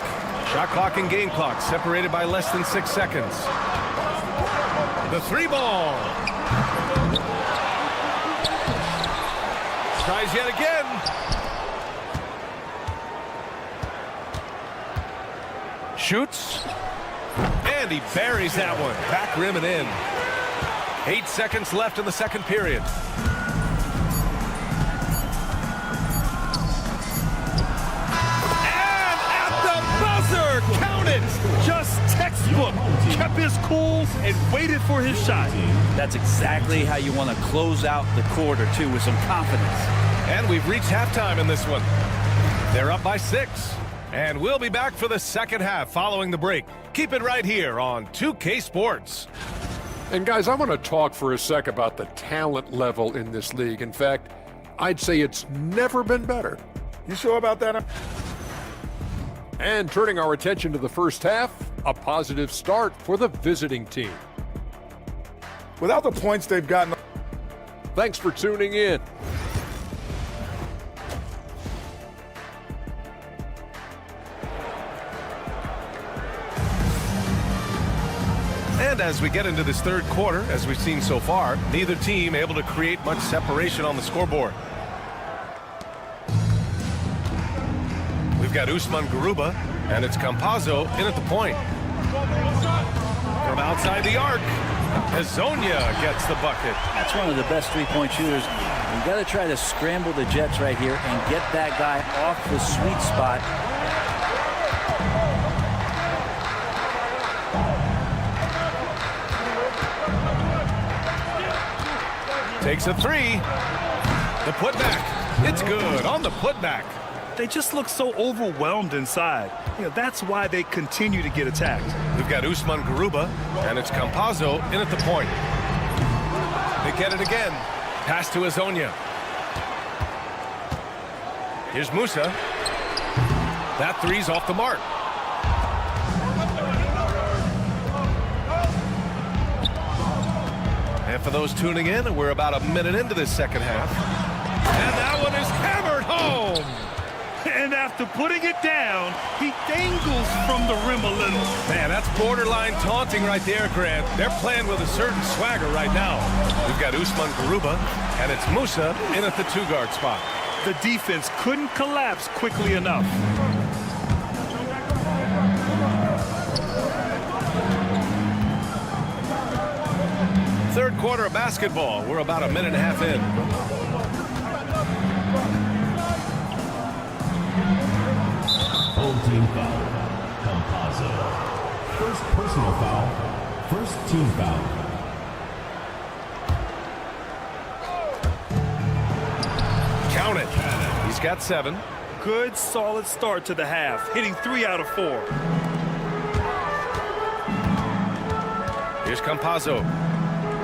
Shot clock and game clock separated by less than 6 seconds. The 3-ball. Tries yet again. Shoots. And he buries that one. Back rim and in. 8 seconds left in the second period. And at the buzzer, count it. Just textbook. Kept his cool and waited for his shot. That's exactly how you want to close out the quarter, too, with some confidence. And we've reached halftime in this one. They're up by 6. And we'll be back for the second half following the break. Keep it right here on 2K Sports. And guys, I want to talk for a sec about the talent level in this league. In fact, I'd say it's never been better. You sure about that? And turning our attention to the first half, a positive start for the visiting team. Without the points they've gotten. Thanks for tuning in. And as we get into this third quarter, as we've seen so far, neither team able to create much separation on the scoreboard. We've got Usman Garuba, and it's Campazzo in at the point. From outside the arc, Hezonja gets the bucket. That's one of the best three-point shooters. You've got to try to scramble the Jets right here and get that guy off the sweet spot. Takes a 3. The putback. It's good on the putback. They just look so overwhelmed inside. That's why they continue to get attacked. We've got Usman Garuba, and it's Campazzo in at the point. They get it again. Pass to Hezonja. Here's Musa. That 3's off the mark. And for those tuning in, we're about a minute into this second half. And that one is hammered home. And after putting it down, he dangles from the rim a little. Man, that's borderline taunting right there, Grant. They're playing with a certain swagger right now. We've got Usman Garuba, and it's Musa in at the 2-guard spot. The defense couldn't collapse quickly enough. Third quarter of basketball. We're about a minute and a half in. Home team foul. Campazzo. First personal foul. First team foul. Count it. He's got 7. Good, solid start to the half, hitting 3 out of 4. Here's Campazzo.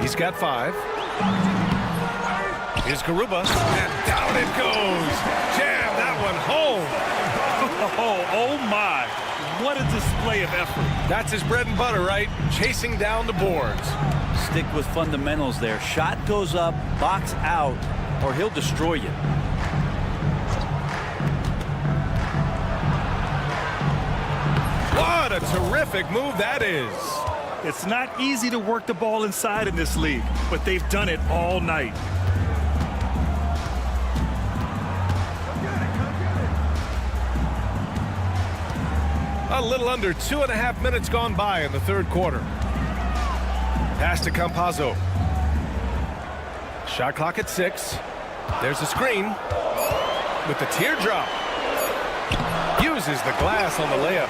He's got 5. Here's Garuba, and down it goes. Jam that one home. Oh my, what a display of effort. That's his bread and butter, right? Chasing down the boards. Stick with fundamentals there. Shot goes up, box out, or he'll destroy you. What a terrific move that is. It's not easy to work the ball inside in this league, but they've done it all night. A little under 2.5 minutes gone by in the third quarter. Pass to Campazzo. Shot clock at 6. There's a screen with the teardrop. Uses the glass on the layup.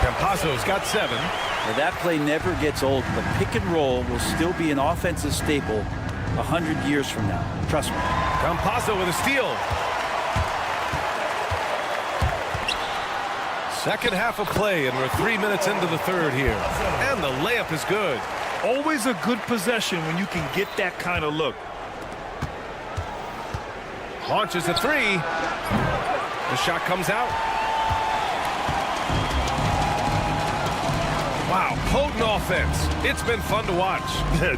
Campazzo's got 7. Now, that play never gets old. The pick and roll will still be an offensive staple 100 years from now. Trust me. Campazzo with a steal. Second half of play, and we're 3 minutes into the third here. And the layup is good. Always a good possession when you can get that kind of look. Launches a 3. The shot comes out. Wow, potent offense. It's been fun to watch.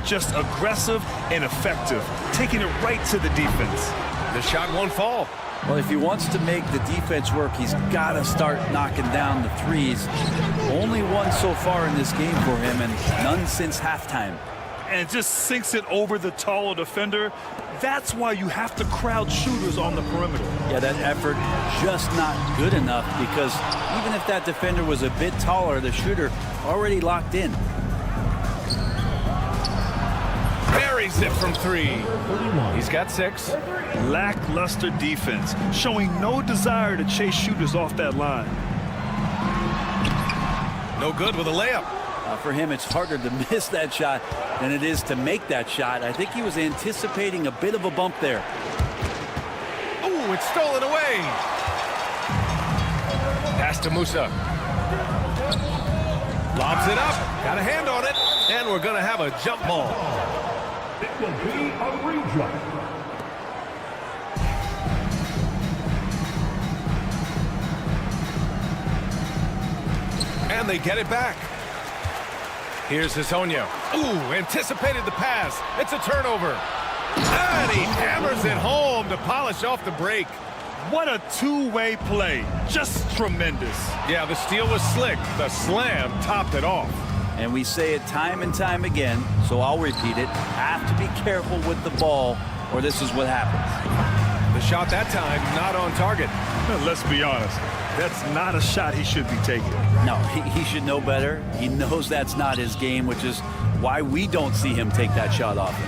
Just aggressive and effective, taking it right to the defense. The shot won't fall. Well, if he wants to make the defense work, he's got to start knocking down the threes. Only one so far in this game for him, and none since halftime. And just sinks it over the taller defender. That's why you have to crowd shooters on the perimeter. Yeah, that effort just not good enough, because even if that defender was a bit taller, the shooter already locked in. Buries it from three. He's got 6. Lackluster defense, showing no desire to chase shooters off that line. No good with a layup. For him, it's harder to miss that shot than it is to make that shot. I think he was anticipating a bit of a bump there. Oh, it's stolen away. Pass to Musa. Lobs it up. Got a hand on it. And we're going to have a jump ball. It will be a redraw. And they get it back. Here's Hezonja. Ooh, anticipated the pass. It's a turnover. And he hammers it home to polish off the break. What a two-way play. Just tremendous. Yeah, the steal was slick. The slam topped it off. And we say it time and time again, so I'll repeat it. Have to be careful with the ball, or this is what happens. The shot that time, not on target. Let's be honest. That's not a shot he should be taking. No, he should know better. He knows that's not his game, which is why we don't see him take that shot often.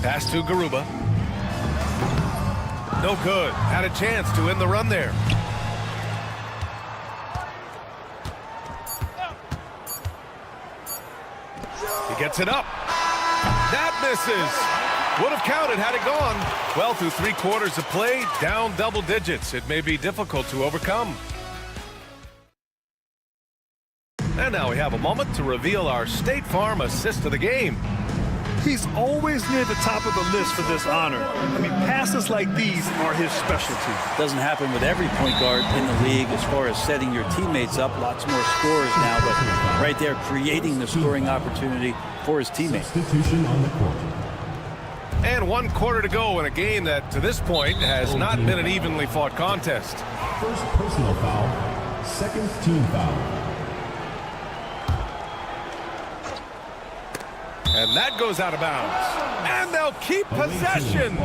Pass to Garuba. No good. Had a chance to end the run there. He gets it up. That misses. Would have counted had it gone. Well, through 3 quarters of play, down double digits. It may be difficult to overcome. And now we have a moment to reveal our State Farm assist of the game. He's always near the top of the list for this honor. I mean, passes like these are his specialty. Doesn't happen with every point guard in the league as far as setting your teammates up. Lots more scorers now, but right there creating the scoring opportunity for his teammates. Substitution on the court. And 1 quarter to go in a game that, to this point, has not been an evenly fought contest. First personal foul, second team foul. And that goes out of bounds. And they'll keep possession.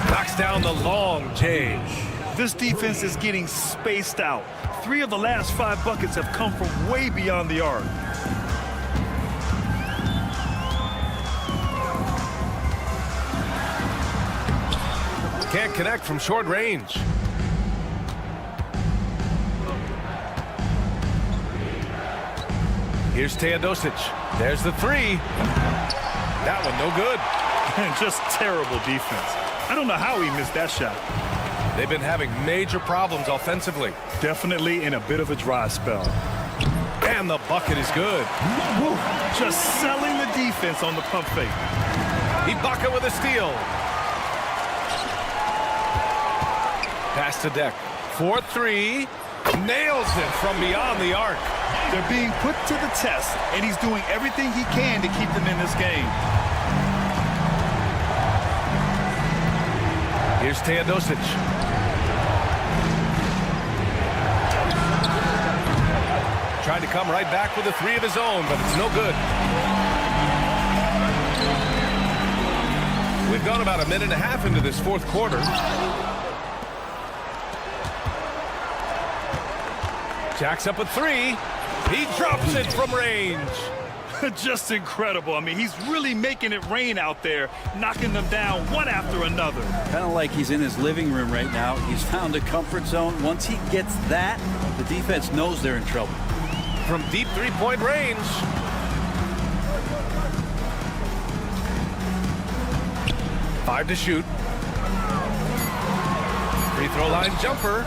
Knocks down the long J. This defense is getting spaced out. 3 of the last 5 buckets have come from way beyond the arc. Can't connect from short range. Here's Teodosic. There's the 3. That one no good. And just terrible defense. I don't know how he missed that shot. They've been having major problems offensively. Definitely in a bit of a dry spell. And the bucket is good. Woo. Just selling the defense on the pump fake. Ibaka with a steal. Pass to Deck. 4-3. Nails it from beyond the arc. They're being put to the test, and he's doing everything he can to keep them in this game. Here's Teodosic. Tried to come right back with a 3 of his own, but it's no good. We've gone about a minute and a half into this 4th quarter. Jacks up a 3. He drops it from range. Just incredible. I mean, he's really making it rain out there, knocking them down one after another. Kind of like he's in his living room right now. He's found a comfort zone. Once he gets that, the defense knows they're in trouble. From deep 3-point range. Five to shoot. Free throw line jumper.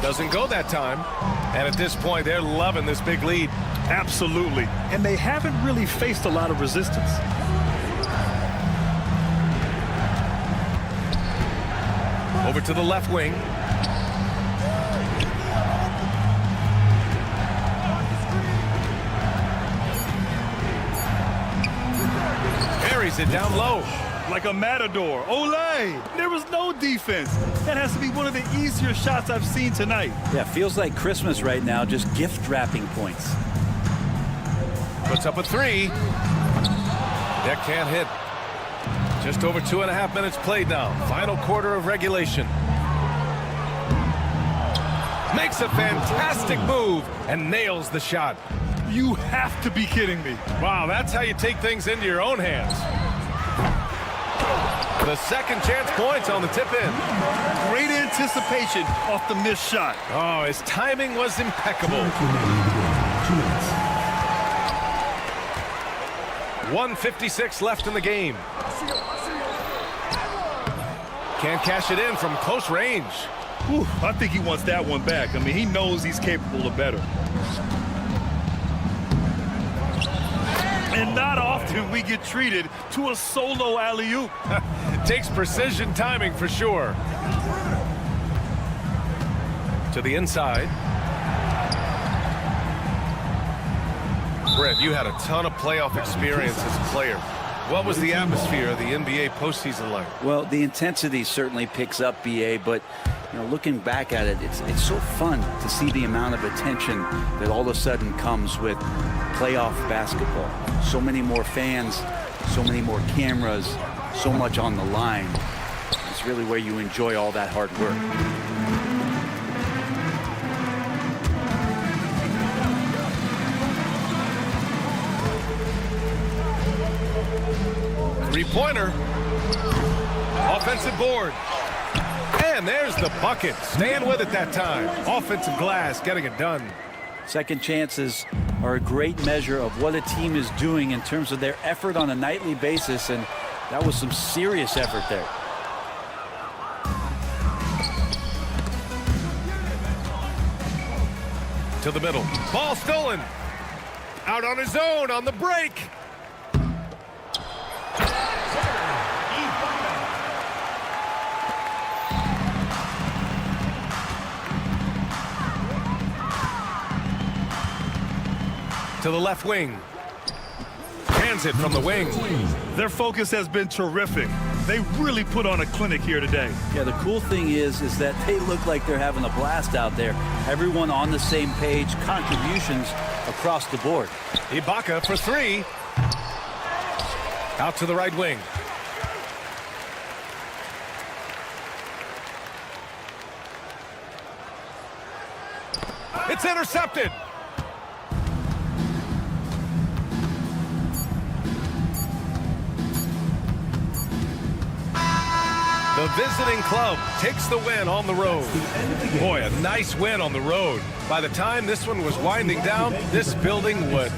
Doesn't go that time. And at this point, they're loving this big lead. Absolutely. And they haven't really faced a lot of resistance. Over to the left wing. Carries it down low. Like a matador. Olé! There was no defense. That has to be one of the easier shots I've seen tonight. Yeah, feels like Christmas right now, just gift wrapping points. Puts up a three. That can't hit. Just over 2.5 minutes played now. Final quarter of regulation. Makes a fantastic move and nails the shot. You have to be kidding me. Wow, that's how you take things into your own hands. The second chance points on the tip in. Great anticipation off the missed shot. Oh, his timing was impeccable. 1:56 left in the game. Can't cash it in from close range. Whew, I think he wants that one back. I mean, he knows he's capable of better. And not often we get treated to a solo alley-oop. Takes precision timing for sure. To the inside. Brett, you had a ton of playoff experience as a player. What was the atmosphere of the NBA postseason like? Well, the intensity certainly picks up, BA, but looking back at it, it's so fun to see the amount of attention that all of a sudden comes with playoff basketball. So many more fans, so many more cameras, so much on the line. It's really where you enjoy all that hard work. Three-pointer. Offensive board. And there's the bucket. Staying with it that time. Offensive glass, getting it done. Second chances are a great measure of what a team is doing in terms of their effort on a nightly basis, and that was some serious effort there. To the middle. Ball stolen. Out on his own on the break. To the left wing. Hands it from the wing. Their focus has been terrific. They really put on a clinic here today. Yeah, the cool thing is that they look like they're having a blast out there. Everyone on the same page, contributions across the board. Ibaka for three. Out to the right wing. It's intercepted. The visiting club takes the win on the road. Boy, a nice win on the road. By the time this one was winding down, this building would